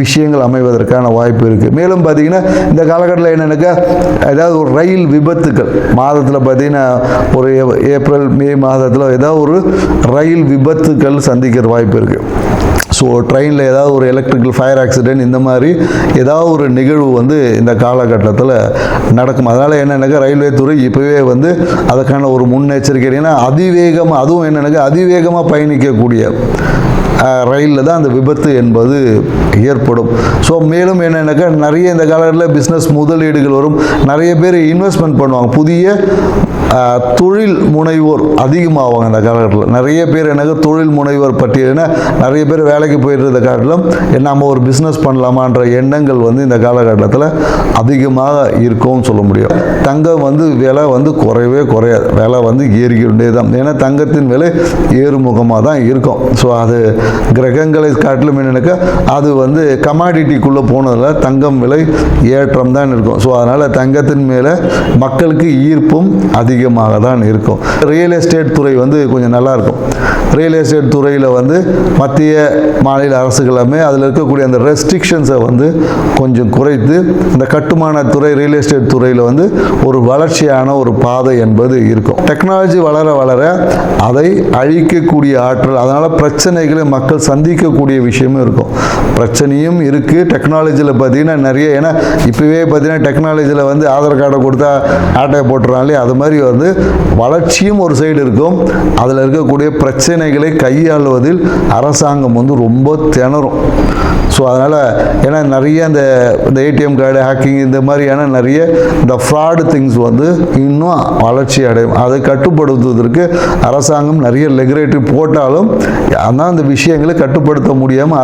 விஷயங்கள் அமைவதற்கான வாய்ப்பு இருக்குது. மேலும் பார்த்தீங்கன்னா இந்த காலகட்டத்தில் என்னென்னாக்கா ஏதாவது ஒரு ரயில் விபத்துக்கள் மாதத்தில் பார்த்தீங்கன்னா ஒரு ஏப்ரல் மே மாதத்தில் ஏதாவது ஒரு ரயில் விபத்துக்கள் சந்திக்கிற வாய்ப்பு இருக்குது. ஸோ ட்ரெயினில் ஏதாவது ஒரு எலக்ட்ரிக்கல் ஃபயர் ஆக்சிடென்ட் இந்த மாதிரி ஏதாவது ஒரு நிகழ்வு வந்து இந்த காலகட்டத்தில் நடக்கும். அதனால் என்னென்னாக்கா ரயில்வே துறை இப்போவே வந்து அதுக்கான ஒரு முன்னெச்சரிக்கை, ஏன்னா அதிவேகமாக, அதுவும் என்னென்னாக்கா அதிவேகமாக பயணிக்கக்கூடிய ரயிலில் தான் அந்த விபத்து என்பது ஏற்படும். ஸோ மேலும் என்னென்னாக்கா நிறைய இந்த காலகட்டத்தில் பிஸ்னஸ் முதலீடுகள் வரும், நிறைய பேர் இன்வெஸ்ட்மெண்ட் பண்ணுவாங்க, புதிய தொழில் முனைவோர் அதிகமாகுவாங்க இந்த காலகட்டத்தில். நிறைய பேர் எனக்கு தொழில் முனைவோர் பட்டியல்னா நிறைய பேர் வேலைக்கு போயிட்டு இருந்த காலத்திலும் நம்ம ஒரு பிஸ்னஸ் பண்ணலாமான்ற எண்ணங்கள் வந்து இந்த காலகட்டத்தில் அதிகமாக இருக்கும்னு சொல்ல முடியும். தங்கம் வந்து விலை வந்து குறையவே குறையாது, விலை வந்து ஏறிக்கிட்டே தான், ஏன்னா தங்கத்தின் விலை ஏறுமுகமாக தான் இருக்கும். ஸோ அது கிரகங்களை காட்டிலும் என்னென்னாக்கா அது வந்து கமாடிட்டிக்குள்ளே போனதில் தங்கம் விலை ஏற்றம் தான் இருக்கும். ஸோ அதனால் தங்கத்தின் மேலே மக்களுக்கு ஈர்ப்பும் அதிகமாக தான் இருக்கும். ரியல் எஸ்டேட் துறை வந்து கொஞ்சம் நல்லாயிருக்கும். ரியல் எஸ்டேட் துறையில் வந்து மத்திய மாநில அரசுகளுமே அதில் இருக்கக்கூடிய அந்த ரெஸ்ட்ரிக்ஷன்ஸை வந்து கொஞ்சம் குறைத்து இந்த கட்டுமான துறை ரியல் எஸ்டேட் துறையில் வந்து ஒரு வளர்ச்சியான ஒரு பாதை என்பது இருக்கும். டெக்னாலஜி வளர வளர அதை அழிக்கக்கூடிய ஆற்றல், அதனால் பிரச்சனைகளை மக்கள் சந்திக்கக்கூடிய விஷயமும் இருக்கும். பிரச்சனையும் இருக்குது டெக்னாலஜியில் பார்த்தீங்கன்னா நிறைய, ஏன்னா இப்போவே பார்த்தீங்கன்னா டெக்னாலஜியில் வந்து ஆதார் கார்டை கொடுத்தா ஆட்டையை போட்டுறாங்களே, அது மாதிரி வந்து வளர்ச்சியும் ஒரு சைடு இருக்கும். அதில் இருக்கக்கூடிய பிரச்சனைகளை கையாளுவதில் அரசாங்கம் வந்து ரொம்ப திணறும். ஸோ அதனால் ஏன்னா நிறைய இந்த ஏடிஎம் கார்டு ஹேக்கிங் இந்த மாதிரியான நிறைய இந்த ஃப்ராடு திங்ஸ் வந்து இன்னும் வளர்ச்சி அடையும். அதை கட்டுப்படுத்துவதற்கு அரசாங்கம் நிறைய ரெகுலேட்டரி போட்டாலும் ஆனால் அந்த விஷயங்களை கட்டுப்படுத்த முடியாமல்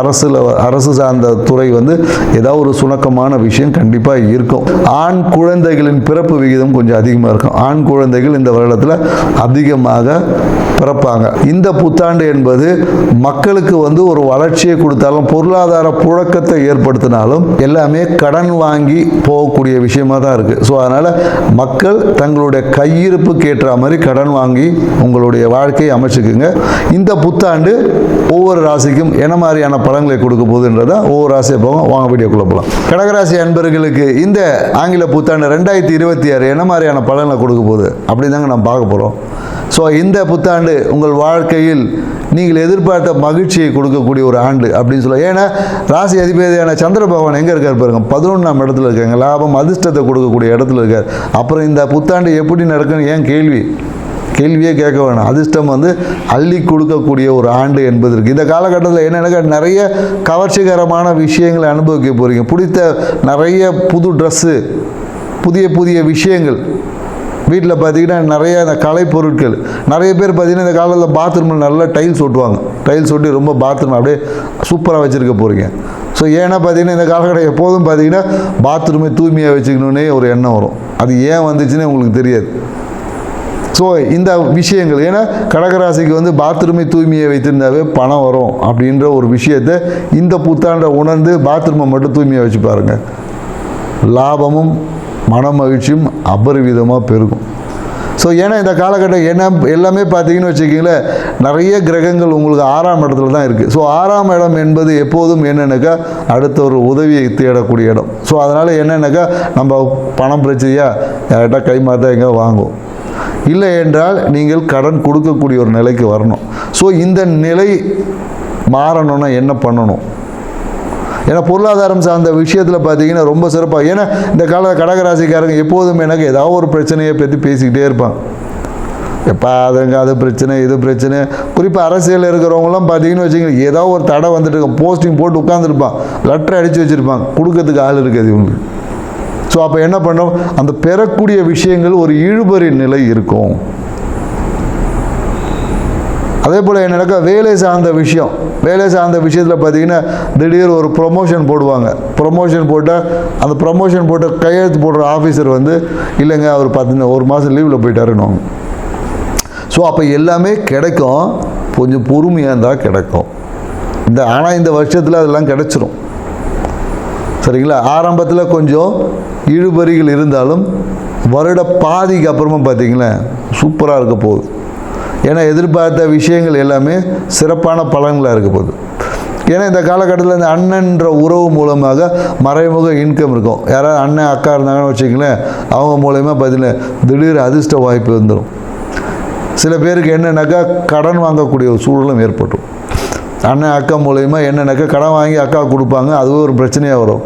அரசு சார்ந்த துறை வந்து ஏதாவது ஒரு சுணக்கமான விஷயம் கண்டிப்பாக இருக்கும். ஆண் குழந்தைகளின் பிறப்பு விகிதம் கொஞ்சம் அதிகமாக இருக்கும். ஆண் குழந்தைகள் இந்த வருடத்தில் அதிகமாக பிறப்பாங்க. இந்த புத்தாண்டு என்பது மக்களுக்கு வந்து ஒரு வளர்ச்சியை கொடுத்தாலும் பொருளாதார புழக்கத்தை ஏற்படுத்தினாலும் எல்லாமே கடன் வாங்கி போகக்கூடிய விஷயமா தான் இருக்குது. ஸோ அதனால் மக்கள் தங்களுடைய கையிருப்புக்கு ஏற்ற மாதிரி கடன் வாங்கி உங்களுடைய வாழ்க்கையை அமைச்சுக்குங்க. இந்த புத்தாண்டு ஒவ்வொரு ராசிக்கும் என்ன மாதிரியான பலன்களை கொடுக்க போகுதுன்றதை ஒவ்வொரு ராசியை போகும். வாங்க வீடியோக்குள்ள போகலாம். கடகராசி அன்பர்களுக்கு இந்த ஆங்கில புத்தாண்டு 2026 என்ன மாதிரியான பலன்களை கொடுக்க போகுது அப்படி தாங்க நம்ம பார்க்க போகிறோம். ஸோ இந்த புத்தாண்டு உங்கள் வாழ்க்கையில் நீங்கள் எதிர்பார்த்த மகிழ்ச்சியை கொடுக்கக்கூடிய ஒரு ஆண்டு அப்படின்னு சொல்ல. ஏன்னா ராசி அதிபதியான சந்திர பகவான் எங்கே இருக்கார் பாருங்க, 11ஆம் இடத்துல இருக்காங்க. லாபம் அதிர்ஷ்டத்தை கொடுக்கக்கூடிய இடத்துல இருக்கார். அப்புறம் இந்த புத்தாண்டு எப்படி நடக்குன்னு ஏன் கேள்வியே கேட்க வேணாம். அதிர்ஷ்டம் வந்து அள்ளி கொடுக்கக்கூடிய ஒரு ஆண்டு என்பது இருக்குது. இந்த காலகட்டத்தில் என்னென்னா நிறைய கவர்ச்சிகரமான விஷயங்களை அனுபவிக்க போகிறீங்க. பிடித்த நிறைய புது ட்ரெஸ்ஸு, புதிய விஷயங்கள் வீட்டில் பார்த்தீங்கன்னா நிறைய இந்த கலை பொருட்கள். நிறைய பேர் பார்த்தீங்கன்னா இந்த காலத்தில் பாத்ரூமில் நல்லா டைல்ஸ் ஒட்டுவாங்க. டைல்ஸ் ஒட்டி ரொம்ப பாத்ரூம் அப்படியே சூப்பராக வச்சுருக்க போகிறீங்க. ஸோ ஏன்னா பார்த்தீங்கன்னா இந்த காலகட்டம் எப்போதும் பார்த்தீங்கன்னா பாத்ரூமை தூய்மையாக வச்சுக்கணுன்னே ஒரு எண்ணம் வரும். அது ஏன் வந்துச்சுன்னு உங்களுக்கு தெரியாது. ஸோ இந்த விஷயங்கள், ஏன்னா கடகராசிக்கு வந்து பாத்ரூமை தூய்மையை வைத்திருந்தாவே பணம் வரும் அப்படின்ற ஒரு விஷயத்தை இந்த புத்தாண்டை உணர்ந்து பாத்ரூமை மட்டும் தூய்மையாக வச்சு பாருங்கள். லாபமும் மன மகிழ்ச்சியும் அபரிவிதமாக பெருகும். ஸோ ஏன்னா இந்த காலகட்டம் எல்லாமே பார்த்தீங்கன்னு வச்சுக்கிங்களேன், நிறைய கிரகங்கள் உங்களுக்கு 6ஆம் இடத்துல தான் இருக்குது. ஸோ 6ஆம் இடம் என்பது எப்போதும் என்னென்னாக்கா அடுத்த ஒரு உதவியை தேடக்கூடிய இடம். ஸோ அதனால் என்னென்னாக்கா நம்ம பணம் பிரச்சனையா யார்கிட்ட கை மாற்ற எங்கே வாங்குவோம், இல்லை என்றால் நீங்கள் கடன் கொடுக்கக்கூடிய ஒரு நிலைக்கு வரணும். ஸோ இந்த நிலை மாறணும்னா என்ன பண்ணணும்? ஏன்னா பொருளாதாரம் சார்ந்த விஷயத்தில் பார்த்தீங்கன்னா ரொம்ப சிறப்பாக. ஏன்னா இந்த கடகராசிக்காரங்க எப்போதும் எனக்கு ஏதாவது ஒரு பிரச்சனையை பற்றி பேசிக்கிட்டே இருப்பாங்க. எப்போ அது பிரச்சனை இது பிரச்சனை. குறிப்பாக அரசியலில் இருக்கிறவங்களாம் பார்த்தீங்கன்னு வச்சுக்கோங்க, ஏதாவது ஒரு தடை வந்துட்டு போஸ்டிங் போட்டு உட்காந்துருப்பான், லெட்டர் அடித்து வச்சுருப்பாங்க, கொடுக்கறதுக்கு ஆள் இருக்காது இவங்களுக்கு. ஸோ அப்போ என்ன பண்ணோம், அந்த பெறக்கூடிய விஷயங்கள் ஒரு இழுபறி நிலை இருக்கும். அதே போல் என்னக்கா வேலை சார்ந்த விஷயத்தில் பார்த்தீங்கன்னா திடீர் ஒரு ப்ரொமோஷன் போடுவாங்க. ப்ரொமோஷன் போட்டால் அந்த ப்ரொமோஷன் போட்ட கையெழுத்து போடுற ஆஃபீஸர் வந்து இல்லைங்க அவர் 1 மாதம் லீவில் போயிட்டாருன்னு. ஸோ அப்போ எல்லாமே கிடைக்கும், கொஞ்சம் பொறுமையாக இருந்தால் கிடைக்கும். ஆனால் இந்த வருஷத்தில் அதெல்லாம் கிடைச்சிரும். சரிங்களா? ஆரம்பத்தில் கொஞ்சம் இழுபறிகள் இருந்தாலும் வருட பாதிக்கு அப்புறமா பார்த்தீங்களா சூப்பராக இருக்க போகுது. ஏன்னா எதிர்பார்த்த விஷயங்கள் எல்லாமே சிறப்பான பலன்களாக இருக்க போகுது. ஏன்னா இந்த காலகட்டத்தில் இந்த அண்ணன்ற உறவு மூலமாக மறைமுக இன்கம் இருக்கும். யாராவது அண்ணன் அக்கா இருந்தாங்கன்னு வச்சுங்களேன், அவங்க மூலயமா பார்த்தீங்கன்னா திடீர் அதிர்ஷ்ட வாய்ப்பு வந்துடும். சில பேருக்கு என்னென்னாக்கா கடன் வாங்கக்கூடிய ஒரு சூழலும் ஏற்பட்டும். அண்ணன் அக்கா மூலயமா என்னென்னாக்கா கடன் வாங்கி அக்கா கொடுப்பாங்க, அதுவே ஒரு பிரச்சனையாக வரும்.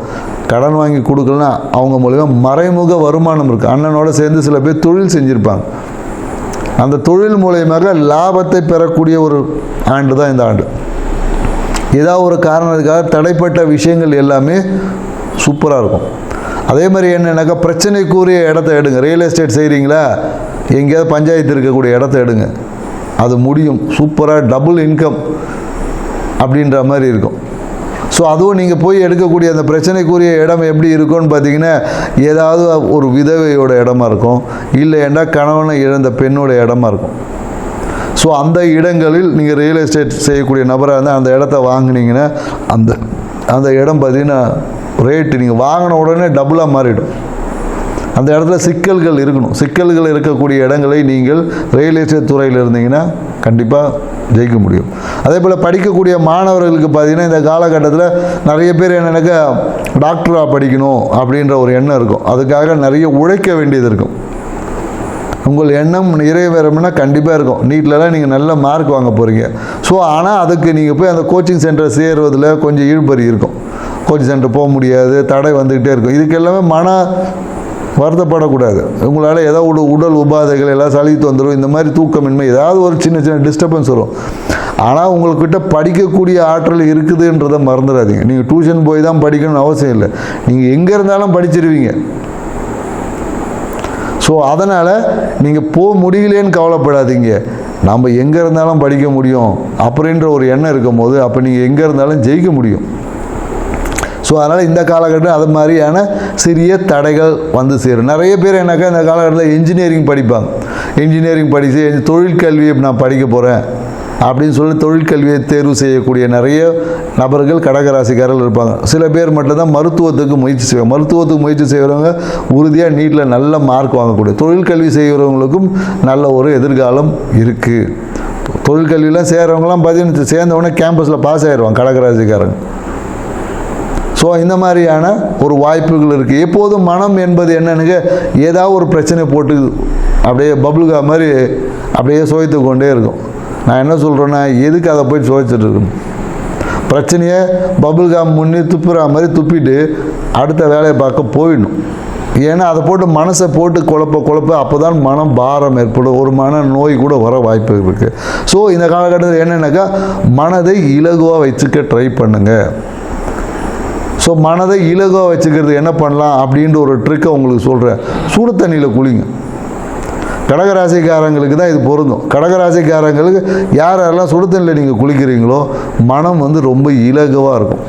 கடன் வாங்கி கொடுக்கலன்னா அவங்க மூலயமா மறைமுக வருமானம் இருக்குது. அண்ணனோட சேர்ந்து சில பேர் தொழில் செஞ்சுருப்பாங்க. அந்த தொழில் மூலயமாக லாபத்தை பெறக்கூடிய ஒரு ஆண்டு தான் இந்த ஆண்டு. ஏதாவது ஒரு காரணத்துக்காக தடைப்பட்ட விஷயங்கள் எல்லாமே சூப்பராக இருக்கும். அதே மாதிரி என்னென்னாக்கா பிரச்சனைக்குரிய இடத்த எடுங்க. ரியல் எஸ்டேட் செய்கிறீங்களா, எங்கேயாவது பஞ்சாயத்து இருக்கக்கூடிய இடத்த எடுங்க, அது முடியும். சூப்பராக டபுள் இன்கம் அப்படின்ற மாதிரி இருக்கும். ஸோ அதுவும் நீங்கள் போய் எடுக்கக்கூடிய அந்த பிரச்சனைக்குரிய இடம் எப்படி இருக்கும்னு பார்த்தீங்கன்னா, ஏதாவது ஒரு விதவையோட இடமா இருக்கும், இல்லைன்னா கணவனை இழந்த பெண்ணோட இடமா இருக்கும். ஸோ அந்த இடங்களில் நீங்கள் ரியல் எஸ்டேட் செய்யக்கூடிய நபராக இருந்தால் அந்த இடத்த வாங்கினீங்கன்னா அந்த இடம் பார்த்தீங்கன்னா ரேட்டு நீங்கள் வாங்கின உடனே டபுளாக மாறிடும். அந்த இடத்துல சிக்கல்கள் இருக்கணும். சிக்கல்கள் இருக்கக்கூடிய இடங்களை நீங்கள் ரியல் எஸ்டேட் துறையில் இருந்தீங்கன்னா கண்டிப்பாக ஜெயிக்க முடியும். அதே போல் படிக்கக்கூடிய மாணவர்களுக்கு பார்த்தீங்கன்னா இந்த காலகட்டத்தில் நிறைய பேர் என்னென்னாக்கா டாக்டராக படிக்கணும் அப்படின்ற ஒரு எண்ணம் இருக்கும். அதுக்காக நிறைய உழைக்க வேண்டியது இருக்கும். உங்கள் எண்ணம் நிறைவேறும்னா கண்டிப்பாக இருக்கும். நீட்லலாம் நீங்கள் நல்ல மார்க் வாங்க போகிறீங்க. ஸோ ஆனால் அதுக்கு நீங்கள் போய் அந்த கோச்சிங் சென்டர் சேருவதில் கொஞ்சம் இழுபறி இருக்கும். கோச்சிங் சென்டர் போக முடியாது, தடை வந்துக்கிட்டே இருக்கும். இதுக்கு எல்லாமே வருத்தப்படக்கூடாது. உங்களால் ஏதாவது உடல் உபாதைகள் எல்லாம் சளி தொந்தரவு, இந்த மாதிரி தூக்கமின்மை, ஏதாவது ஒரு சின்ன சின்ன டிஸ்டர்பன்ஸ் வரும். ஆனால் உங்கள்கிட்ட படிக்கக்கூடிய ஆற்றல் இருக்குதுன்றதை மறந்துடாதீங்க. நீங்கள் டியூஷன் போய் தான் படிக்கணும்னு அவசியம் இல்லை, நீங்கள் எங்கே இருந்தாலும் படிச்சிருவீங்க. ஸோ அதனால் நீங்கள் போக முடியலேன்னு கவலைப்படாதீங்க. நம்ம எங்கே இருந்தாலும் படிக்க முடியும் அப்படின்ற ஒரு எண்ணம் இருக்கும் போது அப்போ நீங்கள் எங்கே இருந்தாலும் ஜெயிக்க முடியும். ஸோ அதனால் இந்த காலகட்டம் அது மாதிரியான சிறிய தடைகள் வந்து சேரும். நிறைய பேர் என்னக்கா இந்த காலகட்டத்தில் இன்ஜினியரிங் படிப்பாங்க. இன்ஜினியரிங் படித்து தொழிற்கல்வியை நான் படிக்க போகிறேன் அப்படின்னு சொல்லி தொழிற்கல்வியை தேர்வு செய்யக்கூடிய நிறைய நபர்கள் கடகராசிக்காரர்கள் இருப்பாங்க. சில பேர் மட்டும்தான் மருத்துவத்துக்கு முயற்சி செய்வாங்க. மருத்துவத்துக்கு முயற்சி செய்கிறவங்க உறுதியாக நீட்டில் நல்ல மார்க் வாங்கக்கூடிய, தொழிற்கல்வி செய்கிறவங்களுக்கும் நல்ல ஒரு எதிர்காலம் இருக்குது. தொழிற்கல்வியெலாம் சேர்கிறவங்களாம் பார்த்தீங்கன்னா சேர்ந்தவொடனே கேம்பஸில் பாஸ் ஆகிடுவாங்க கடகராசிக்காரங்க. ஸோ இந்த மாதிரியான ஒரு வாய்ப்புகள் இருக்குது. எப்போதும் மனம் என்பது என்னென்னு ஏதாவது ஒரு பிரச்சனை போட்டு அப்படியே பபுள்கா மாதிரி அப்படியே சுவைத்து கொண்டே இருக்கும். நான் என்ன சொல்கிறேன்னா, எதுக்கு அதை போய் சுவைச்சிட்டு இருக்கணும்? பிரச்சனையை பபுள்காம் முன்னே துப்புற மாதிரி துப்பிட்டு அடுத்த வேலையை பார்க்க போயிடணும். ஏன்னா அதை போட்டு மனசை போட்டு குழப்ப அப்போ தான் மனம் பாரம் ஏற்படும், ஒரு மன நோய் கூட வர வாய்ப்பு இருக்குது. ஸோ இந்த காலகட்டத்தில் என்னென்னாக்கா மனதை இலகுவாக வச்சுக்க ட்ரை பண்ணுங்கள். ஸோ மனதை இலகுவாக வச்சுக்கிறது என்ன பண்ணலாம் அப்படின்ற ஒரு ட்ரிக்கை உங்களுக்கு சொல்கிறேன். சுடு தண்ணியில் குளிங்க. கடகராசிக்காரங்களுக்கு தான் இது பொருந்தும். கடகராசிக்காரங்களுக்கு யாரெல்லாம் சுடு தண்ணியில் நீங்கள் குளிக்கிறீங்களோ மனம் வந்து ரொம்ப இலகுவாக இருக்கும்.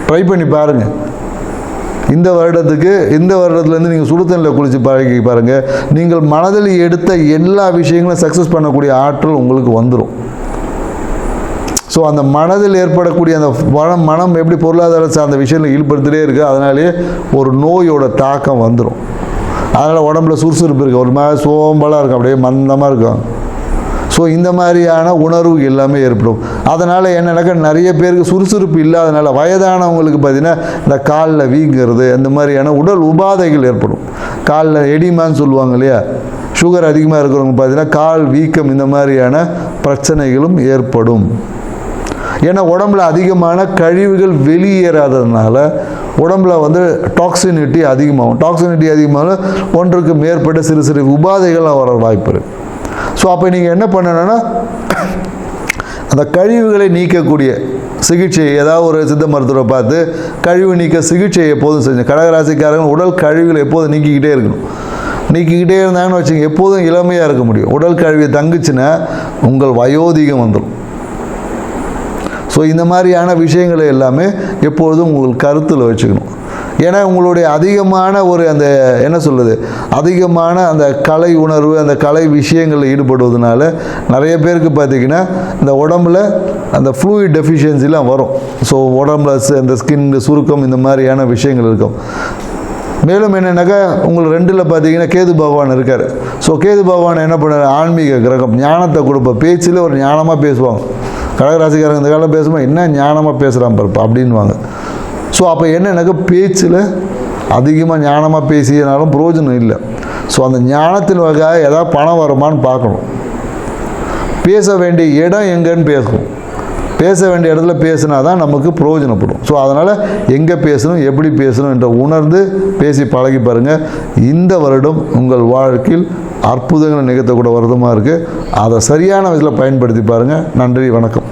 ட்ரை பண்ணி பாருங்கள். இந்த வருடத்துலேருந்து நீங்கள் சுடு தண்ணியில் குளித்து பழகி பாருங்கள். நீங்கள் மனதில் எடுத்த எல்லா விஷயங்களும் சக்ஸஸ் பண்ணக்கூடிய ஆற்றல் உங்களுக்கு வந்துடும். ஸோ அந்த மனதில் ஏற்படக்கூடிய அந்த மனம் எப்படி பொருளாதார சார்ந்த விஷயத்தில் ஈடுபடுத்திட்டே இருக்குது, அதனாலே ஒரு நோயோட தாக்கம் வந்துடும். அதனால் உடம்புல சுறுசுறுப்பு இருக்குது, ஒரு மாதிரி சோம்பலாக இருக்கும், அப்படியே மந்தமாக இருக்கும். ஸோ இந்த மாதிரியான உணர்வு எல்லாமே ஏற்படும். அதனால் என்னன்னாக்கா நிறைய பேருக்கு சுறுசுறுப்பு இல்லாதனால வயதானவங்களுக்கு பார்த்திங்கன்னா இந்த காலில் வீங்கிறது, இந்த மாதிரியான உடல் உபாதைகள் ஏற்படும். காலில் எடிமான்னு சொல்லுவாங்க இல்லையா, சுகர் அதிகமாக இருக்கிறவங்க பார்த்திங்கன்னா கால் வீக்கம், இந்த மாதிரியான பிரச்சனைகளும் ஏற்படும். ஏன்னா உடம்புல அதிகமான கழிவுகள் வெளியேறாததுனால உடம்புல வந்து டாக்ஸினிட்டி அதிகமாகும். டாக்ஸினிட்டி அதிகமாக ஒன்றுக்கு மேற்பட்ட சிறு சிறு உபாதைகள்லாம் வர வாய்ப்பு இருக்குது. ஸோ அப்போ நீங்கள் என்ன பண்ணணும்னா அந்த கழிவுகளை நீக்கக்கூடிய சிகிச்சை, ஏதாவது ஒரு சித்த மருத்துவரை பார்த்து கழிவு நீக்க சிகிச்சை எப்போதும் செஞ்சு. கடகராசிக்காரங்க உடல் கழிவுகளை எப்போதும் நீக்கிக்கிட்டே இருக்கணும். நீக்கிக்கிட்டே இருந்தாங்கன்னு வச்சுங்க எப்போதும் இளமையாக இருக்க முடியும். உடல் கழிவு தங்குச்சுன்னா உங்கள் வயோதிகம் வந்துடும். ஸோ இந்த மாதிரியான விஷயங்களை எல்லாமே எப்பொழுதும் உங்கள் கருத்தில் வச்சுக்கணும். ஏன்னா உங்களுடைய அதிகமான ஒரு அந்த என்ன சொல்கிறது, அதிகமான அந்த கலை உணர்வு, அந்த கலை விஷயங்களில் ஈடுபடுவதனால நிறைய பேருக்கு பார்த்திங்கன்னா இந்த உடம்புல அந்த ஃப்ளூயிட் டெஃபிஷியன்சிலாம் வரும். ஸோ உடம்புல அந்த ஸ்கின் சுருக்கம் இந்த மாதிரியான விஷயங்கள் இருக்கும். மேலும் என்னென்னாக்கா உங்களுக்கு 2ல் பார்த்தீங்கன்னா கேது பகவான் இருக்கார். ஸோ கேது பகவான் என்ன பண்ணார், ஆன்மீக கிரகம், ஞானத்தை கொடுப்ப, பேச்சில் ஒரு ஞானமாக பேசுவாங்க. கடகராசிக்காரங்க இந்த காலம் பேசும்போது என்ன ஞானமாக பேசுகிறான் பாருப்பா அப்படின்வாங்க. ஸோ அப்போ என்னென்னாக்கா பேச்சில் அதிகமாக ஞானமாக பேசியனாலும் பிரயோஜனம் இல்லை. ஸோ அந்த ஞானத்தின் வகையாக ஏதாவது பணம் வருமானு பார்க்கணும். பேச வேண்டிய இடம் எங்கன்னு பேசணும். பேச வேண்டிய இடத்துல பேசினா தான் நமக்கு பிரயோஜனப்படும். ஸோ அதனால் எங்கே பேசணும், எப்படி பேசணும் என்ற உணர்ந்து பேசி பழகி பாருங்கள். இந்த வருடம் உங்கள் வாழ்க்கையில் அற்புதங்களை நிகழ்த்தக்கூட வருடமாக இருக்குது. அதை சரியான விதத்தில் பயன்படுத்தி பாருங்கள். நன்றி, வணக்கம்.